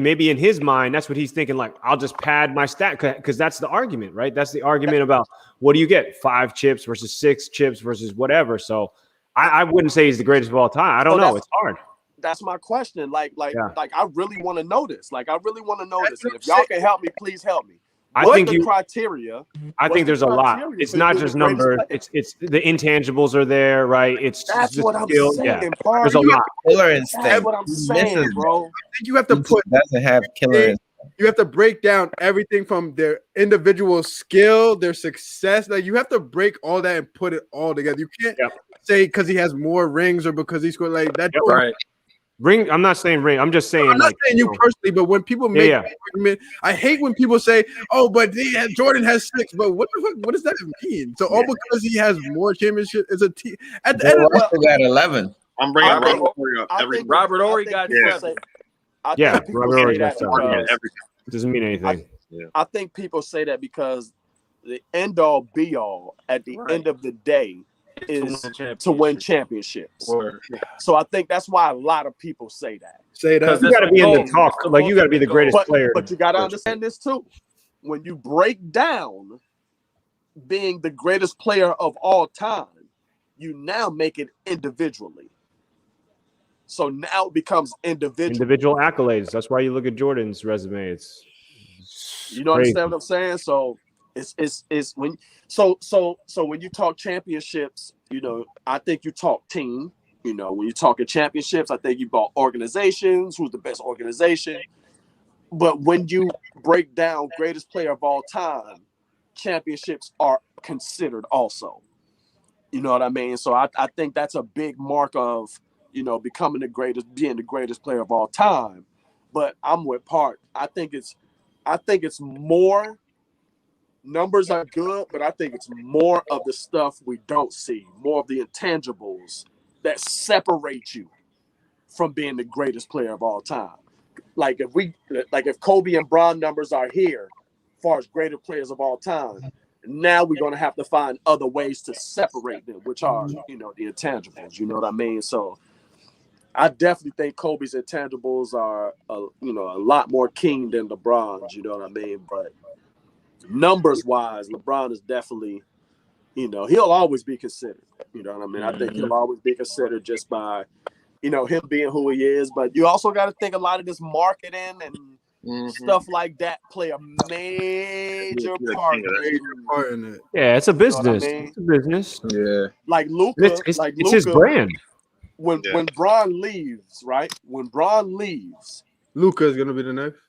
maybe in his mind, that's what he's thinking. Like, I'll just pad my stat because that's the argument, right? That's the argument about what do you get? 5 chips versus 6 chips versus whatever. So I wouldn't say he's the greatest of all time. I don't know. It's hard. That's my question. Like I really want to know this. Like I really want to know this. And if y'all can help me, please help me. I think criteria. I think there's a lot. It's not just numbers. It's the intangibles are there, right? That's what I'm saying. Yeah. There's a lot. Killer instinct. That's what I'm saying, bro. I think you have to put. Doesn't have killer instinct. You have to break down everything from their individual skill, their success. Like you have to break all that and put it all together. You can't say because he has more rings or because he scored like that. Right. Ring. I'm not saying ring. I'm just saying. I'm not saying you personally, but when people make that argument, I hate when people say, "Oh, but Jordan has 6." But what the fuck? What does that mean? So all because he has more championships is a team. At the end of the day, got 11. I'm bringing Robert Horry got Robert Horry got 7. It doesn't mean anything. I think people say that because the end all be all at the end of the day is to win championships. So I think that's why a lot of people say that. Because you got to be in the talk. Like you got to be the greatest player. But you got to understand this too. When you break down being the greatest player of all time, you now make it individually. So now it becomes individual accolades. That's why you look at Jordan's resume. It's you know, understand what I'm saying? So it's when when you talk championships, you know, I think you talk team. You know, when you're talking championships, I think you bought organizations. Who's the best organization? But when you break down greatest player of all time, championships are considered also. You know what I mean? So I think that's a big mark of, you know, being the greatest player of all time. But I'm with Park. I think it's more. Numbers are good, but I think it's more of the stuff we don't see, more of the intangibles that separate you from being the greatest player of all time. Like if Kobe and Bron numbers are here, as far as greatest players of all time, now we're going to have to find other ways to separate them, which are, you know, the intangibles. You know what I mean? So I definitely think Kobe's intangibles are, a lot more king than LeBron's. You know what I mean? But numbers wise, LeBron is definitely, you know, he'll always be considered. You know what I mean? I think he'll always be considered just by, you know, him being who he is. But you also got to think a lot of this marketing and stuff like that play a major part in it. Yeah, it's a business. You know it's a business. Yeah. Like Luka, it's his brand. When Bron leaves, right? When Bron leaves, Luka is gonna be the next.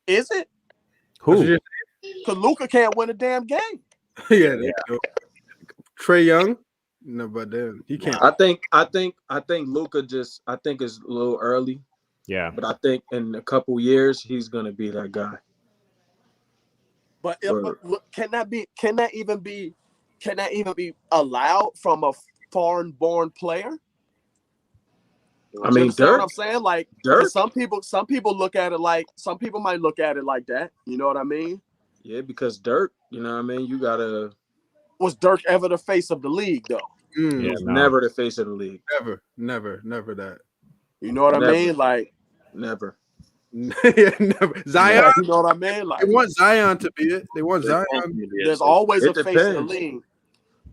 Is it? Who? Because Luka can't win a damn game. Yeah. Trey Young. No, but then he can't. I think Luka is a little early. Yeah. But I think in a couple years he's gonna be that guy. But can that even be allowed from a foreign-born player? I mean, understand Dirk. what I'm saying? Like, Dirk. some people look at it like, some people might look at it like that. You know what I mean? Yeah, because Dirk, you know what I mean? You gotta. Was Dirk ever the face of the league though? Yeah, no. Never the face of the league. Never that. You know what I mean? Like, never. Yeah, never. Zion. You know what I mean? Like, They want Zion to be it. They want Zion. There's always It a face of the depends. league.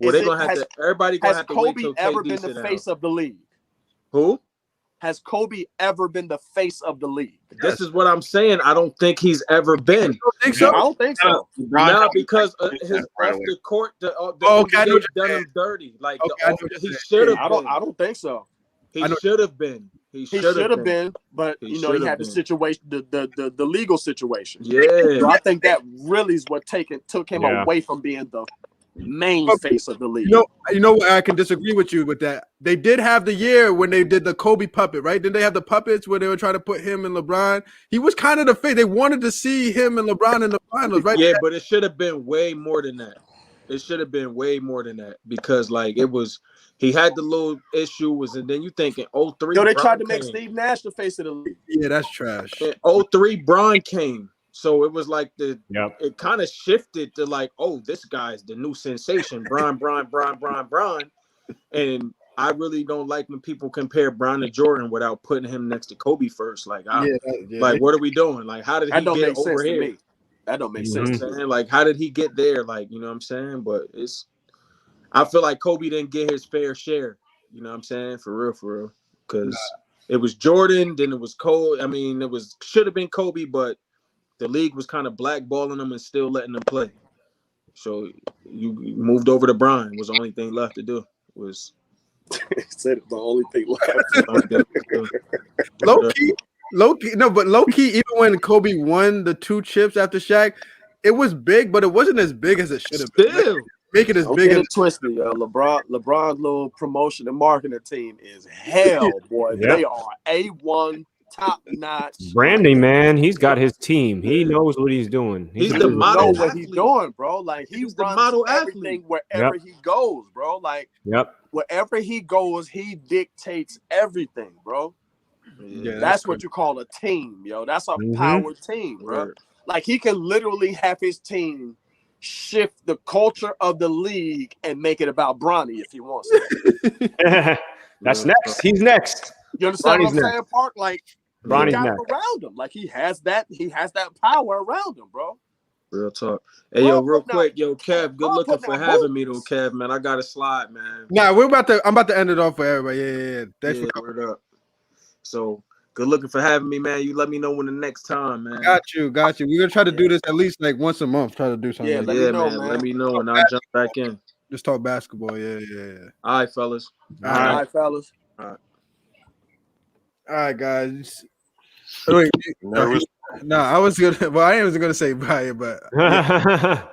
Well, they're gonna have to. Everybody gonna Has have to wait Kobe till ever KD been sit the down. face of the league? Who? Has Kobe ever been the face of the league? This is what I'm saying. I don't think he's ever been. You don't think so? I don't think so. No, because his right off the court, the okay, I know NBA what you're done him saying. dirty. Like Okay, I know what he you're should have. I don't think so. He I know- should have been. He He should should have been, but He you know, he should had have the been. situation, the legal situation. Yeah. So I think that really is what took him Yeah. away from being the main face of the league. You know what? I can disagree with you with that. They did have the year when they did the Kobe puppet, right? Didn't they have the puppets where they were trying to put him and LeBron? He was kind of the face. They wanted to see him and LeBron in the finals, right? Yeah, but it should have been way more than that. It should have been way more than that because, like, it was. He had the little issue and then you thinking 03. Yo, they tried to Bron make came. Steve Nash the face of the league. Yeah, that's trash. In 03, Bron came. So it was like Yep. it kind of shifted to like, oh, this guy's the new sensation, Bron. And I really don't like when people compare Bron to Jordan without putting him next to Kobe first. Like, like, what are we doing? Like, how did That he don't get make over sense to here? me. That don't make You know sense what to I'm me. saying? Like, how did he get there? Like, you know what I'm saying? But I feel like Kobe didn't get his fair share. You know what I'm saying? For real. Because it was Jordan, then it was Kobe. I mean, should have been Kobe, but the league was kind of blackballing them and still letting them play. So you moved over to Bron. Was the only thing left to do. Was He said it's the only thing left. Low key, no, but low key, even when Kobe won the 2 chips after Shaq, it was big, but it wasn't as big as it should have been. Still. Make it as Don't big get as it twisted, yo. LeBron's little promotion and marketing team is hell, boy. Yep. They are A1, top notch. Branding, man. He's got his team. He knows what he's doing. He's got the his model know team. what he's doing, bro. Like, he He's the runs model everything athlete. wherever he goes, bro. Like, Yep. wherever he goes, he dictates everything, bro. Yeah, That's what you call a team, yo. That's a Mhm. power team, bro. Like, he can literally have his team shift the culture of the league and make it about Bronny if he wants to. That's next. He's next. You understand what Bronny's I'm saying, Park? Like, he Bronny's got it next. around him. Like, he has that power around him, bro. Real talk. Hey, yo, real Now- quick, yo, Kev, good Bro, looking put for down having me, though, moves. Kev, man. I got to slide, man. Nah, I'm about to end it off for everybody. Yeah. Thanks for coming. Word up. So, good looking for having me, man. You let me know when the next time, man. Got you. We're gonna try to do this at least like once a month. Try to do something. Yeah, like let that. me know, man. man. Let me know, and I'll jump back in. Just talk basketball. Yeah. All right, fellas. All right, fellas. All right, guys. Wait, Nervous. no, I was gonna. Well, I wasn't gonna say bye, but I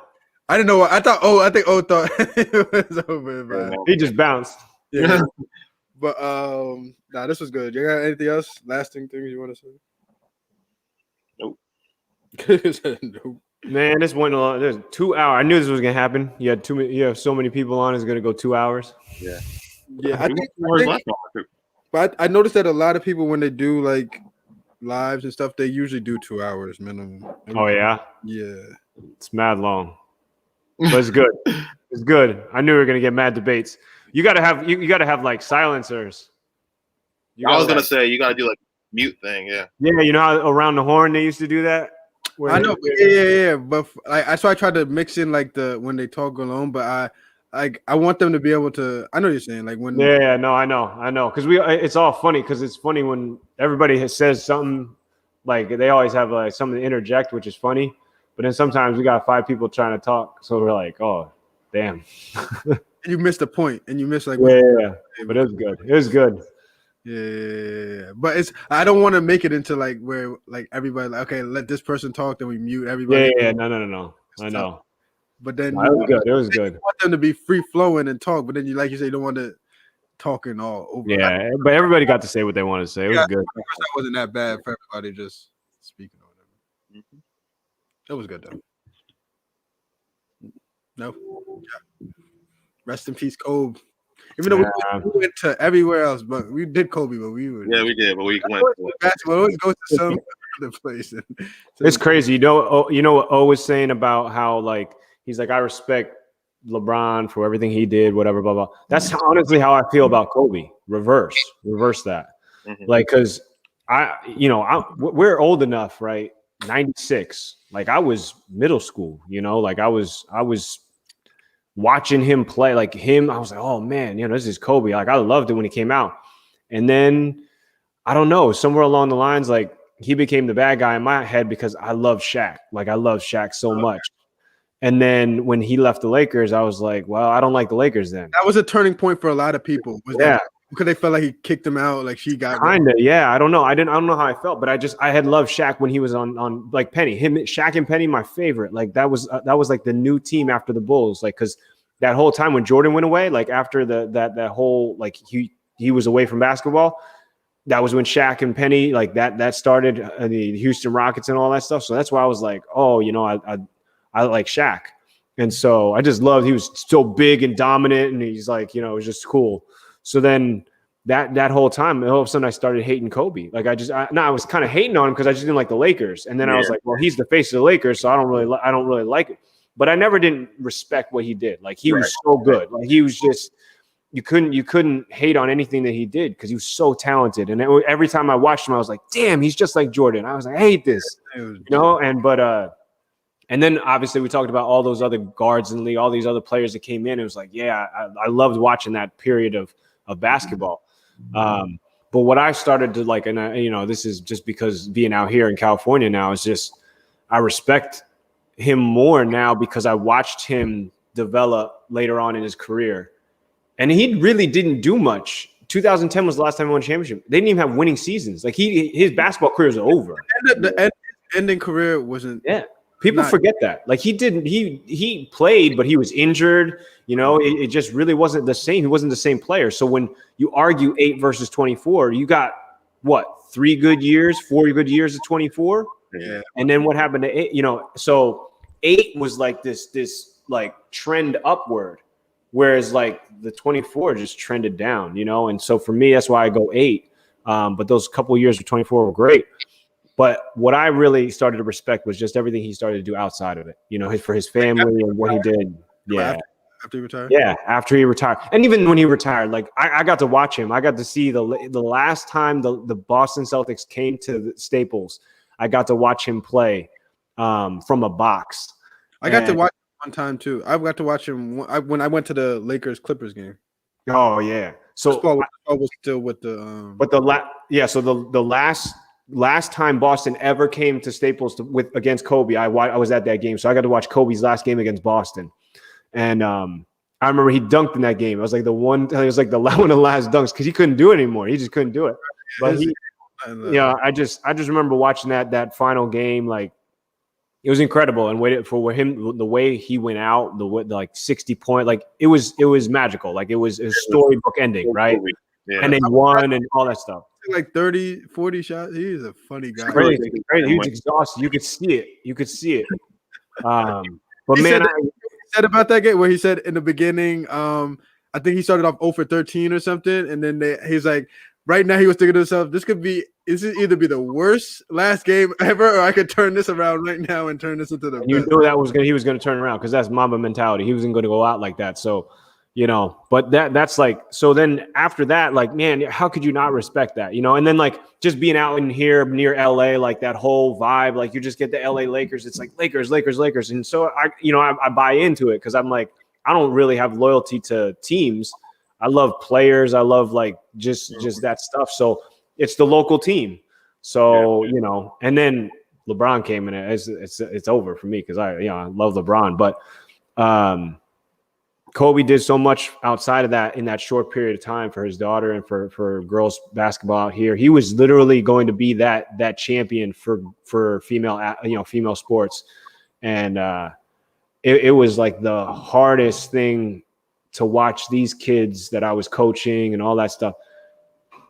didn't know what I thought. I think thought it was over. Bye. He just bounced. Yeah. But nah, this was good. You got anything else? Lasting things you want to say? Nope. Nope. Man, this went on. There's 2 hours. I knew this was gonna happen. You have so many people on. It's gonna go 2 hours. Yeah. Yeah, but I noticed that a lot of people when they do like lives and stuff, they usually do 2 hours minimum. Oh yeah, Yeah. it's mad long, but it's good. It's good. I knew we were gonna get mad debates. You gotta have like silencers. I was gonna say you gotta do like mute thing, yeah. Yeah, you know how around the horn they used to do that. I know, yeah. But so I tried to mix in like when they talk alone, but I want them to be able to. I know what you're saying, like when. Yeah, no, I know, because it's all funny because it's funny when everybody says something, like they always have like something to interject, which is funny, but then sometimes we got 5 people trying to talk, so we're like, oh, damn. You missed the point, and you missed like. Yeah, but it was good. It was good. Yeah. But I don't want to make it into like where like everybody like, okay, let this person talk, then we mute Yeah, everybody. yeah, no. I know. But then No, it was good. It was good. you want them to be free flowing and talk, but then you like you say you don't want to talking all over. Yeah, but everybody got to say what they wanted to say. It was good. That wasn't that bad for everybody just speaking or whatever. Mhm. It was good though. No. Yeah. Rest in peace, Kobe. Even though we went to everywhere else, but we did Kobe, but we were Yeah, we did, but we went. basketball always goes to some other place. It's crazy. You know what O was saying about how like he's like I respect LeBron for everything he did, whatever, blah blah. That's honestly how I feel about Kobe. Reverse that. Mhm. Like, cause we're old enough, right? 96. Like I was middle school, like I was watching him play like him. I was like, oh man, this is Kobe. Like I loved it when he came out. And then I don't know, somewhere along the lines, like he became the bad guy in my head because I love Shaq. Like I love Shaq so much. And then when he left the Lakers, I was like, well, I don't like the Lakers then. That was a turning point for a lot of people. Yeah. Because they felt like he kicked him out, like she got kind of, yeah. I don't know. I don't know how I felt, but I had loved Shaq when he was on like Penny. Shaq and Penny, my favorite. Like that was like the new team after the Bulls. Like because that whole time when Jordan went away, like after that whole like he was away from basketball. That was when Shaq and Penny like that started the Houston Rockets and all that stuff. So that's why I was like, oh, I like Shaq, and so I just loved. He was so big and dominant, and he's like, it was just cool. So then that whole time, all of a sudden, I started hating Kobe. Like I was kind of hating on him because I just didn't like the Lakers, and then I was like, well, he's the face of the Lakers, so I don't really like it. But I never didn't respect what he did. Like he was so good. Like he was just. You couldn't hate on anything that he did because he was so talented. And every time I watched him, I was like, damn, he's just like Jordan. I was like, I hate this, and then obviously we talked about all those other guards in the league, all these other players that came in. It was like, yeah, I loved watching that period of basketball. But what I started to like, and this is just because being out here in California now is just, I respect him more now because I watched him develop later on in his career. And he really didn't do much. 2010 was the last time he won a championship. They didn't even have winning seasons. Like his basketball career is over. The ending career wasn't. Yeah, people forget that. Like he didn't. He played, but he was injured. It just really wasn't the same. He wasn't the same player. So when you argue 8 versus 24, you got what 4 good years of 24. Yeah. And then what happened to 8? So 8 was like this like trend upward. Whereas like the 24 just trended down, and so for me, that's why I go 8. But those couple of years of 24 were great. But what I really started to respect was just everything he started to do outside of it, for his family and what he did. Yeah. After he retired? Yeah, after he retired. And even when he retired, like I got to watch him. I got to see the last time the Boston Celtics came to the Staples, I got to watch him play from a box. I got to watch one time too. I got to watch him when I went to the Lakers Clippers game. Oh yeah. So I was still with the but the last time Boston ever came to Staples against Kobe, I was at that game. So I got to watch Kobe's last game against Boston. And I remember he dunked in that game. It was like one of the last dunks because he couldn't do it anymore. He just couldn't do it. But I just remember watching that final game. Like it was incredible, and waited for him the way he went out, the like 60 point, like it was magical. Like it was a storybook ending, right? Yeah. And they won and all that stuff. Like 30, 40 shots. He's a funny guy. Crazy. He was exhausted. You could see it. But he said about that game where he said in the beginning, I think he started off 0 for 13 or something, and then he's like, right now he was thinking to himself, this could either be the worst last game ever, or I could turn this around right now and turn this into the. And you knew he was going to turn around because that's Mamba mentality. He wasn't going to go out like that. So, but that's like, so then after that, like, man, how could you not respect that? And then like just being out in here near LA, like that whole vibe, like you just get the LA Lakers. It's like Lakers. And so I buy into it because I'm like, I don't really have loyalty to teams. I love players. I love like just that stuff. So it's the local team. So, and then LeBron came in. It's over for me because I love LeBron. But Kobe did so much outside of that in that short period of time for his daughter and for girls basketball out here. He was literally going to be that champion for female sports, and it was like the hardest thing to watch these kids that I was coaching and all that stuff.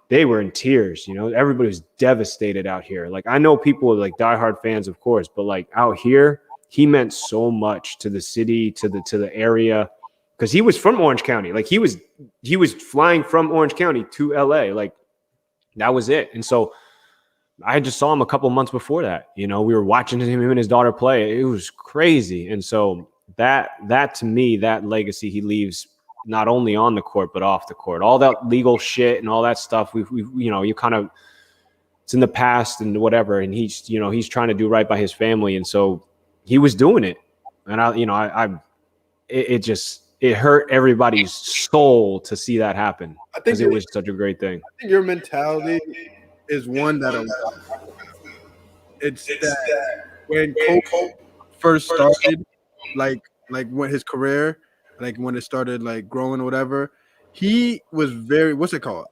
They were in tears, everybody was devastated out here. Like, I know people are like diehard fans, of course, but like out here, he meant so much to the city, to the area, because he was from Orange County. Like he was flying from Orange County to LA. Like that was it. And so I just saw him a couple months before that. We were watching him and his daughter play. It was crazy. And so that to me, that legacy he leaves not only on the court but off the court, all that legal shit and all that stuff. You kind of, it's in the past and whatever. And he's trying to do right by his family, and so he was doing it. And it hurt everybody's soul to see that happen, because it was such a great thing. I think your mentality is one that it's that when Kobe first started, like when his career, like when it started like growing or whatever, he was very, what's it called?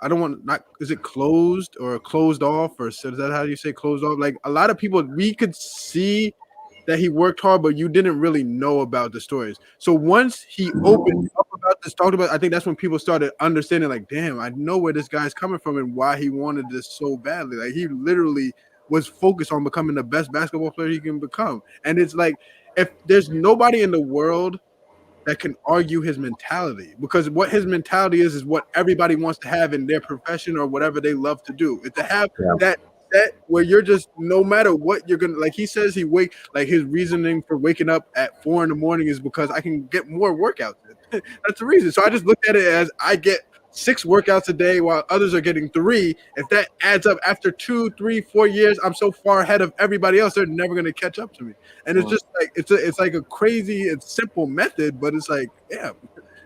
Is it closed or closed off, or is that how you say closed off? Like a lot of people, we could see that he worked hard, but you didn't really know about the stories. So once he opened up about this, talked about, I think that's when people started understanding, like, damn, I know where this guy's coming from and why he wanted this so badly. Like he literally was focused on becoming the best basketball player he can become. And it's like, if there's nobody in the world that can argue his mentality, because what his mentality is what everybody wants to have in their profession or whatever they love to do. Is to have that where you're just, no matter what you're gonna, like he says, his reasoning for waking up at 4 a.m. is because I can get more workouts. That's the reason. So I just look at it as I get 6 workouts a day while others are getting 3. If that adds up after 2, 3, 4 years, I'm so far ahead of everybody else, they're never gonna catch up to me. And it's just like it's like a crazy and simple method, but it's like, yeah,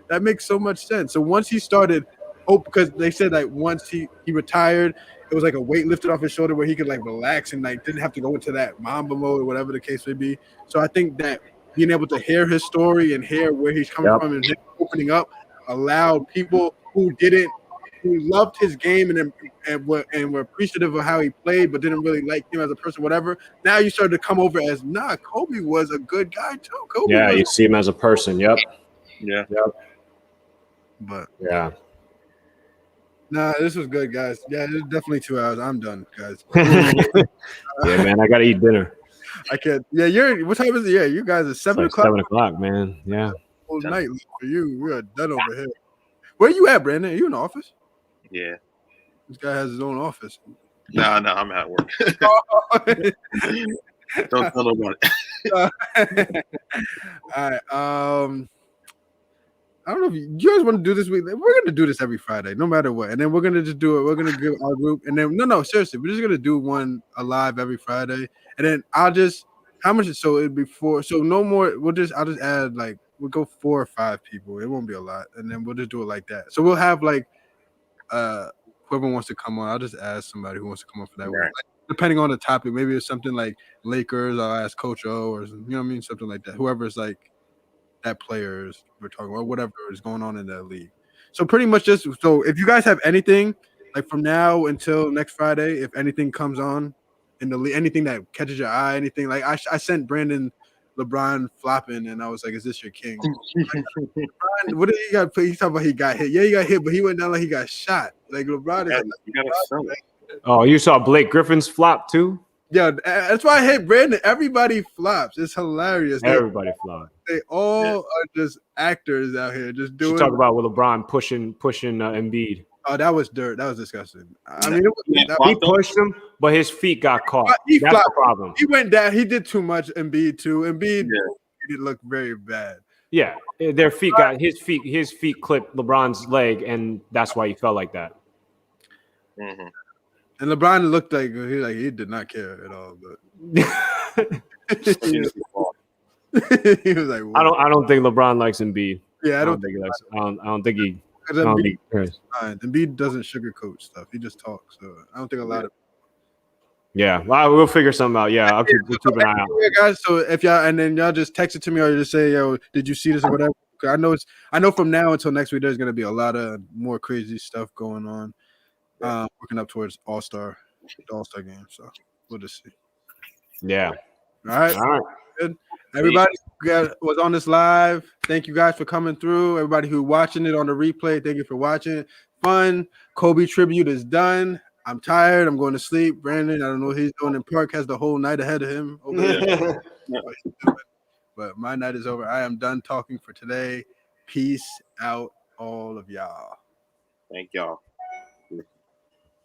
that makes so much sense. So once he started, because they said like once he retired, it was like a weight lifted off his shoulder where he could like relax and like didn't have to go into that Mamba mode or whatever the case may be. So I think that being able to hear his story and hear where he's coming from and him opening up allowed people who loved his game and were appreciative of how he played, but didn't really like him as a person, whatever. Now you started to come over as, Kobe was a good guy too. You see him as a person. Yep. Yeah. But yeah. This was good, guys. Yeah, it's definitely 2 hours. I'm done, guys. Yeah, man, I gotta eat dinner. I can't. Yeah, what time is it? Yeah, you guys are 7 o'clock. 7 o'clock, man. Yeah. Whole night for you. We are done over here. Where you at, Brandon? Are you in the office? Yeah. This guy has his own office. No, I'm at work. Don't tell nobody. All right. I don't know if you guys want to do this week. We're going to do this every Friday, no matter what. And then we're going to just do it. We're going to give our group. And then, no, seriously. We're just going to do one live every Friday. And then how much? So it'd be 4. So no more. I'll just add like, we'll go 4 or 5 people. It won't be a lot. And then we'll just do it like that. So we'll have like, whoever wants to come on, I'll just ask somebody who wants to come on for that. Right. Like, depending on the topic, maybe it's something like Lakers. I'll ask Coach O or, you know what I mean? Something like that. Whoever's like, that players we're talking about, whatever is going on in that league. So pretty much if you guys have anything like from now until next Friday, if anything comes on in the league, anything that catches your eye, anything like I sent Brandon LeBron flopping and I was like, is this your king? LeBron, what did he got? He's talking about he got hit. Yeah, he got hit, but he went down like he got shot. Like LeBron is you gotta sell it. Oh, you saw Blake Griffin's flop too? Yeah, that's why I hate Brandon. Everybody flops. It's hilarious. Everybody flops. They all are just actors out here, just doing. You talk about with LeBron pushing Embiid. Oh, that was dirt. That was disgusting. I mean, he pushed him, but his feet got caught. That's the problem. He went down. He did too much. Embiid too. Embiid did look very bad. Yeah, their feet his feet clipped LeBron's leg, and that's why he felt like that. Mm-hmm. And LeBron looked like he did not care at all. But he was like, "Whoa." I don't think LeBron likes Embiid. Yeah, I don't think he likes. I don't think he. Embiid doesn't sugarcoat stuff. He just talks. So I don't think a lot of. Yeah, well, we'll figure something out. Yeah, I'll keep an eye out. Yeah, guys. So if y'all and then y'all just text it to me or just say, "Yo, did you see this or whatever?" I know from now until next week there's gonna be a lot of more crazy stuff going on. Working up towards the All-Star game. So we'll just see. Yeah. All right. Good. Everybody who was on this live, thank you guys for coming through. Everybody who watching it on the replay, thank you for watching. Fun. Kobe tribute is done. I'm tired. I'm going to sleep. Brandon, I don't know what he's doing in Park, has the whole night ahead of him over there. But my night is over. I am done talking for today. Peace out, all of y'all. Thank y'all.